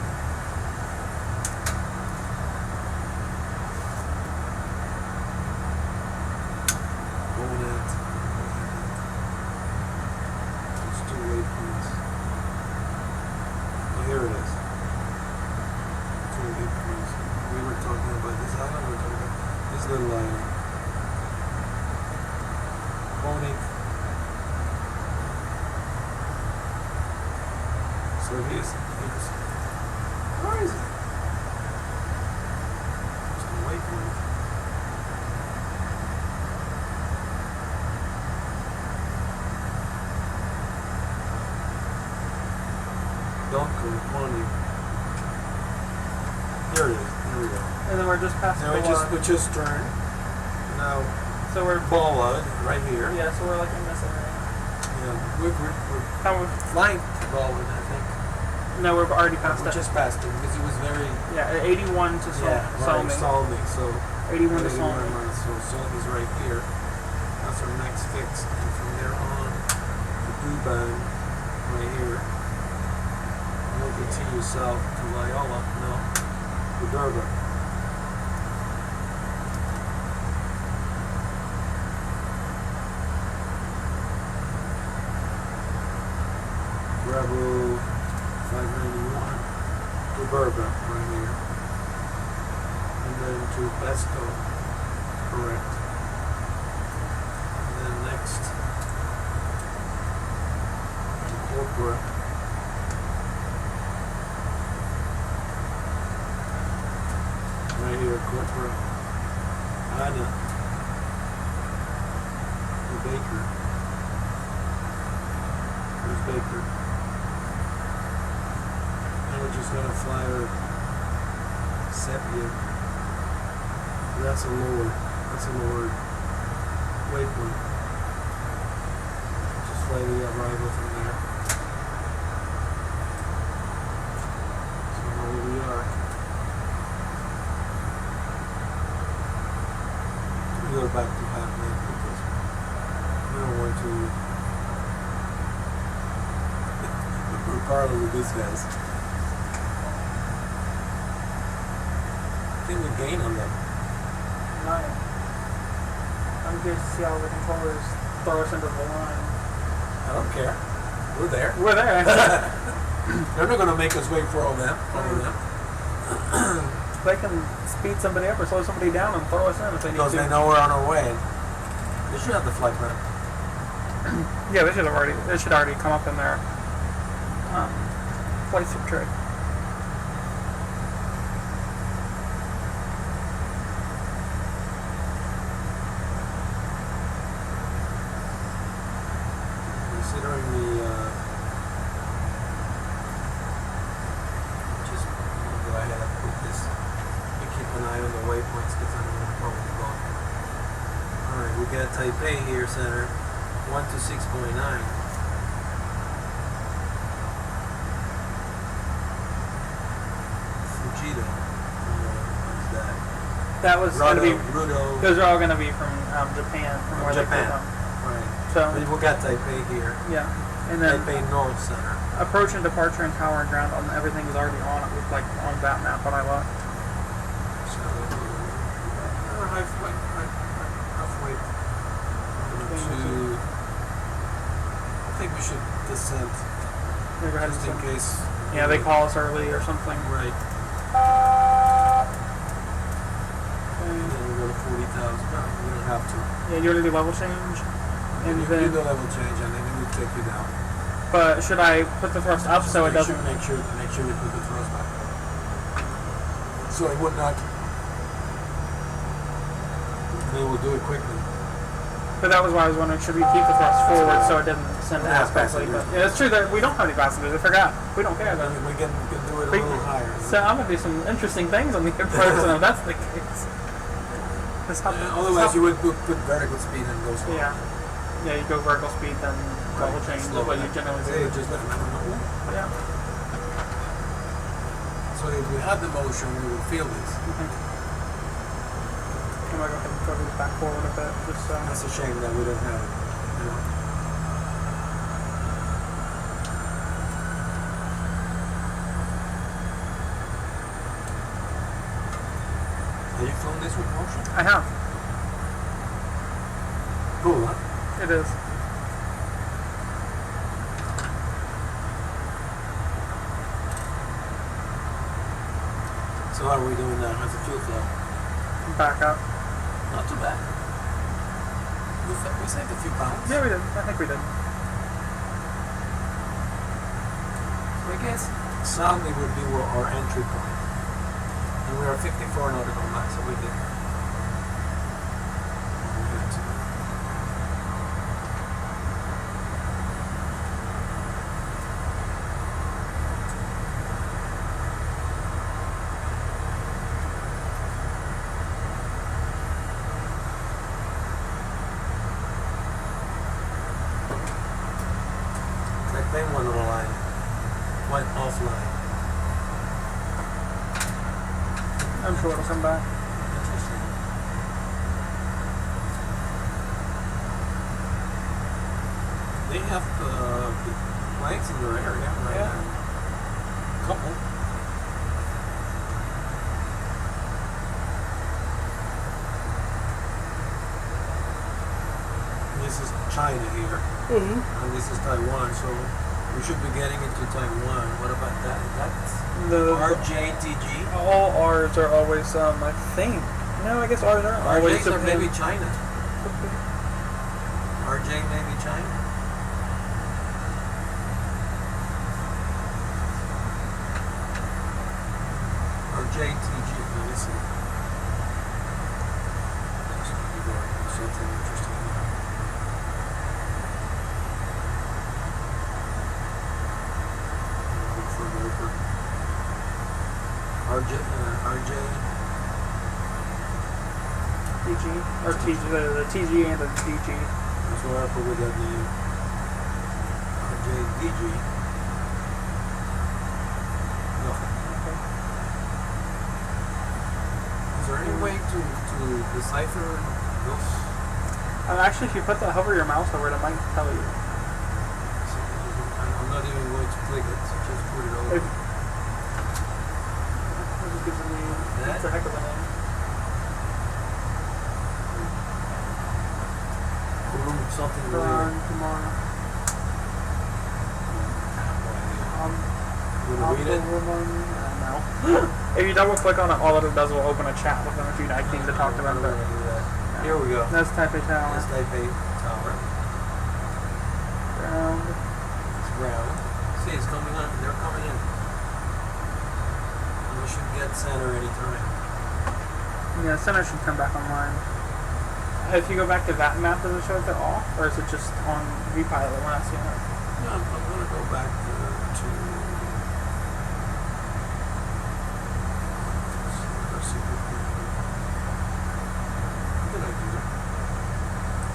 Hold it. Just 2 waypoints. Oh, here it is. 2 waypoints. We were talking about this island. We were talking about this little island. Phoenix. So here's where is it? Just a waypoint. Don't go morning. Here it is. Here we go. And then we're just past Now the water. we just turned. Now So we're Ballwood right here. yeah. So we're like in this area. Yeah, we're How we? flying to Ballwood, I think. No, we're already past We it. just passed it because it was very Yeah, 81 to Salmi. Salmi. So 81 to 81 Salmi. miles. So Salmi's right here. That's our next fix, and from there on, the Duban right here. We'll continue south to Loyola. No, to Durban. Bravo 591 to Burbank right here. And then to Besto, correct. And then next to Corpora. Right here, Corpora. Anna. The Baker. There's Baker. Now we're just gonna fly our Sepia. That's a lower waypoint. Just fly the arrival from there. So where we are. We go back to Batman because we don't want to we're parallel with these guys. I think we gain on them. Nine. I'm curious to see how the controllers throw us into the line. I don't care. We're there. We're there. They're not gonna make us wait for all of them. They can speed somebody up or slow somebody down and throw us in if they need Because to. they know we're on our way. They should have the flight plan. Yeah, they should already come up in their flights of trade. Considering the just go ahead and put this. You keep an eye on the waypoints because I'm gonna probably go. All right, we got Taipei here, center 1 to 6.9. Fujita. What's that? That was going to be. Rudo. Those are all going to be from Japan, from where Japan. they come. Right. So We got Taipei here. yeah, and then Taipei North Center. approach and departure and tower and ground on everything is already on it with like on that map that I looked. So, halfway to. I think we should descend Maybe go ahead just in and case. yeah, they call us early or something. Right. And then we go to 40,000. No, we don't have to. Yeah, you already do level change, and you then. do level change, and then we will take you down. But should I put the thrust up so it doesn't? Make sure we put the thrust back. So it would not. They will do it quickly. But that was why I was wondering, should we keep the thrust forward so it didn't send Yeah, ass quickly? passengers. But yeah, it's true that we don't have any passengers. I forgot. We don't care though. We can do it a We- little higher. So I'm gonna do some interesting things on the approach, and if that's the case. That's how- Otherwise, you would put vertical speed and go slow. Yeah. Yeah, you go vertical speed, then level change is what you generally Say do. just let them know. Yeah. So if we had the motion, we would feel this. I'm gonna go ahead and throw these back forward a bit, just so. That's a shame that we don't have it. You know? Have you flown this with motion? I have. Cool, huh? It is. So how are we doing now? How's the fuel flow? Back up. Not too bad. We saved a few pounds. Yeah, we did. I think we did. So I guess Salmi would be our entry point. And we are 54 nautical miles, so we did. They went online, went offline. I'm sure it'll come back. Interesting. They have planes in their area right Yeah. now. Couple. This is China here. And this is Taiwan, so we should be getting into Taiwan. What about that? That's The RJTG. all R's are always I think. No, I guess R's are always RJs are Japan. maybe China. RJ maybe China. RJTG. Let me see. That's gonna be going something interesting. Look for Roper. RJ. TG or TG, the TG and the DG. That's what I put with that name. RJDG. Nothing. Is there any way to decipher those? Actually, if you put the hover your mouse over it, it might tell you. I'm not even going to click it, so just put it over. It just gives me that's a heck of a name. Something Quran, weird. Kumar. You wanna read it? No. If you double click on it, all it does will open a chat with them if you'd like to talk to them. But Here we go. that's Type A tower. That's Type A tower. Ground. It's ground. See, it's coming on. They're coming in. And we should get center anytime. Yeah, center should come back online. If you go back to that map, does it show if they're off, or is it just on VPilot when I see it? No, I'm gonna go back to Good idea.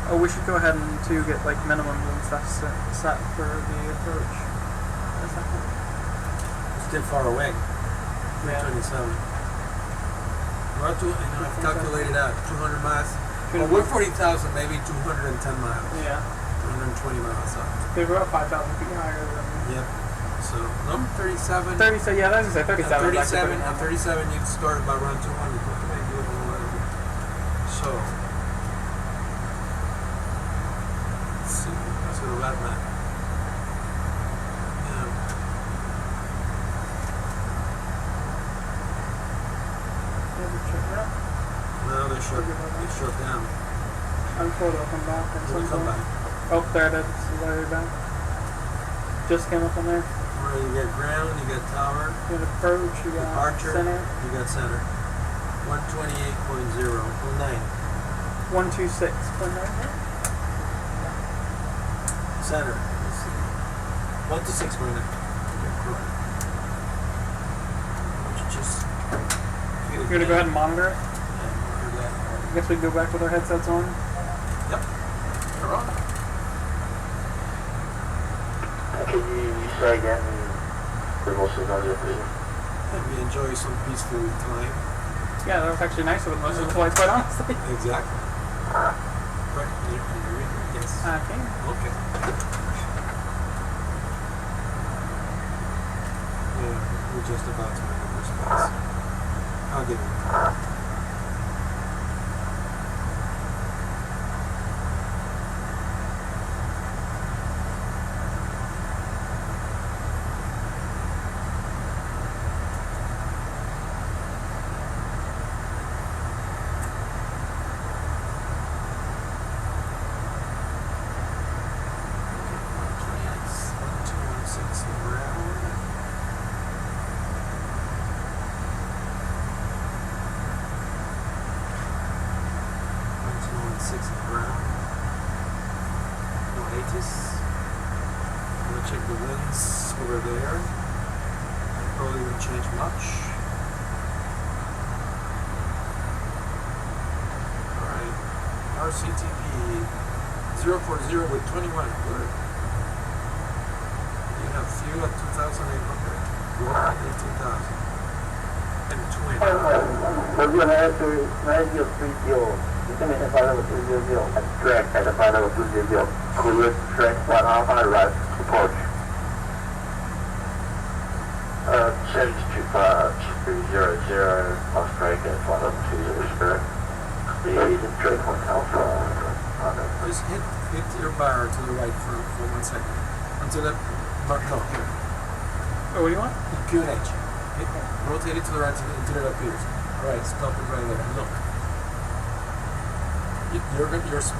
Oh, we should go ahead and get like minimums and stuff set for the approach. A second. It's still far away. Yeah. 327. We're up to, I've calculated out 200 miles. Well, 200 we're 40,000, maybe 210 miles. Yeah. 220 miles up. They were about 5,000 feet higher than. Yep. So, number 37. 37, yeah, that's say 37. At 37, you start about around 200. What can I do? So, let's see. Let's go to that map. Yeah. No, they shut down. I'm sure they'll come back. They'll come back. Oh, there it is. It's already back. Just came up on there. Well, you get ground, you get tower, You got approach, you got departure, center. you got center. 128.0, 09. 126. Center. Let's see. 126.9. Correct. Why don't you just You're gonna go ahead and monitor it? Yeah, I guess we can go back with our headsets on. Yep. You're on. Can you say again the most of those please? And we enjoy some peaceful time. Yeah, that was actually nicer than most of the flights, quite honestly. Exactly. Right. Can you read it? Yes. Okay. Okay. Yeah, we're just about to make a space. I'll give it. Check the winds over there. Probably won't change much. Alright. RCTP 040 with 21. Good. You have fuel at 2,800. Go up at 18,000. And twin. We're going to have to 9030. Destination flight level 200. That's correct. At the flight level 200. Clear, straight, flight Alpha, right, approach. Change to 5200, Australia, flight level 200. The straight point Alpha. Just hit your bar to the right for 1 second. Until it, no, here. Oh, what do you want? QNH. Rotate it to the right until it appears. Alright, stop it right there. Look. Your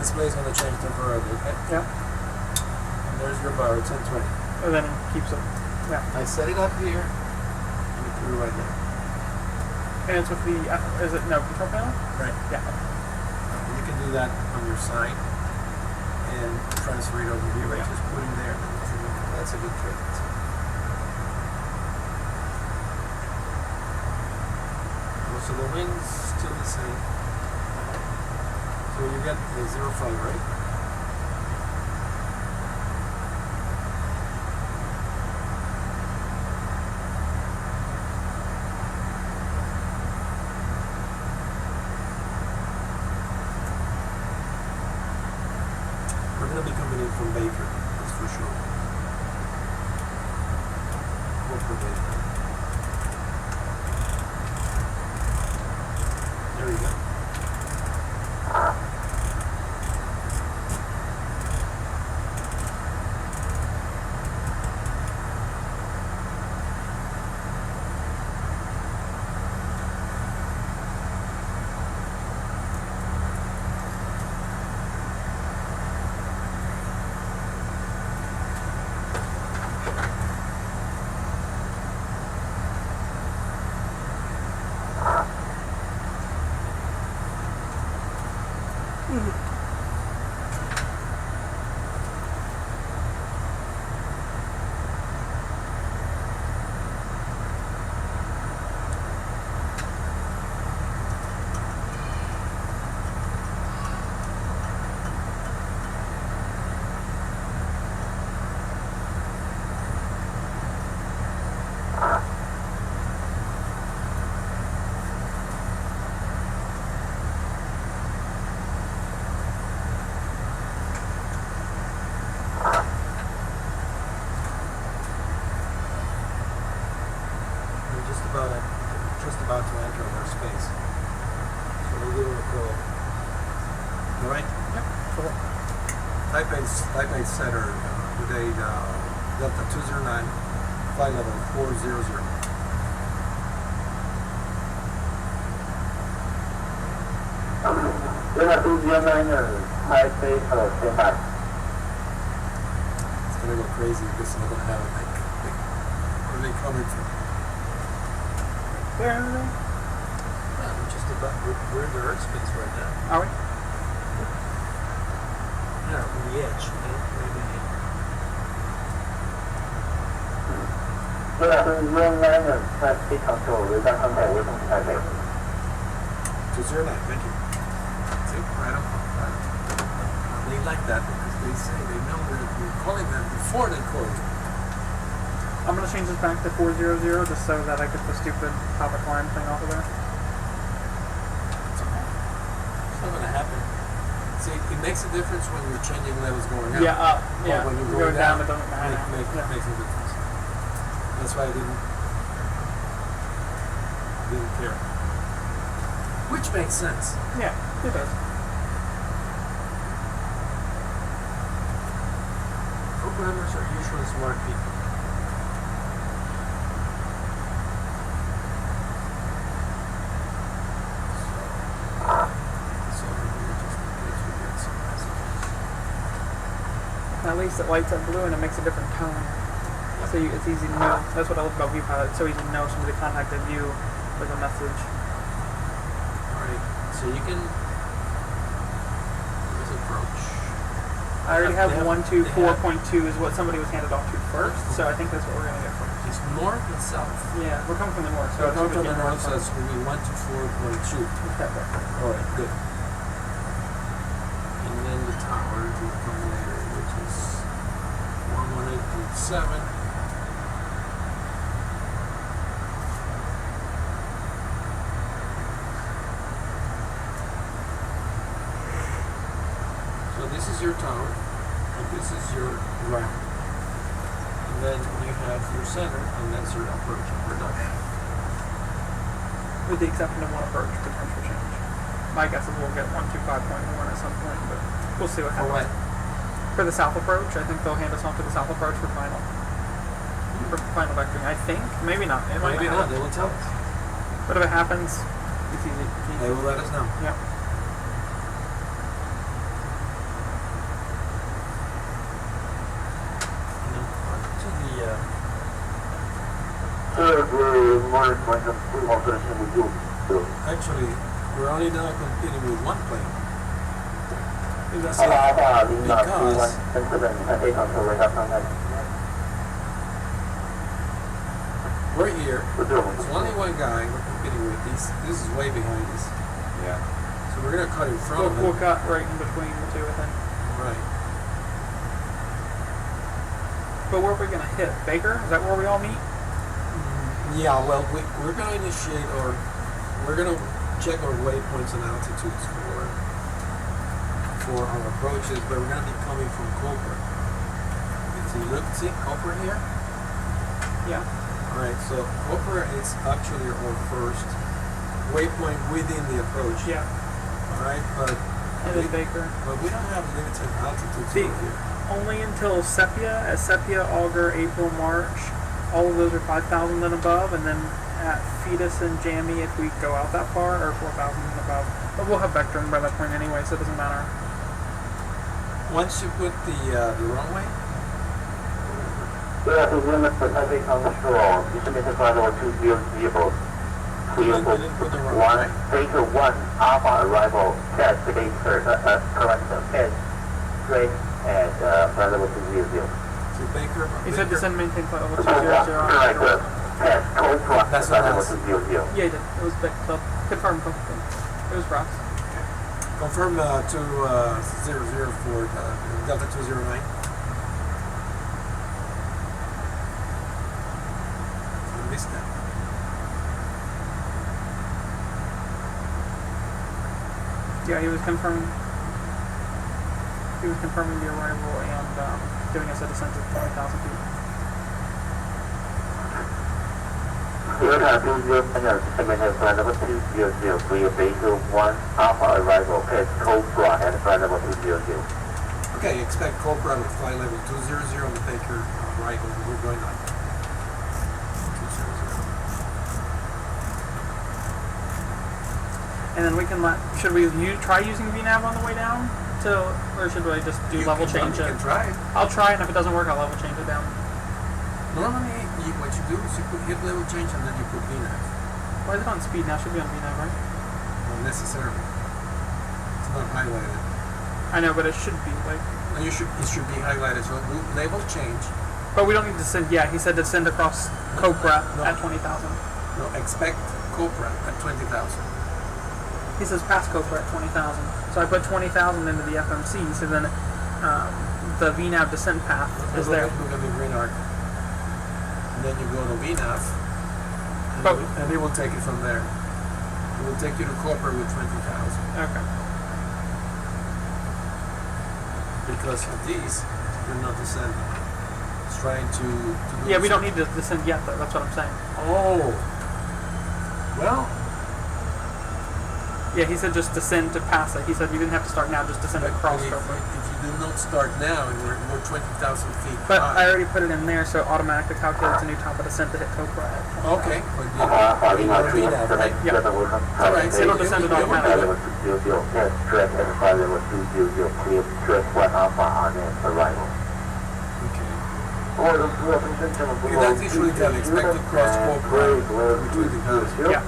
display is going to change temporarily, okay? Yeah. And there's your bar, it's 1020. And then it keeps it. Yeah. I set it up here, and it put it right there. And it's with the, is it, no, control panel? Right. Yeah. And you can do that on your side, and transfer it over here, right? Just put it there. That's a good trick. So the wind's still the same. So you get the 05, right? We're going to be coming in from Baker, that's for sure. Hope for Baker. There we go. We're just about to enter our space. So we'll give it a go. All right? Yep. Cool. Type 8 setter, today, Delta 209, flight level 400. Delta 209, high space, stand by. It's gonna go crazy because it's not gonna have it. Where are they coming from? Where are they? Yeah, we're in the Earth space right now. Are we? Yeah, on the edge. Maybe. Delta 209, high speed control, return contact with Taipei. 209, thank you. See, right on. They like that because they say they know that we're calling them before they call you. I'm gonna change this back to 400 just so that I get the stupid topic line thing off of there. It's not gonna happen. See, it makes a difference when you're changing levels going up. Yeah, up. But Yeah. when you're Going going down, down, it doesn't matter. Yeah. makes a difference. That's why I didn't care. Which makes sense. Yeah, it does. Programmers are usually smart people. So here, just in case we get some messages. At least it lights up blue and it makes a different tone. So it's easy to know. That's what I love about ViewPilot. It's so easy to know somebody contacted you with a message. Alright, so you can. Let's approach. I already have They have- 124.2 is what somebody was handed off to first, so I think that's what we're gonna get first. It's north and south. Yeah, we're coming from the north, so So it's north gonna on be the north north. side will be 124.2. Alright, good. And then the tower will come later, which is 118.7. So this is your tower, and this is your ground. And then you have your center, and that's your approach and production. With the exception of one approach, potential change. My guess is we'll get 125.1 at some point, but we'll see what For happens. what? For the south approach, I think they'll hand us off to the south approach for final. For final vectoring, I think. Maybe not. It might Maybe not. not, they will tell us. But if it happens, it's easy. They will let us know. Yep. To the Sir, we're more going to full operation with you. So, actually, we're only now competing with one plane. Because Alpha, Lima, 3177, Taipei control, radar contact. we're here. Brazil. There's only one guy we're competing with. This is way behind us. Yeah. So we're gonna cut in front of him. We'll cut right in between the two, I think. Right. But where are we gonna hit? Baker? Is that where we all meet? Yeah, well, we're gonna initiate or we're gonna check our waypoints and altitudes for our approaches, but we're gonna be coming from Cooper. If you look, see Cooper here? Yeah. Alright, so Cooper is actually our first waypoint within the approach. Yeah. Alright, but And then Baker. we don't have limited altitudes See, over here. only until Sepia, at Sepia, Augur, April, March, all of those are 5,000 and above, and then at Fetus and Jammy, if we go out that far, are 4,000 and above. But we'll have vectoring by that point anyway, so it doesn't matter. Once you put the runway, Good afternoon, Taipei control. Mission flight over 20 vehicles. clear You for didn't put the wrong, right? Baker 1 Alpha arrival, test Baker, correct, test straight at flight level 200. So Baker. He said Baker- descend maintain flight level Correct, 200 on radar. test code for That's flight what level that's- 200. Yeah, he did. It was big. So confirm. It was Ross. Confirm to 00 for Delta 209. I missed that. Yeah, he was confirming. He was confirming the arrival and giving us a descent of 20,000 feet. Clear 200 and flight level 200, clear Baker 1 Alpha arrival, test Cobra at flight level 200. Okay, expect Cobra at flight level 200 on the Baker arrival. We're going up. 200. And then we can should we try using VNAV on the way down or should I just do level change You it? can try it. I'll try, and if it doesn't work, I'll level change it down. Normally, what you do is you hit level change and then you put VNAV. Why is it on speed now? It should be on VNAV, right? Not necessarily. It's not highlighted. I know, but it should be like. And it should be highlighted. So do level change. But we don't need to send. Yeah, he said to send across Cobra No. at 20,000. No, expect Cobra at 20,000. He says pass Cobra at 20,000. So I put 20,000 into the FMC. So then the VNAV descent path is there. Look at the green arc. And then you go to VNAV. But- And it will take it from there. It will take you to Cobra with 20,000. Okay. Because of these, you're not descending. It's trying to do Yeah, we don't something. need to descend yet, though. That's what I'm saying. Oh. Well, Yeah, he said just descend to pass it. He said you didn't have to start now, just descend across if Cobra. you do not start now, and we're 20,000 feet But high. I already put it in there, so it automatically calculates a new top of descent to hit Cobra at 20,000. Okay, but Alpha you Lima know 3, VNAV, right? Yeah. Alright, so it'll descend it automatically. level 200, test track at flight level 200, clear track 1 Alpha on arrival. Okay. Okay, that's usually done. Expect to cross Cobra with 20,000. Yeah.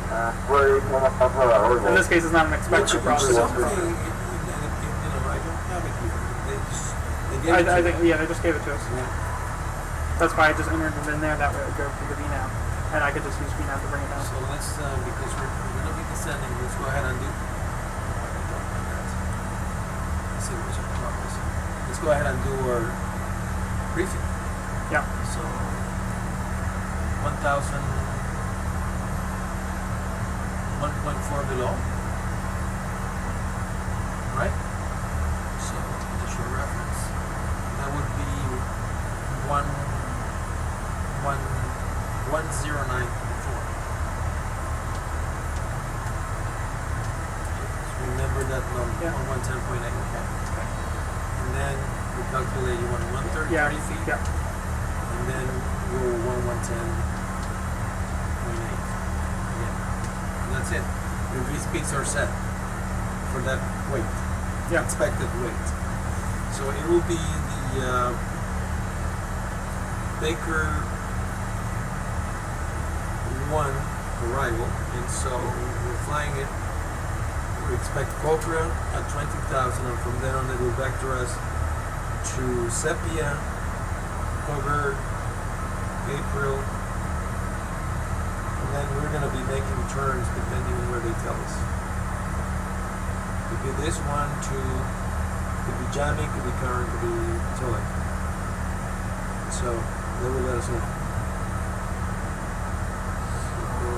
In this case, it's not an expected process. Something, you know, I don't have it here. They gave it to I me. think, yeah, they just gave it to us. Yeah. That's why I just entered it in there. That way it would go through the VNAV. And I could just use VNAV to bring it down. So let's, because we're going to be descending, let's go ahead and do. Let's see what's in progress. Let's go ahead and do our briefing. Yeah. So 1.4 below, right? So just your reference. That would be 109.4. So remember that number, Yeah. 110.8. Okay. And then we calculate you want 130 Yeah. feet. Yeah. And then go 110.8. Yeah. And that's it. Your V-speeds are set for that weight. Yeah. Expected weight. So it will be the Baker 1 arrival. And so we're flying it. We expect Cobra at 20,000, and from there on it will vector us to Sepia, Covert, April, and then we're going to be making turns depending on where they tell us. Could be this one, two, could be jamming, could be current, could be towing. So they will let us know. So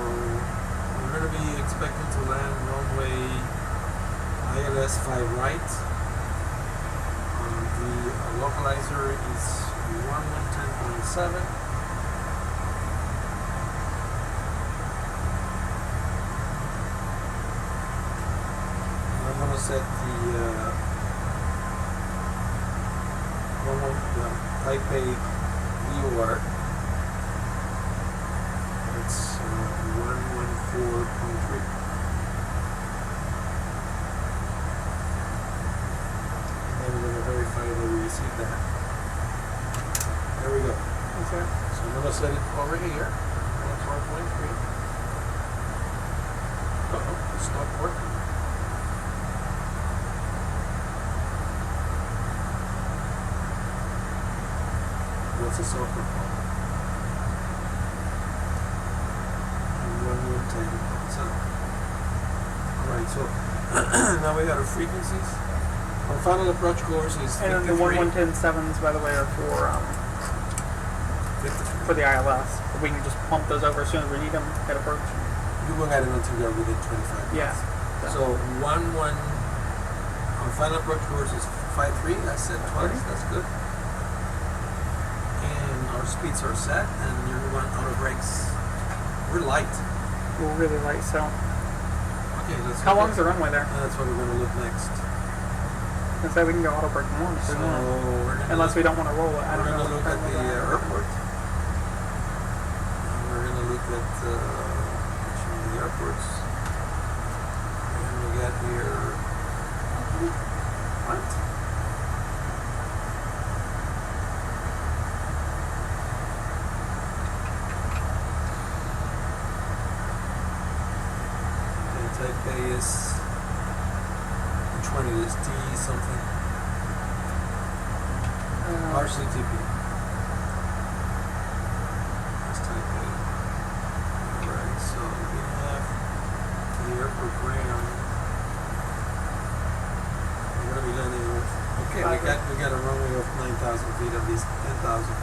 we're going to be expecting to land runway ILS 5 right. The localizer is 110.7. I'm going to set the Taipei VOR. It's 114.3. And we're going to verify that we received that. There we go. Okay. So I'm going to set it over here. 114.3. Uh-oh, stop working. What's the software called? 1110. What's up? Alright, so now we got our frequencies. Our final approach course is 53. And then the 1110.7s, by the way, are for the ILS. We can just pump those over as soon as we need them at approach. You won't get it until you're within 25 miles. Yeah. So our final approach course is 53. I said twice. That's good. And our speeds are set, and you're going auto brakes. We're light. We're really light, so. Okay, let's. How long is the runway there? That's what we're going to look next. And so we can go auto brake more if we So want. we're gonna Unless we don't want to roll it. I We're don't going to know. look at the airport. And we're going to look at actually the airports. And we got here. What? Okay, Taipei is. Which one it is? D something. RCTP. Let's type in. Alright, so we have the airport ground. We're gonna be landing with. Okay, we got a runway of 9,000 feet, at least 10,000.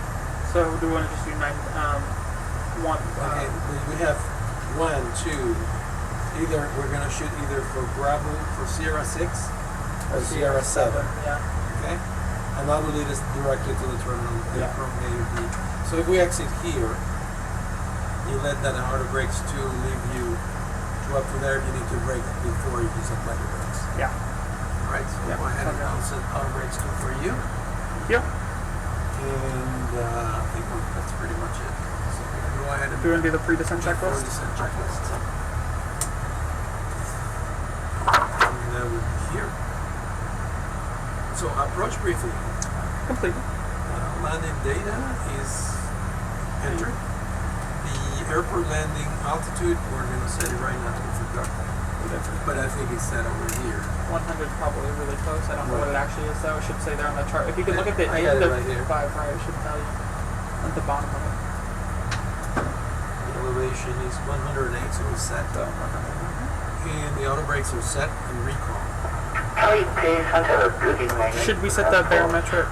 So do we want to just do 1? Okay, we have 1, 2. Either we're gonna shoot either for Bravo for Sierra 6 or Sierra 7. Yeah. Okay? And that will lead us directly to the terminal Yeah. from A to B. So if we exit here, you let that auto brakes to leave you to up to there. You need to brake before you just apply the brakes. Yeah. Alright, so Yeah. go ahead and Okay. I'll set auto brakes to for you. Yep. And I think that's pretty much it. So we're gonna go ahead and Do you want to do the pre-descent checklist? Pre-descent checklist. And that would be here. So approach briefing. Complete. Landing data is entered. The airport landing altitude, we're going to set it right now. We forgot. But I think it's set over here. 100 is probably really close. I don't know what it actually is though. It should say there on the chart. If you could look at the I got end it of right here. 5, right, it should tell you at the bottom of it. The elevation is 108, so it's set. And the auto brakes are set and recall. Should we set the barometric?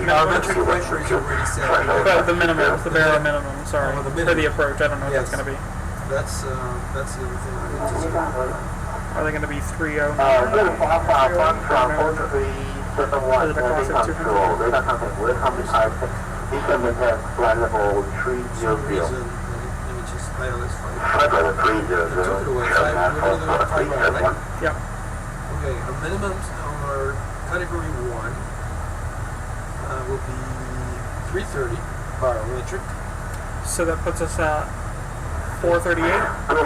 Barometric pressure is already set. But the minimum, the baro minimum. Sorry, Oh, the for the minimum. approach. I don't know what Yes. that's going to be. That's the other thing I need to say. Are they going to be 309? Some reason, let me just title this flight. Yep. Okay, our minimums on our category 1 will be 330 barometric. So that puts us at 438. But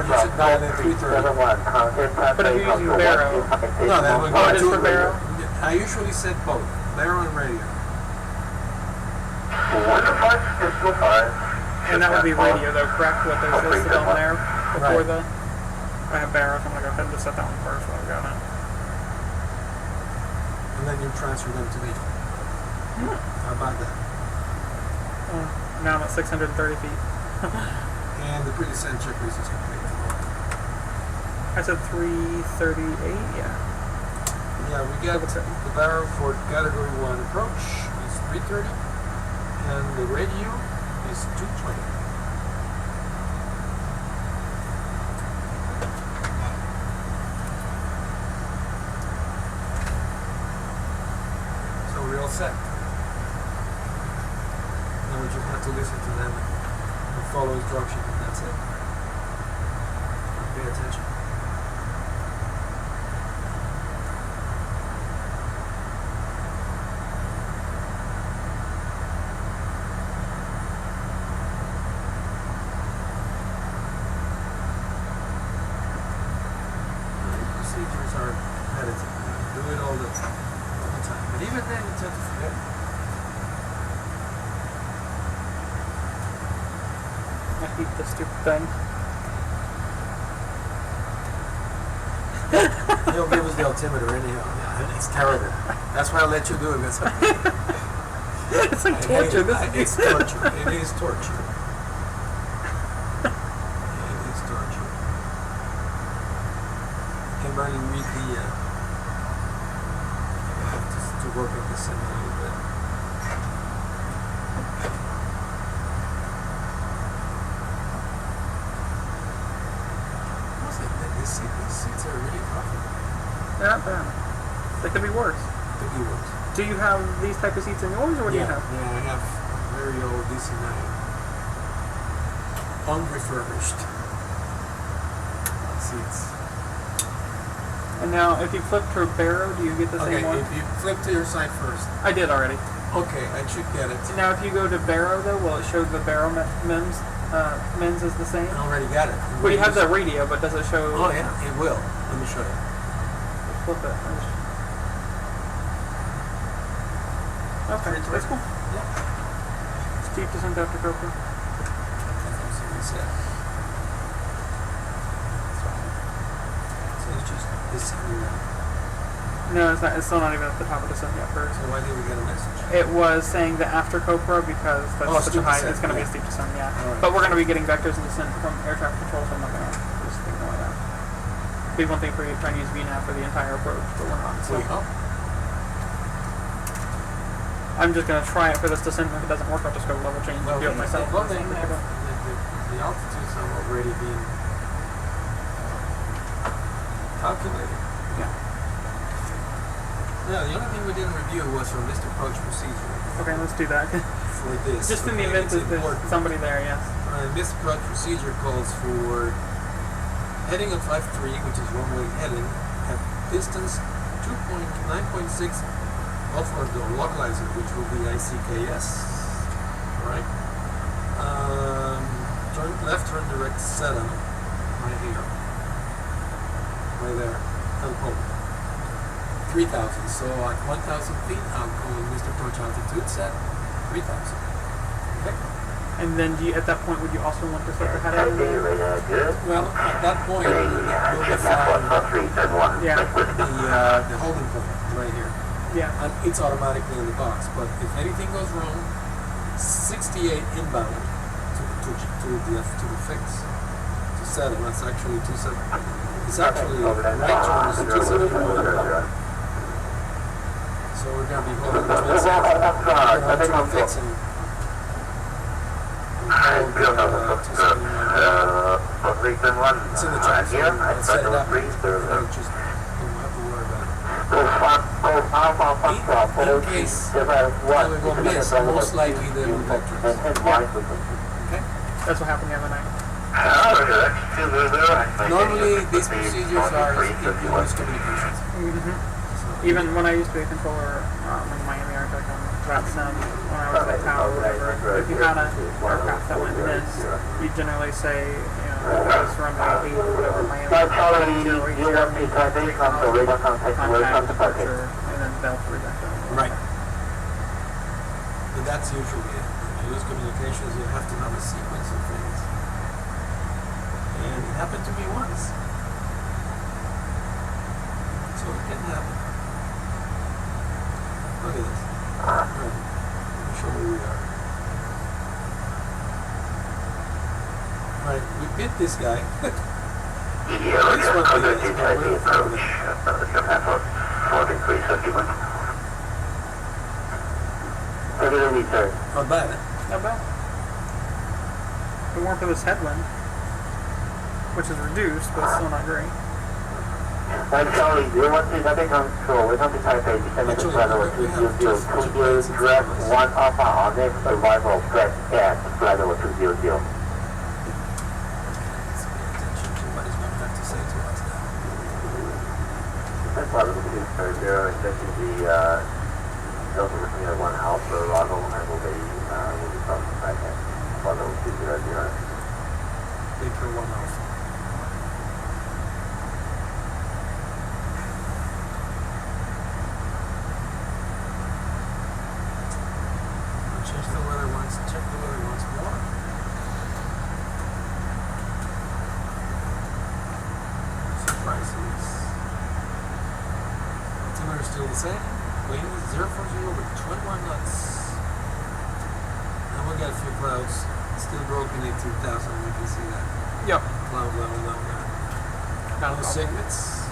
you should dial in 330. But if you're using baro, No, that would Oh, go it is to for baro? I usually set both, baro and radio. and that would be radio though, correct? What there's listed on there before Right. I have baro. So I'm going to go ahead and just set that one first while we got it. And then you transfer them to me. How about that? Now I'm at 630 feet. And the pre-descent checklist is complete. I said 338, yeah. Yeah, we got the barrel for category 1 approach is 330, and the radio is 220. So we're all set. Now we just have to listen to them and follow instructions, and that's it. And pay attention. Procedures are repetitive. You do it all the time. But even then, you tend to forget. I hate this stupid thing. He'll give us the altimeter anyhow. Yeah, it's terrible. That's why I let you do it. It's okay. It's like torture. It's torture. It is torture. It is torture. I can barely read the. I have to work on this sim a little bit. These seats are really comfortable. They're not bad. They could be worse. Could be worse. Do you have these type of seats in yours, or what do you have? Yeah, I have very old DC-9. Unrefurbished seats. And now, if you flip to Barrow, do you get the same one? Okay, if you flip to your side first. I did already. Okay, I should get it. Now, if you go to Barrow, though, will it show the Barrow MEMS? MEMS is the same? I already got it. Well, you have the radio, but does it show... Oh, yeah, it will. Let me show you. Flip it. Okay, that's cool. Yeah. Steve to send Dr. Cooper. Let's see what it said. So it's just this here. No, it's not. It's still not even at the top of the sun yet first. So why did we get a message? It was saying the after Copra because that's such a high. It's going to be a steep descent, yeah. Right. But we're going to be getting vectors and descent from air traffic control, so I'm not going to just ignore that. It'd be one thing for you trying to use VNAV for the entire approach, but we're not. So I'm just going to try it for this descent. If it doesn't work, I'll just go level change and do it myself. Well, the altitudes have already been calculated. Yeah. Yeah, the only thing we didn't review was from this approach procedure. Okay, let's do that. For this. Just in the event that there's somebody there, yes. This approach procedure calls for heading of 5-3, which is one-way heading, at distance 9.6 off of the localizer, which will be ICKS. Right. Left turn direct 7, right here. Right there. And hold. 3,000. So at 1,000 feet, I'm calling Mr. Approach altitude set 3,000. Okay. And then at that point, would you also want to start to head out? Well, at that point, we'll be flying the holding point right here. Yeah. And it's automatically in the box. But if anything goes wrong, 68 inbound to the fix to settle. That's actually 27. It's actually right turn is 271. So we're going to be holding the twin set. We're going to have to fix and hold 271. It's in the chart, so I'll set it up. Just don't have to worry about it. In case we go miss, most likely they will vectors. Okay? That's what happened the other night. Normally, these procedures are continuous communications. Even when I used to be a controller in Miami Airtech on RAPSM, when I was at Tower or whatever, if you had an aircraft that went missed, you generally say, this runway 8 or whatever, Miami, 080, contact departure, and then bell for vector. Right. But that's usually it. In those communications, you have to have a sequence of things. And it happened to me once. So it can happen. Look at this. Right. Let me show where we are. Right, we bit this guy. This one here is going way in front of it. Not bad, eh? Not bad. If it weren't for this headwind, which is reduced, but still not great. Charlie, we want to nothing control. We want to type 8 descending to flight over 200. Could you direct 1 alpha on next arrival flight at flight over 200? Let's pay attention to what he's going to have to say to us now. That's flight over 200, expecting the Delta Virginia 1 alpha arrival and will be from flight at flight over 200. Baker 1 alpha. Check the weather once more. Surprises. altimeter is still the same. Wind is 040 with 21 knots. And we got a few clouds still broken 18,000. We can see that. Yep. Cloud level down there. Not a No problem. segments.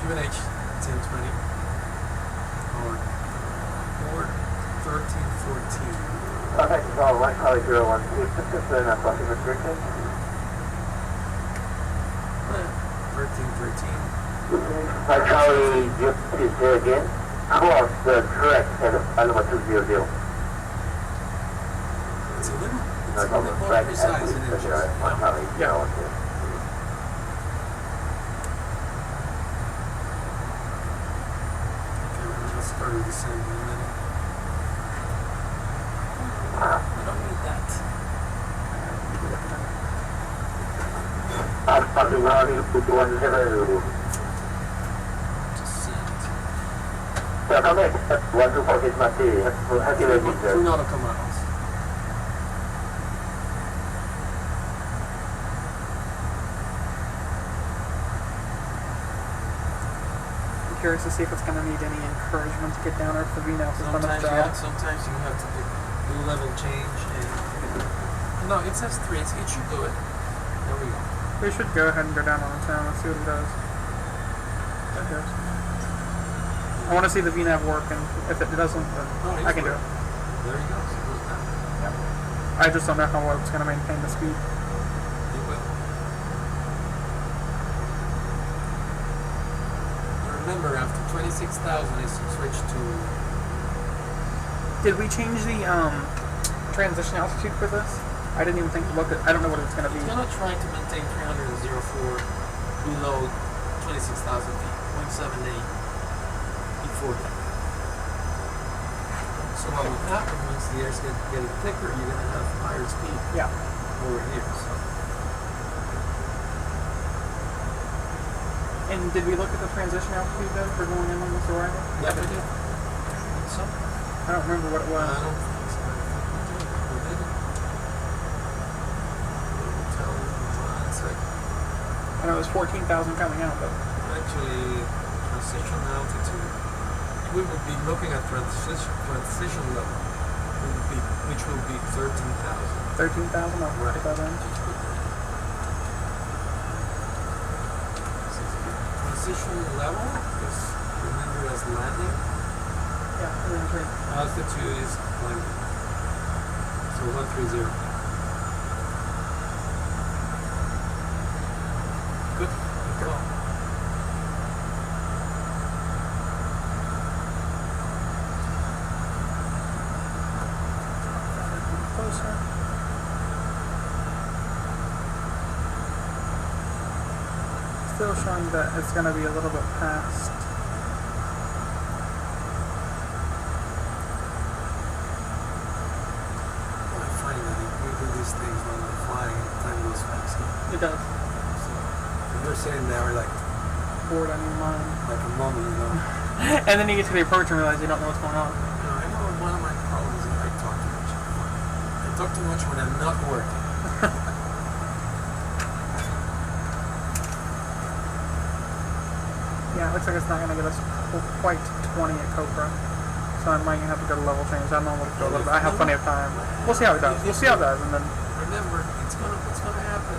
QNH 1020 or 1314. Contact control 1, Charlie 012, concern on crossing restriction. 1313. Hi, Charlie 020 again. Cross the correct head of Alma 200. It's a little No more problem. Right, precise in inches. Charlie 012. Okay, we'll start with the same in a minute. We don't need that. Passing Harley 210. Just send. Welcome back. 124 is Mati. Happy Two register. nautical miles. I'm curious to see if it's going to need any encouragement to get down, or if the VNAV has done its job. Sometimes you have to do level change and no, it says 3. It should do it. There we go. We should go ahead and go down on its own and see what it does. There it goes. I want to see the VNAV work, and if it doesn't, then I can do it. There you go. So it goes down. I just don't know how well it's going to maintain the speed. It will. Remember, after 26,000, it's switched to. Did we change the transition altitude for this? I didn't even think to look at. I don't know what it's going to be. It's gonna try to maintain 304 below 26,000 feet, 0.78 before that. So what will happen once the air's getting thicker, you're gonna have higher speed Yeah. over here. So And did we look at the transition altitude though for going in on this arrival? yeah, we did. So I don't remember what it was. I don't think so. We did. We'll tell you in 1 second. I know it was 14,000 coming out, but Actually, transition altitude. We would be looking at transition level, which will be 13,000. 13,000. I'll put that in. Transition level is remember as landing. Yeah, everything's right. Altitude is landing. So 130. Good. Good call. Closer. Still showing that it's going to be a little bit past. I find that if we do these things when we're flying, time goes fast. It does. So we're sitting there like Bored on your mind. a mummy, you know. And then you get to the approach and realize you don't know what's going on. You know, I know one of my problems is I talk too much. I talk too much when I'm not working. Yeah, it looks like it's not going to get us quite 20 at Cobra. So I might have to go to level change. I know what to go a little bit. I have plenty of time. We'll see how it does. We'll see how it does, and then Remember, what's gonna happen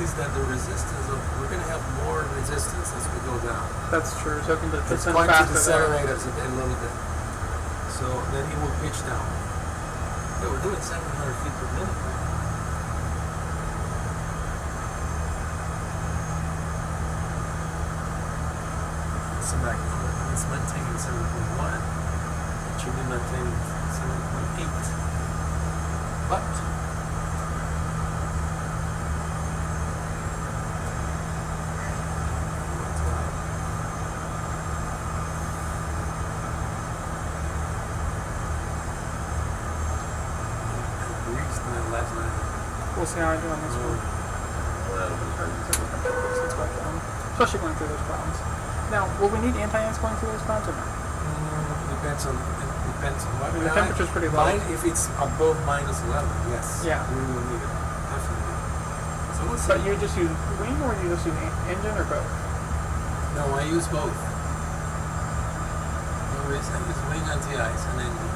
is that the resistance we're gonna have more resistance as we go down. that's true. So it can It's descend going to faster decelerate there. us a little bit. So then it will pitch down. Yeah, we're doing 700 feet per minute. It's maintaining 7.1. It should be maintaining 7.8. But last night. We'll see how I do on this one. Especially going through those problems. Now, will we need anti-ants going through those problems or not? Depends on what. I mean, the temperature's pretty low. If it's above -11, yes. Yeah. We will need it. Definitely. So we'll see. But you just use wing, or you just use engine, or both? No, I use both. is wing anti-ice and engine.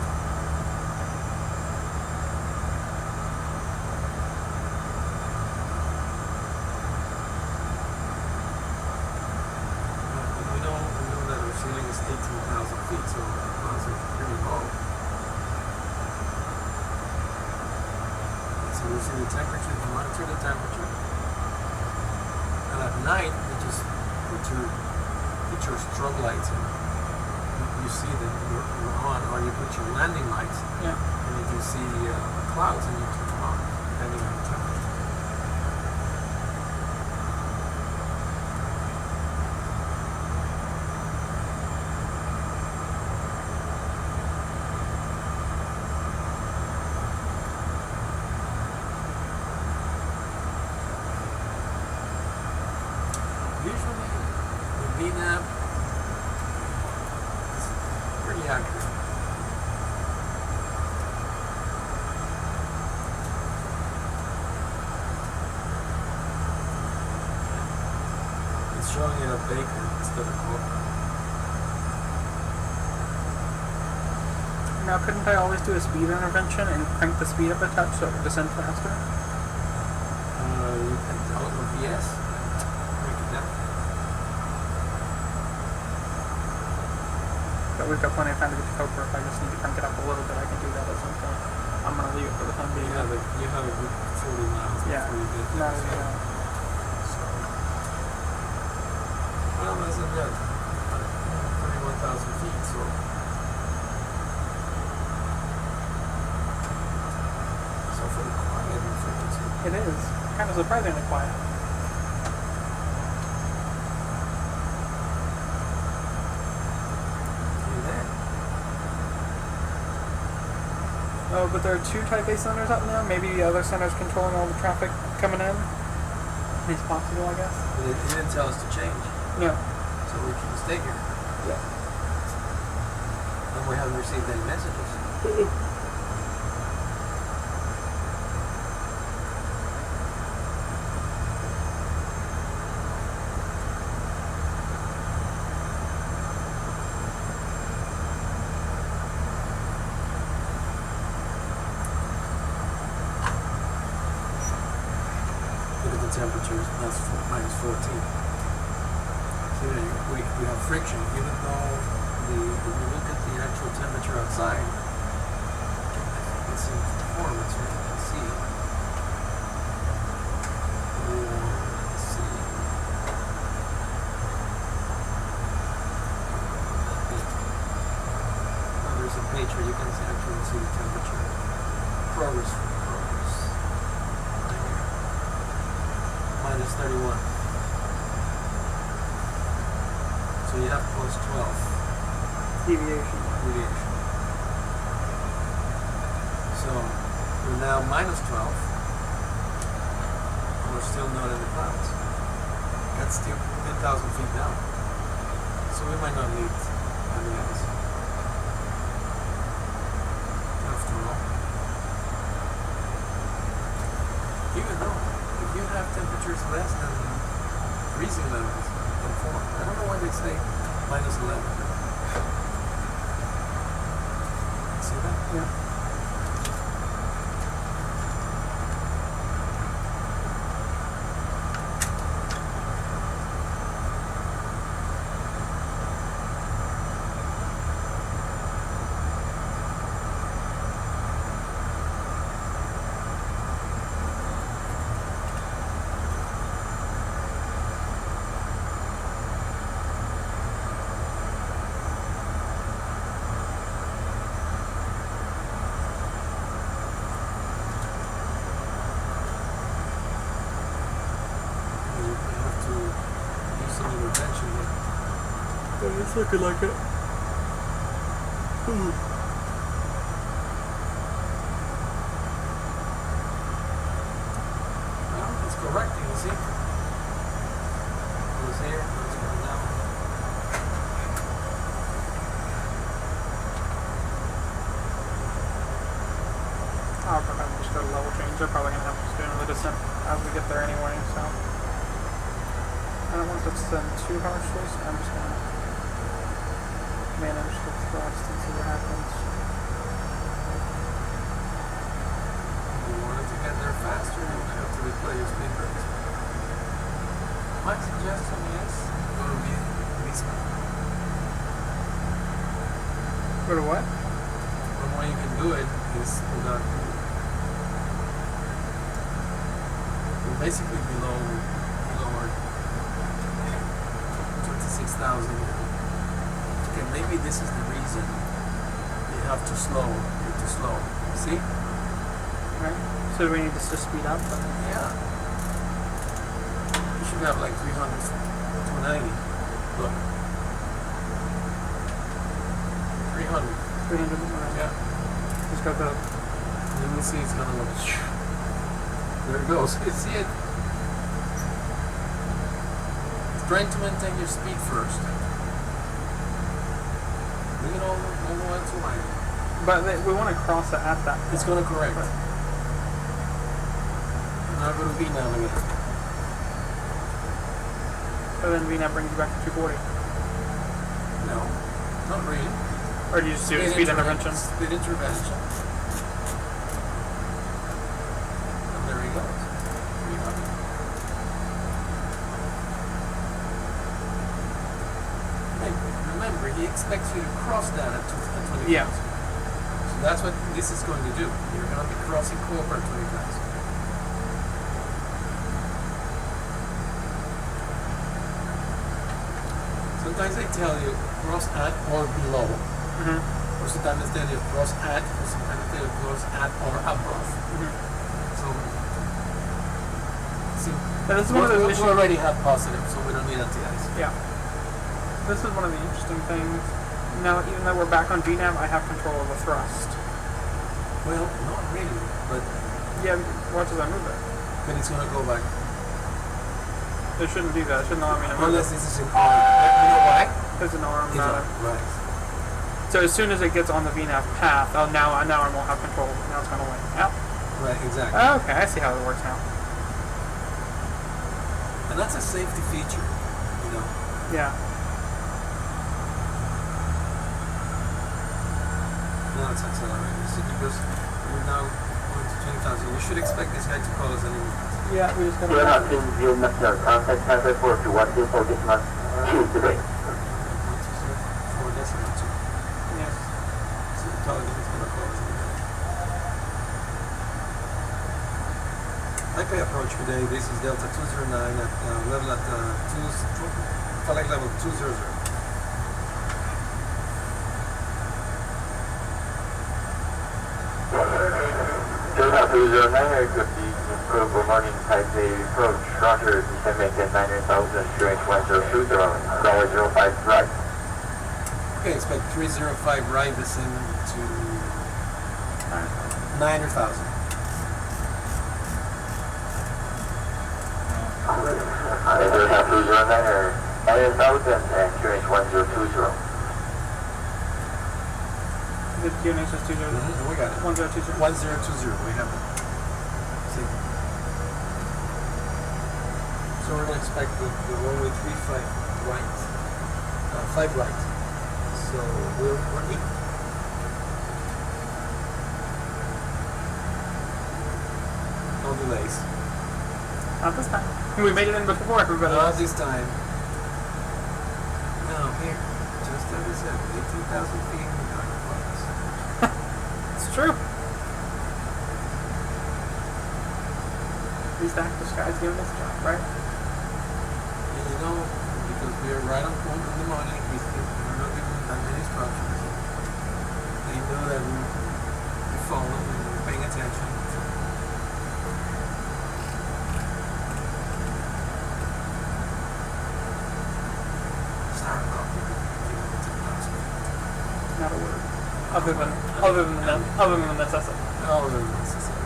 We know that our ceiling is 18,000 feet, so the clouds are pretty low. So we see the temperature, you monitor the temperature. And at night, you just put your strobe lights in. You see that you're on, or you put your landing lights, Yeah. and you can see clouds, and you turn them on, depending on the temperature. Usually, the VNAV is pretty accurate. It's showing it a Baker instead of Coke. Now, couldn't I always do a speed intervention and crank the speed up a touch so it would descend faster? You can tell it OBS. Break it down. But we've got plenty of time to get to Cobra. If I just need to crank it up a little bit, I can do that at some point. I'm going to leave it for the time being. You have a good 40 miles Yeah. before you get Not there. even, So, well, as I said, 31,000 feet, so. So pretty quiet in frequency. it is. Kind of surprisingly quiet. You there? Oh, but there are two Type A centers up now. Maybe the other center's controlling all the traffic coming in. It's possible, I guess. But it didn't tell us to change, No. so we can stay here. Yeah. And we haven't received any messages. Look at the temperatures, that's minus 14. See there, we have friction, even though when you look at the actual temperature outside, it's in performance, right? You can see. Let's see. Oh, there's a page where you can actually see the temperature. Progress. Right here. Minus 31. So you have plus 12 Deviation. deviation. So we're now minus 12. And we're still not in the clouds. That's still 10,000 feet down. So we might not need any ice. After all. Even though, if you have temperatures less than freezing levels, can form. I don't know why they say minus 11. See that? Yeah. You have to do some intervention here. It's looking like it. Well, it's correcting, you see? It was here, it's going down. I'll probably just go to level change. They're probably gonna have to just do another descent as we get there anyway, so. I don't want to descend too harshly, so I'm just gonna manage the thrust and see what happens. You wanted to get there faster, you have to replay your speed brakes. My suggestion is go to this one. Go to what? One way you can do it is without basically below 26,000. Okay, maybe this is the reason you have to slow. You're too slow. See? Right. So we need to just speed up. Yeah. You should have like 300, 290. Look. 300. 300. Yeah. Just go to. You will see it's gonna look. There it goes. You see it? Trying to maintain your speed first. Leave it all the way to line. But we want to cross it at that. It's going to correct. Right. Now go to VNAV again. So then VNAV brings you back to 240. No, not really. Or do you just do speed intervention? Speed intervention. And there he goes. 300. Remember, he expects you to cross that at 20,000. Yeah. So that's what this is going to do. You're going to be crossing Cooper at 20,000. Sometimes they tell you cross at or below. Or sometimes they tell you cross at, or sometimes they tell you cross at or above. So, see, But this is one of those we issues. already have positive, so we don't need anti-ice. Yeah. This is one of the interesting things. Now, even though we're back on VNAV, I have control of the thrust. Well, not really, but Yeah, watch as I move it. then it's going to go back. It shouldn't do that. It shouldn't allow me to move Unless it. this is an arm. You know why? There's an arm, It's not on, a... right. So as soon as it gets on the VNAV path, oh, now I won't have control. Now it's going to win. Yep. Right, exactly. Okay, I see how it works now. And that's a safety feature, you know. Yeah. Now it's accelerating. See, because we're now going to 20,000. We should expect this guy to call us any minute. Yeah, we just got You're not to... in view national contact center for to what you focus on today. 4 decimal 2. Yes. So the target is going to call us any minute. IP approach today. This is Delta 209 at level at flight level 200. Delta 209 aircraft improved good morning type A approach. Roger, descend maintain 9,000, QH 1020, runway 05 right. Okay, expect 305 right descend to 9,000. Delta 209 9,000 and QH 1020. The QNH is 20. We got it. 1020. 1020. We have it. See. So we're going to expect the runway 35 right. 5 right. So we're in. No delays. Not this time. We made it in before everybody Not else. this time. No, here. Just as I said, 18,000 feet. We got it. It's true. At least active sky's doing this job, right? And you know, because we are right on point in the morning, we're not giving that many instructions. They know that we follow and we're paying attention. Start cockpit. Not a word. Other than the necessity. Oh, they're necessary.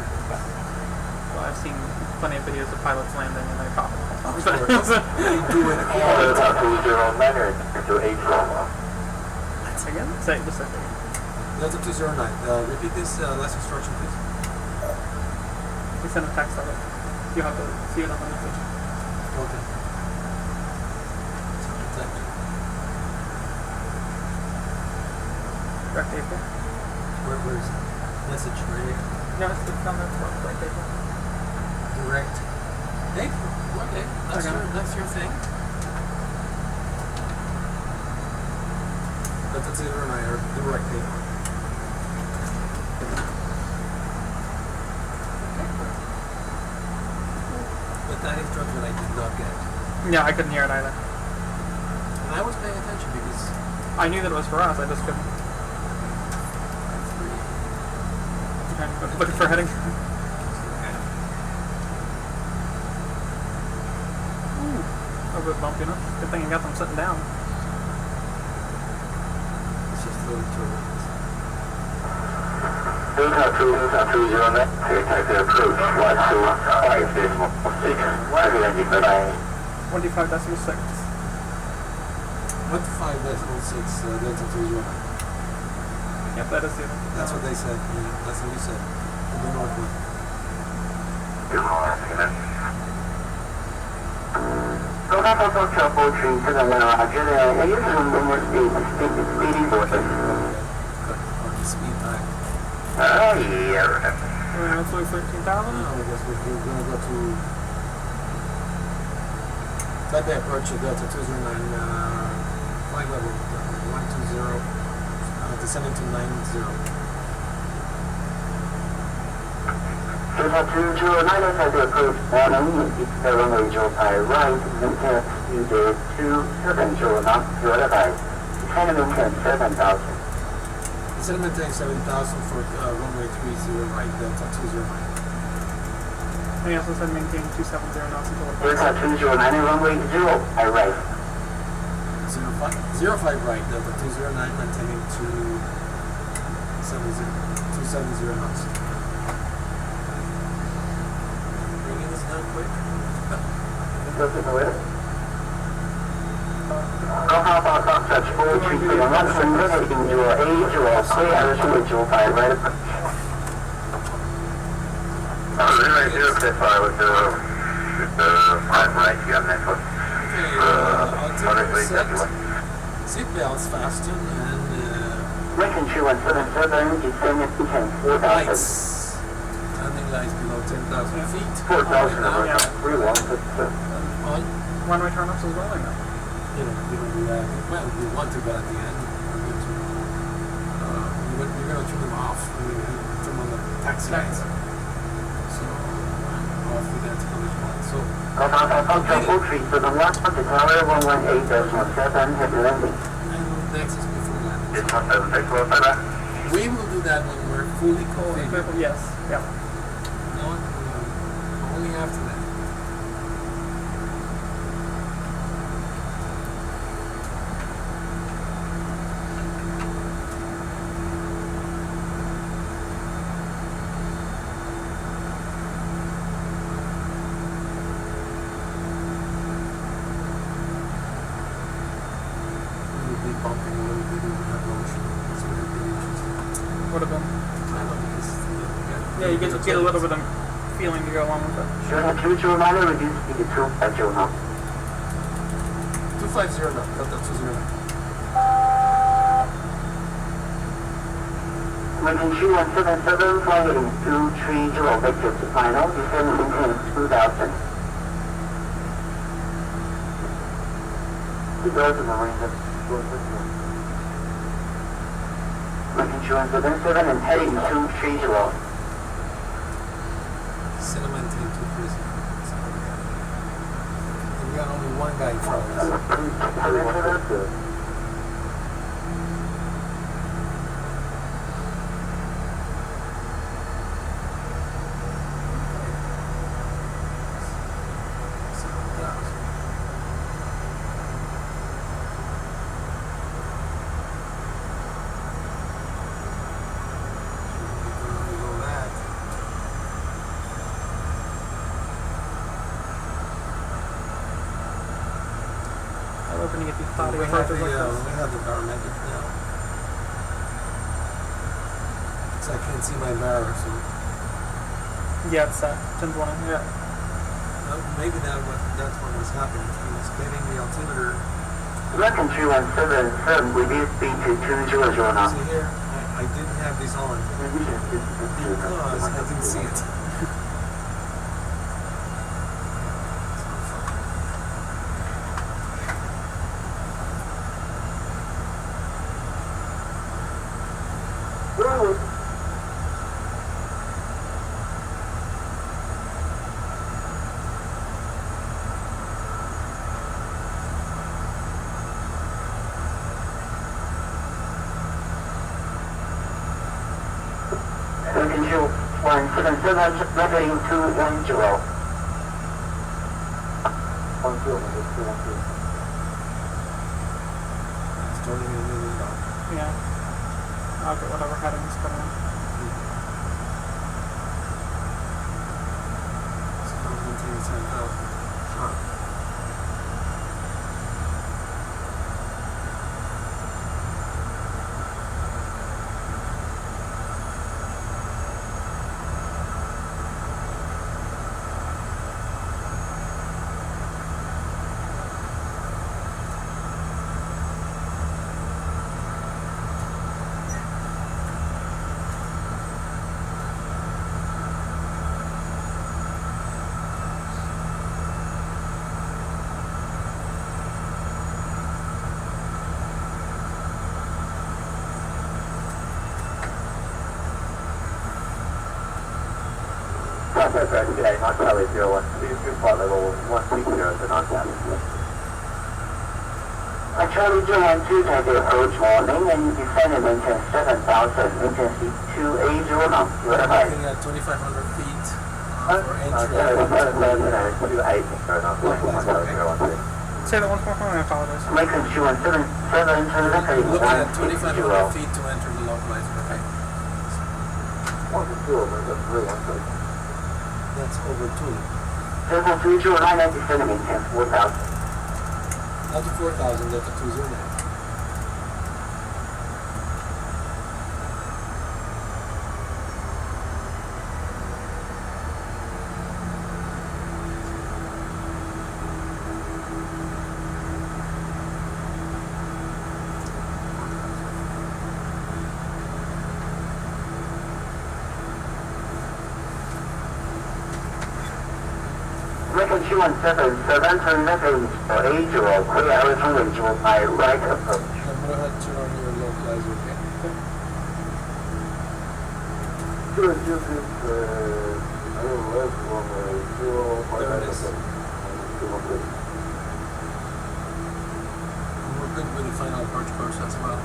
Well, I've seen plenty of videos of pilots landing in their cockpit. Of course. They do it all the Delta time. 209 to 8 Again? Say it, just say it. Delta 209. Repeat this last instruction, please. We send a text of it. You have to see it on the message. Okay. So, thank you. direct table. Where's message right here? No, it's on the direct table. Direct. Hey, okay, that's your thing. Delta 09 or direct table. But that instruction I did not get. Yeah, I couldn't hear it either. And I was paying attention because I knew that it was for us, I just couldn't. Looking for a heading. Ooh, a bit bumpy enough. Good thing you got them sitting down. it's just low turbulence. Delta 209, type approved, 125.6, heavy engine goodbye. 25.6. 1.5.6 Delta 209. Yep, that is it. That's what they said. Yeah, that's what he said. In the Northwood. Delta Trouble Tree to the Roger, I use the speedy voice. On the speed back. Yeah. Let's do 13,000. I guess we're going to go to type A approach at Delta 209 flight level 120 descending to 90. Delta 209 has approved warning, it's the runway Jopai right, maintain speed 27 knots, by descend maintain 7,000. Instead of maintaining 7,000 for runway 30 right, Delta 209. And he also said maintain 270 knots until it Delta 209 runway 0, right. 05 right, Delta 209, maintaining 270 knots. Bringing this down quick. Touch 433 on Watson, heading your age or clear Irish with your 5 right approach. Runway 0, clear 5 with the 5 right, you have next one. Seatbelts fasten and Lincoln 2177, descending to 4,000. lights. Landing lights below 10,000 feet. 4,000 Now, over 31. on, runway turn-ups as well, I know. we don't do that. Well, we want to, but at the end, we're going to, we're going to turn them off. We're going to turn on the taxi lights. So, off with that colors one. So, Trouble Tree to the left of the tower, 118.7, heavy landing. and next is before landing. It's not 7, We will do that when we're fully configured. Yes, yeah. No, only after that. We will be bumping a little bit in that motion. That's what would be interesting. Would have been. I know because Yeah, you get a little bit of feeling to go along with it. Delta 209, reduce speed to 250 knots. 250 now. Delta 209. Lincoln 2177, flying 230, vector to final, descend maintain 2,000. 2,000 Marines. Lincoln 2177 and heading 230. Cinema and 230. And we got only one guy in front of us. I'm hoping to get these We cloudy have approaches like the this. we have the barometric now. So I can't see my barrel, so Yeah, it's 1020. Yeah. maybe that's what was happening. He was getting the altimeter. Lincoln 2177, reduce speed to 200 knots. See here, I I didn't have this on because I didn't see it. Control 177, leveling 210. 212. It's turning in and out. Yeah. I'll get whatever headings come in. It's 110,000. Sharp. Today, not Charlie 01, flight level 160 to non-tap. Charlie 212, take the approach warning, and you descend and maintain 7,000, maintain speed 280 knots. You are high. Looking at 2,500 feet for entry. Say that once more for me, I apologize. Lincoln 217, Looking at 2,500 feet to enter the localizer, okay? That's over 2. 732, descend and maintain 4,000. Not to 4,000, that's a 209. Lincoln 217, turn left range for 80, clear Arizona range by right approach. I'm gonna have to run your localizer, okay? There it is. We're good with the final approach course as well.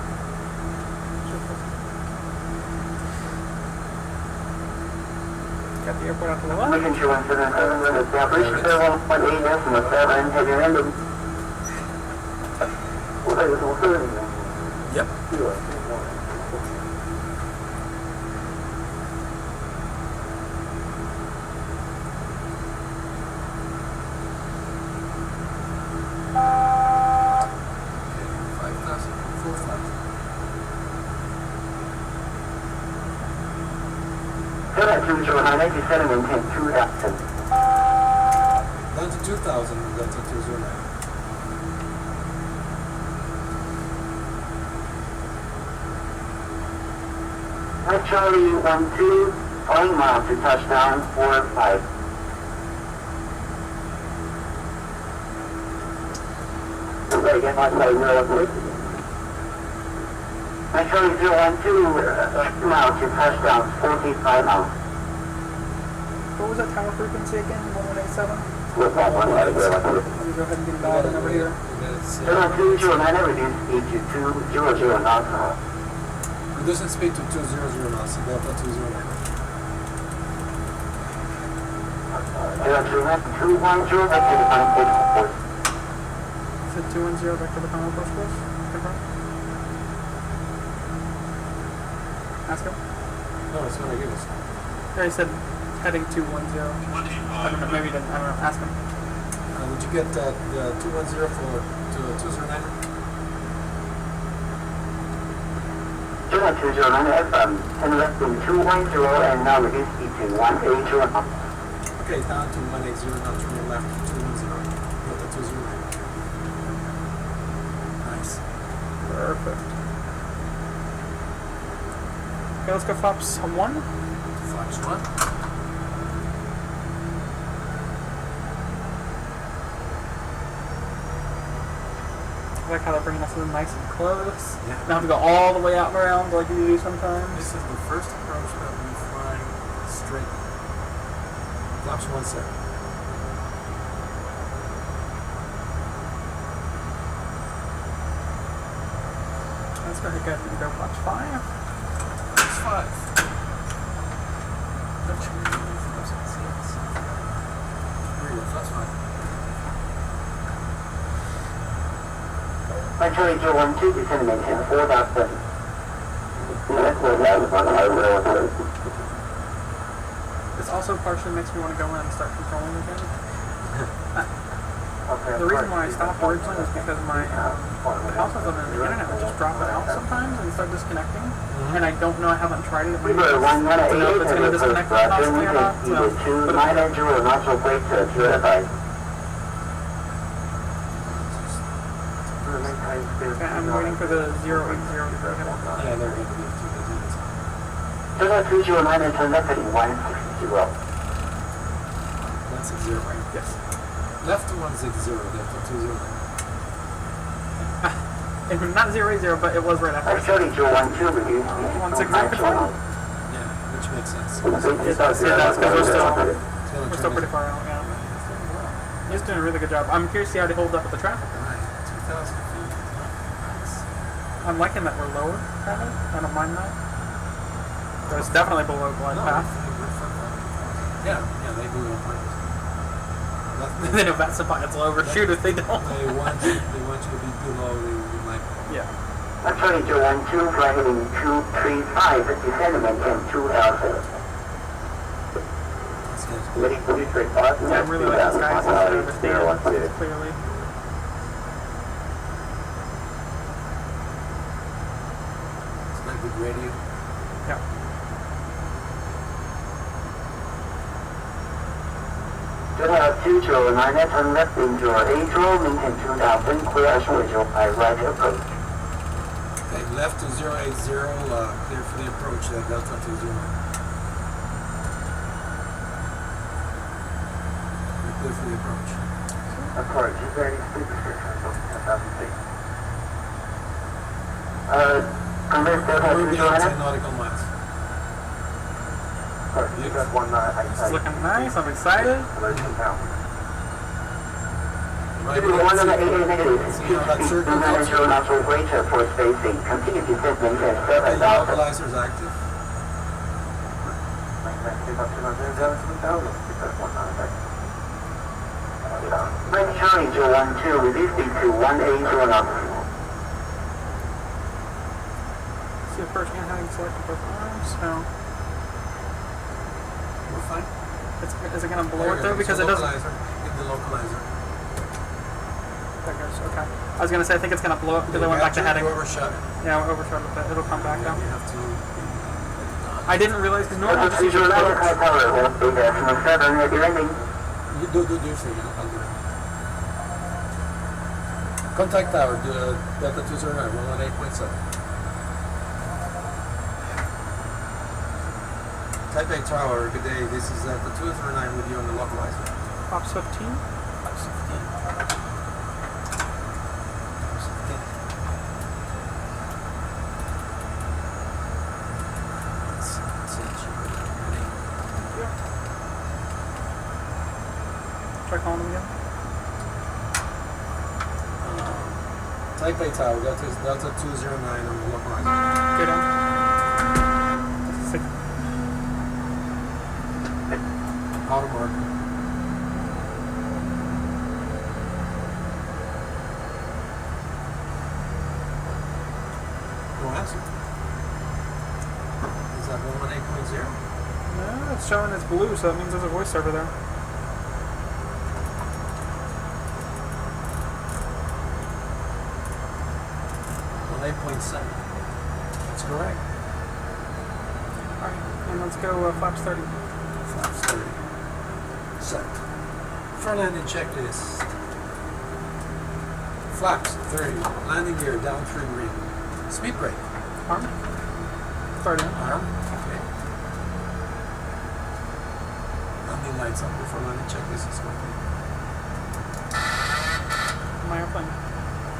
Got the airport out to the left. Lincoln 217, establish 7.8 heavy landing. Yep. Descend and maintain 2,000. Down to 2,000, that's a 209. Charlie 12, flying miles to touchdown 45. Say again, my flight 013. Charlie 012, miles to touchdown 45 miles. What was that tower frequency again? 1187? With that one, Let me go ahead and get that over here. 0209, reduce speed to 200 knots. Reducing speed to 200 knots, Delta 209. 210, back to the final course. Is it 210 back to the final course? Confirm. Ask him. No, it's gonna give us. Yeah, he said heading 210. I don't know, maybe he didn't. I don't know. Ask him. Would you get the 210 for 209? 209 FM, turn left to 210 and now reduce speed to 180 knots. Okay, down to 180, now turning left to 210. Delta 209. Nice. Perfect. Okay, let's go flaps on 1. Flaps 1. I like how they're bringing us in nice and close. Yeah. Don't have to go all the way out and around like you do sometimes. This is the first approach that we fly straight. Flaps 17. Let's go ahead and go flaps 5. Flaps 5. Flaps 6. There you go, flaps 5. Actually, Joe 1-2, descend and maintain 4.7. Next one, that was on highway 1. This also partially makes me want to go in and start controlling again. Okay, The reason why I stopped originally was because my the house I was living in, the internet would just drop it out sometimes and start disconnecting. And I don't know, I haven't tried it at my house to know if it's going to disconnect constantly or not. So, but Nine engine will not operate to certified. okay, I'm waiting for the 080 to go ahead. Yeah, they're going to be 2 minutes. Delta 309 is connecting 160. 160, right? Yes. Left to 160, left to 209. It was not 080, but it was right after. Actually, Joe 1-2 reduced. 160 before? Yeah, which makes sense. It does, yeah, that's because we're still pretty far. far out, yeah. He's doing a really good job. I'm curious to see how he holds up with the traffic. Right, 2,000 feet. Nice. I'm liking that we're lower traffic. I don't mind that. But it's definitely below glide path. Yeah, they do it on purpose. They know that's a it's will overshoot if they don't. They want you to be below the like. Yeah. Actually, Joe 1-2 flying in 235, descend and maintain 2,000. Ready for the straight path. Yeah, I'm really liking this guy. He's going to understand clearly. It's like good radio. Yeah. Delta 209, turn left into 8 roll, maintain 2,000, clear ashway Joe by right approach. Okay, left to 080, clear for the approach, Delta 209. Clear for the approach. Approach, is there any speed restrictions on 10,000 feet? Converse Delta We're beyond 10 209. nautical miles. You got one It's looking nice. I'm excited. Right, One on the 88 negative. see how that circle Do goes? not natural greater for spacing. Continue to set maintain The 7,000. localizer is active. Mike Charlie Joe 1-2, release speed to 180 knots. See the first hand having selected both arms. So We're fine. is it going to blow it though? Because it doesn't. Hit the localizer. There goes. Okay. I was going to say I think it's going to blow up because I went back to heading. You overshot it. Yeah, I overshot it, but it'll come back Yeah, down. you have to. I didn't realize because normally I just use High your power, hold speed decimal 7, ready landing. You do your thing. I'll do it. Contact tower, Delta 209, 118.7. Taipei Tower, good day. This is Delta 209 with you on the localizer. Fox 15. Fox 15. Fox 15. Let's see. Try calling them again. Taipei Tower, Delta 209 on the localizer. Good on. Six. Auto mark. No answer. Is that 118.0? No, it's showing it's blue, so that means there's a voice server there. Well, 8.7. That's correct. Alright, and let's go flaps 30. Flaps 30. Set. Front landing checklist. Flaps 30. Landing gear down 3 green. Speed brake. Arm. starting. Arm. Okay. Landing lights up before landing. Check this is working. My airplane.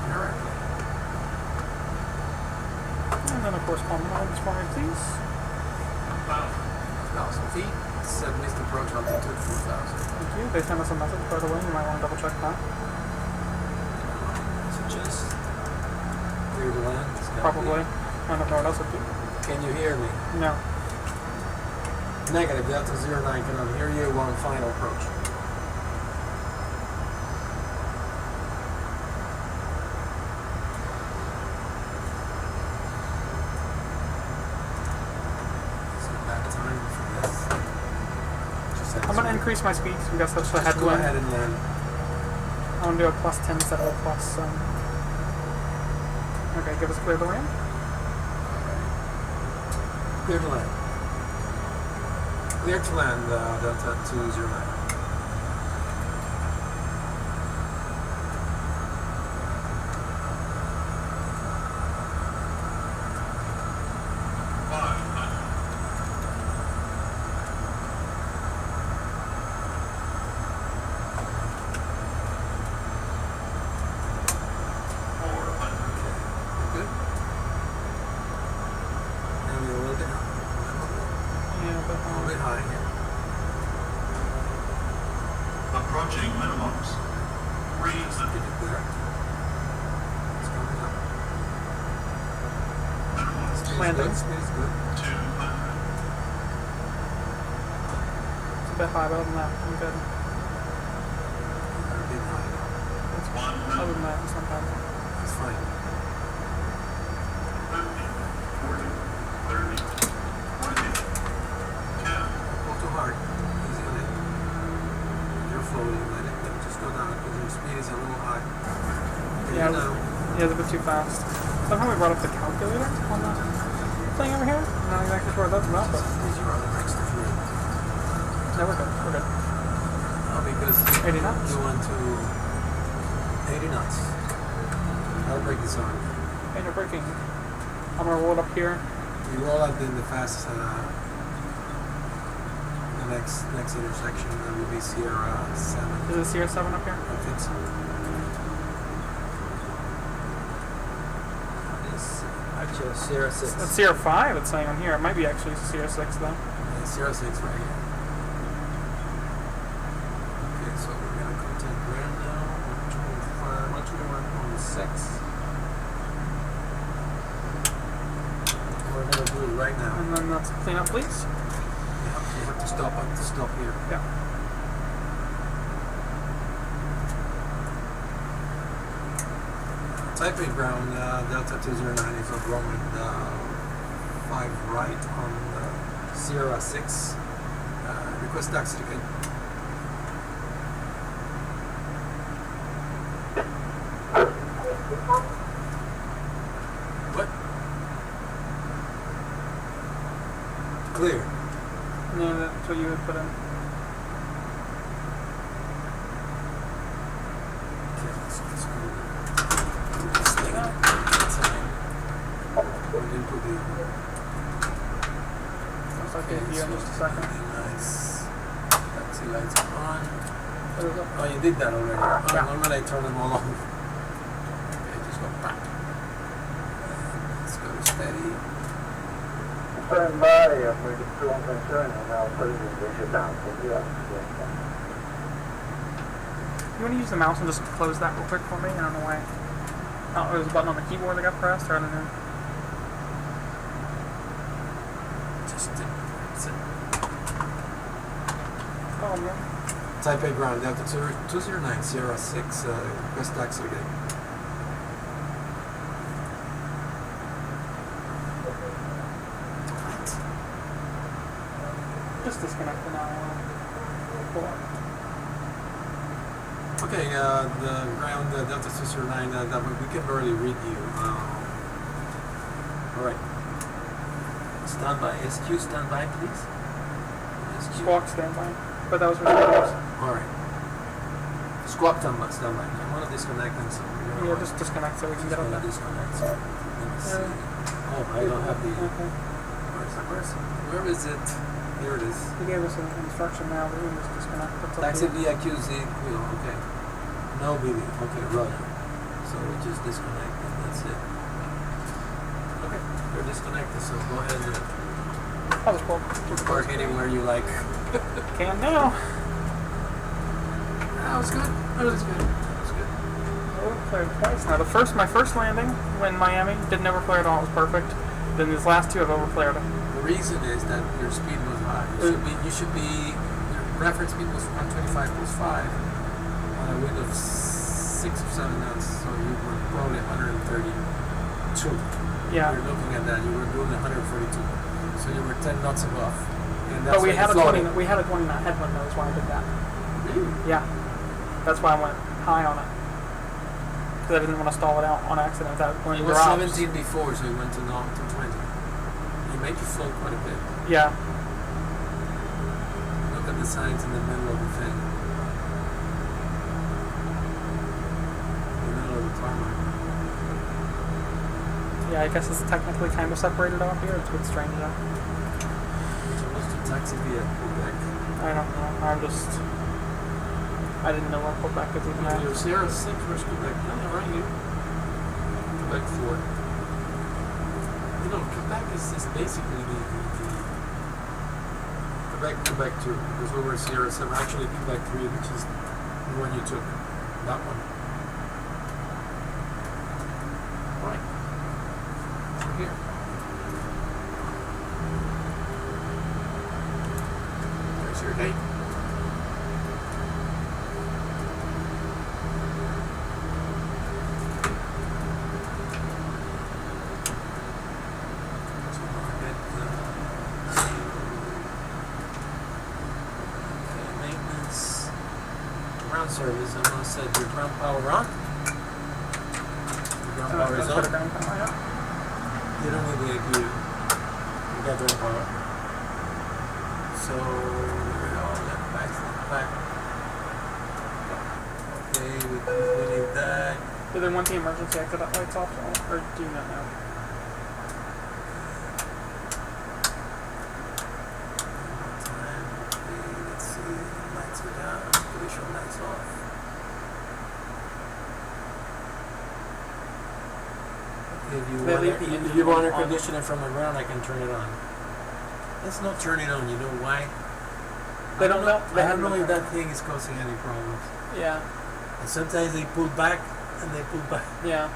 Your airplane. And then, of course, call the lines for me, please. 1,000 feet. Set missed approach altitude 4,000. Thank you. They sent us a message, by the way. You might want to double check that. Suggest clear to land. It's gotta Probably. I don't know what else would do. be. Can you hear me? No. Negative. Delta 09 cannot hear you. One final approach. I'm going to increase my speed because that's what I had to Go land. ahead and land. I'm going to do a +10 instead of a plus. Okay, give us clear to land. Clear to land. Clear to land, Delta 209. Approaching minimums. Reads the It's coming up. minimums. Landing. Speed's good. 200. It's a bit high, but other than that, I'm good. A bit high now. It's, 100. other than that, sometimes. It's fine. 50. 40. 30. 20. 10. Pull too hard. Easy on it. You're floating. Let it just go down because your speed is a little high. Yeah, Now. yeah, it's a bit too fast. Somehow we brought up the calculator on the thing over here. I'm not exactly sure what that's about, but Because you're on the next to fuel. no, we're good. We're good. Because 80 knots? you want to 80 knots. I'll break this on. And you're braking. I'm gonna roll it up here. You roll out in the fast the next intersection. That will be Sierra 7. Is it Sierra 7 up here? I think so. It's actually Sierra 6. It's Sierra 5, it's saying on here. It might be actually Sierra 6 though. Yeah, Sierra 6 right here. Okay, so we're gonna contact ground now. 121 on the 6. We're gonna do it right now. And then let's clean up, please. Yeah, you have to stop here. Yeah. Taipei ground, Delta 209 is on runway 5 right on Sierra 6. Request taxi ticket. What? Clear. No, that's what you would put in. Okay, let's go. This thing. Time. We didn't put the. Looks like it'll be in just a second. Nice. Taxi lights are on. There we go. Oh, you did that already. Oh, Yeah. normally I turn them all on. Okay, just go back. Let's go to steady. Stand by, I'm going to strong concern and I'll put it in vision down. Thank you. You want to use the mouse and just close that real quick for me? I don't know why. Oh, there was a button on the keyboard that got pressed, or I don't know. Just that's it. Oh, man. Taipei ground, Delta 209, Sierra 6, request taxi again. Just disconnect the now. Pull up. Okay, the ground, Delta 209, we can barely read you. Alright. Stand by, SQ, stand by, please. SQ. Squawk standby. But that was for speakers. Alright. Squawk stand by. I want to disconnect and so we're gonna Yeah, just disconnect so we can get up there. disconnect. So let me see. Oh, I don't have the. Okay. Where is it? Here it is. He gave us an instruction now that we must disconnect. That's up Taxi to you. VIQZ wheel. Okay. No BD. Okay, roger. So we just disconnect and that's it. Okay, you're disconnected. So go ahead and That was cool. park anywhere you like. Can now. That was good. That was good. That was good. Overflared twice now. My first landing when Miami didn't overflare at all. It was perfect. Then these last two have overflared. The reason is that your speed was high. You should be your reference speed was 125 plus 5 on a wind of 6 or 7 knots, so you were probably 132. Yeah. You're looking at that, you were doing 142. So you were 10 knots above. And that's But we why had you floated. we had a 20 knot headwind. That was why I did that. Really? Yeah. That's why I went high on it. Because I didn't want to stall it out on accident. That when It it was drops. 17 before, so you went to 20. It made you float quite a bit. Yeah. Look at the signs in the middle of the thing. In the middle of the tarmac. Yeah, I guess it's technically kind of separated off here. It's a bit strange though. It's almost a taxi via Quebec. I don't know. I didn't know where Quebec is even at. Your Sierra 6 versus Quebec. No, they're right here. Quebec 4. You know, Quebec is basically the Quebec 2. Because we were Sierra 7. Actually, Quebec 3, which is the one you took. That one. Right. Over here. There's your date. Service. I'm gonna set your ground power on. Your ground power is on. You don't need the APU. You got ground power. So left back. Okay, we need that. Did they want the emergency exit lights off, or do you not know? Let's see. Lights are down. Collision lights off. If you want to condition it from the ground, I can turn it on. Let's not turn it on. You know why? They don't know. I don't know if that thing is causing any problems. Yeah. And sometimes they pull back and they pull back. Yeah.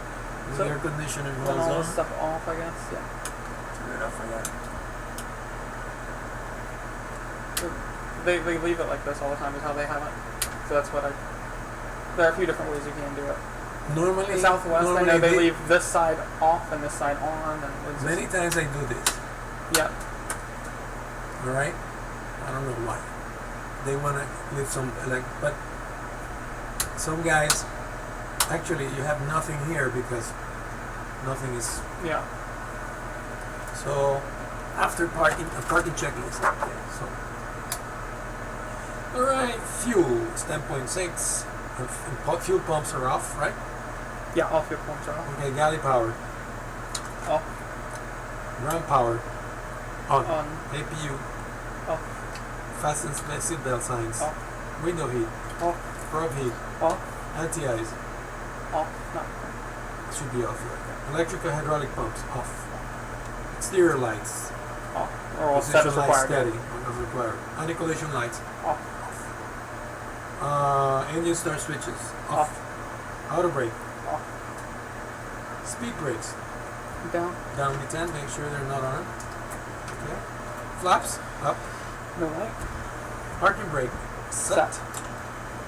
The So- air conditioner Turn rolls all on. this stuff off, I guess. Yeah. Turn it off for that. They leave it like this all the time. Is how they have it. So that's what I. There are a few different ways you can do it. Normally, The Southwest, I know they leave this side off and this side on, and it's Many times I do this. yeah. All right. I don't know why. They want to leave some but some guys actually you have nothing here because nothing is. Yeah. So after parking, a parking checklist. Okay, so all right, fuel is 10.6. Fuel pumps are off, right? Yeah, all fuel pumps are off. Okay, galley power, Off. ground power, on. On. APU, Off. fasten seatbelt signs, Off. window heat, Off. probe heat, Off. anti-ice, Off. No. should be off. Yeah. Electrical hydraulic pumps, off. Exterior lights, Off. Or all set position as lights required. steady, as required. Anti-collision lights, Off. engine start switches, Off. Auto brake, Off. speed brakes, Down. down to 10, make sure they're not on. Okay. Flaps, up. No light. Parking brake, set. Set.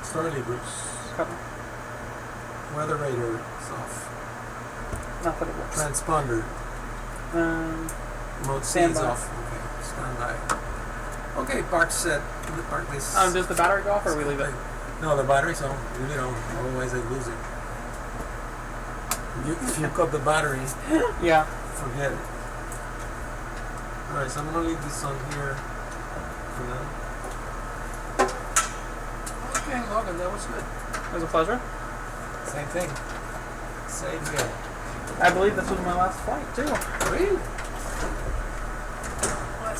Start lever, Cover. weather radar is off. Not that it works. Transponder, mode C is Standby. off. Okay, standby. Okay, park set. Park this. Does the battery go off or we leave it? No, the battery's on. Leave it on. Otherwise, I lose it. If you cut the battery, Yeah. forget it. Alright, so I'm gonna leave this on here for now. Okay, Logan, that was good. It was a pleasure. Same thing. Same here. I believe this was my last flight too. Really?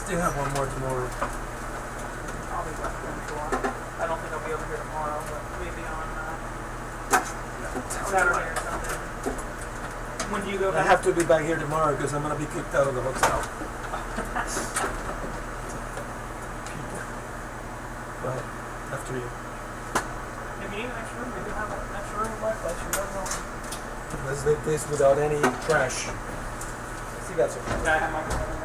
still have one more tomorrow. I'll be back there before. I don't think I'll be over here tomorrow, but maybe on Saturday or something. When do you go I back? have to be back here tomorrow because I'm gonna be kicked out of the hotel. But after you. If you need an extra room, maybe have an extra room in my place. You don't know. Let's leave this without any trash. See, that's okay. Yeah, I have my room.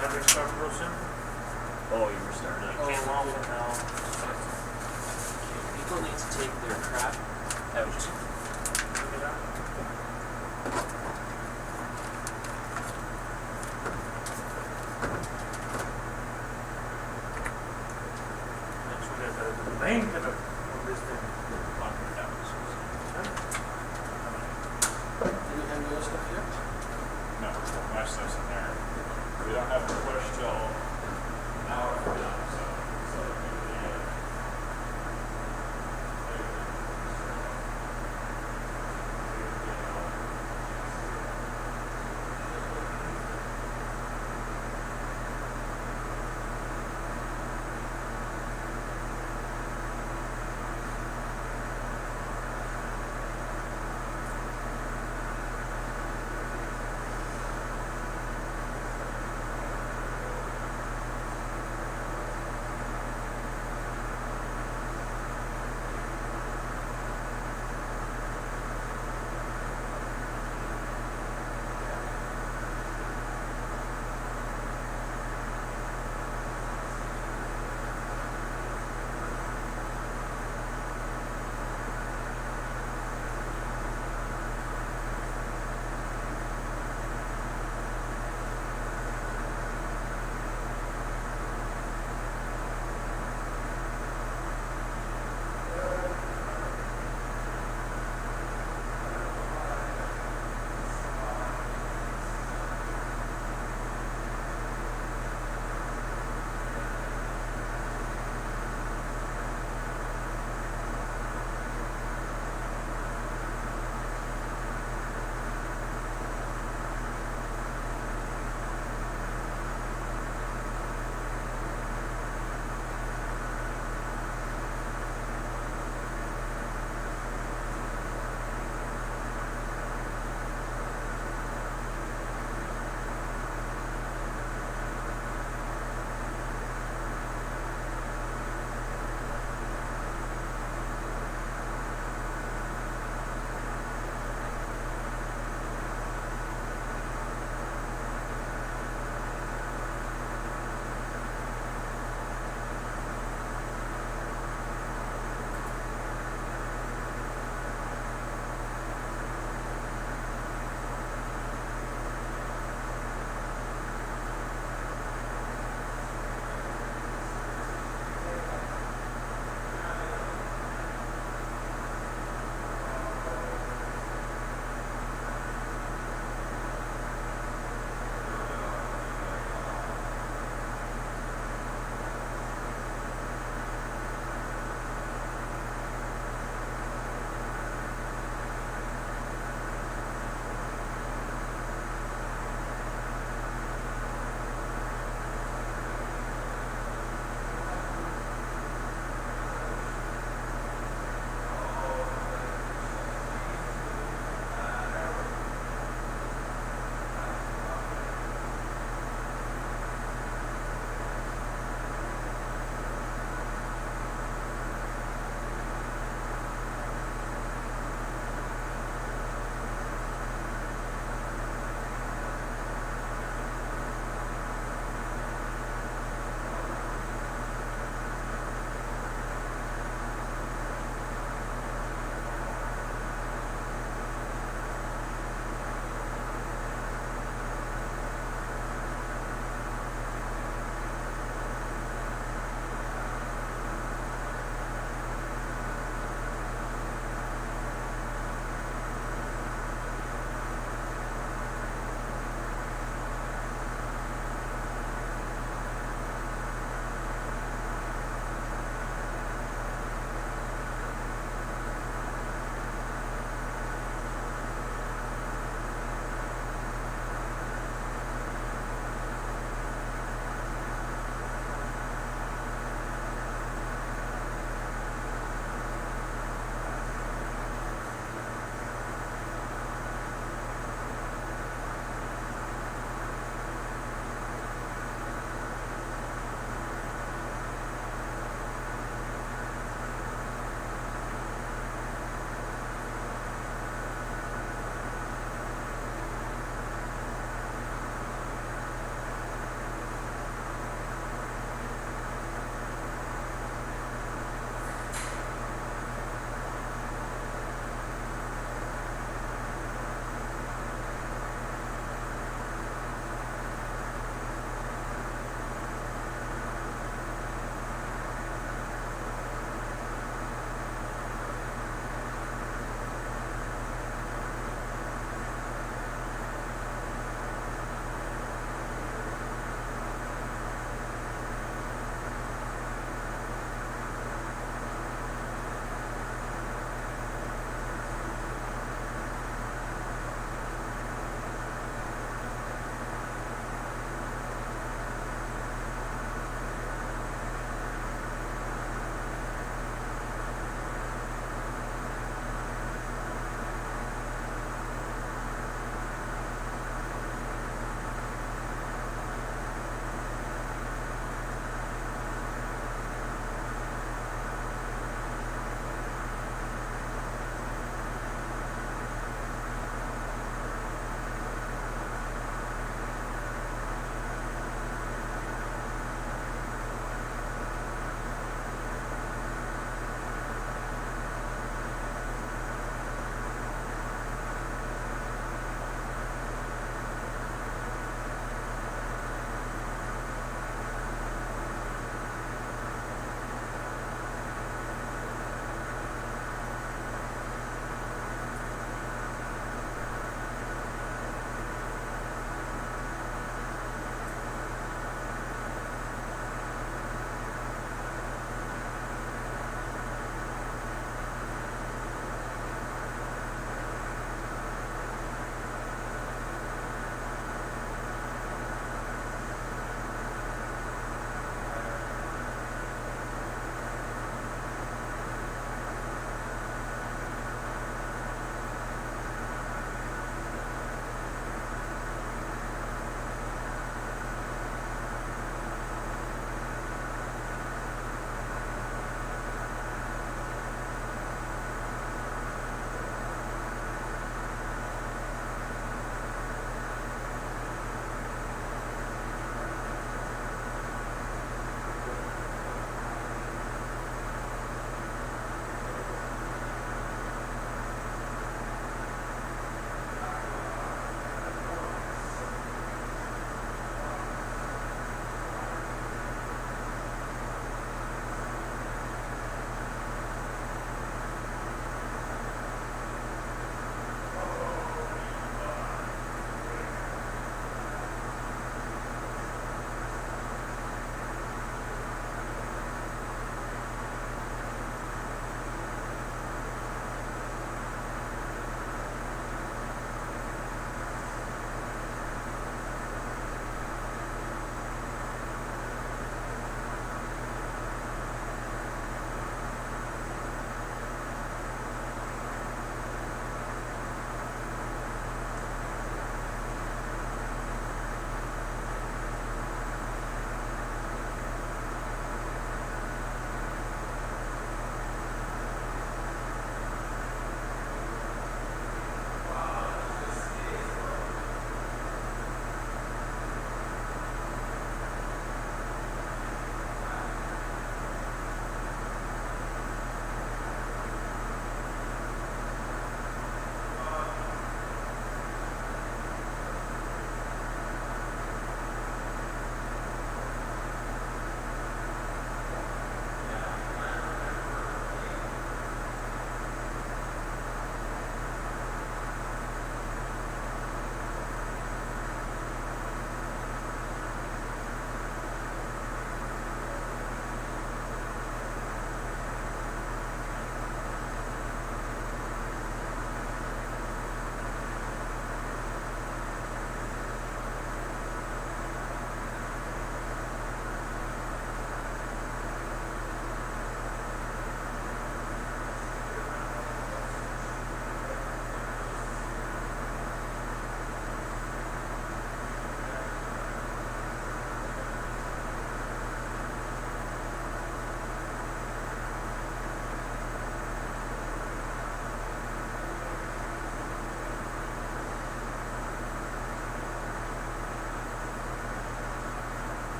that restart real soon? Oh, you restarted it. It came off and now. People need to take their crap out. Look at that. Next we got the main pivot of this thing. Do you have your stuff here? No, my stuff's in there. We don't have a push till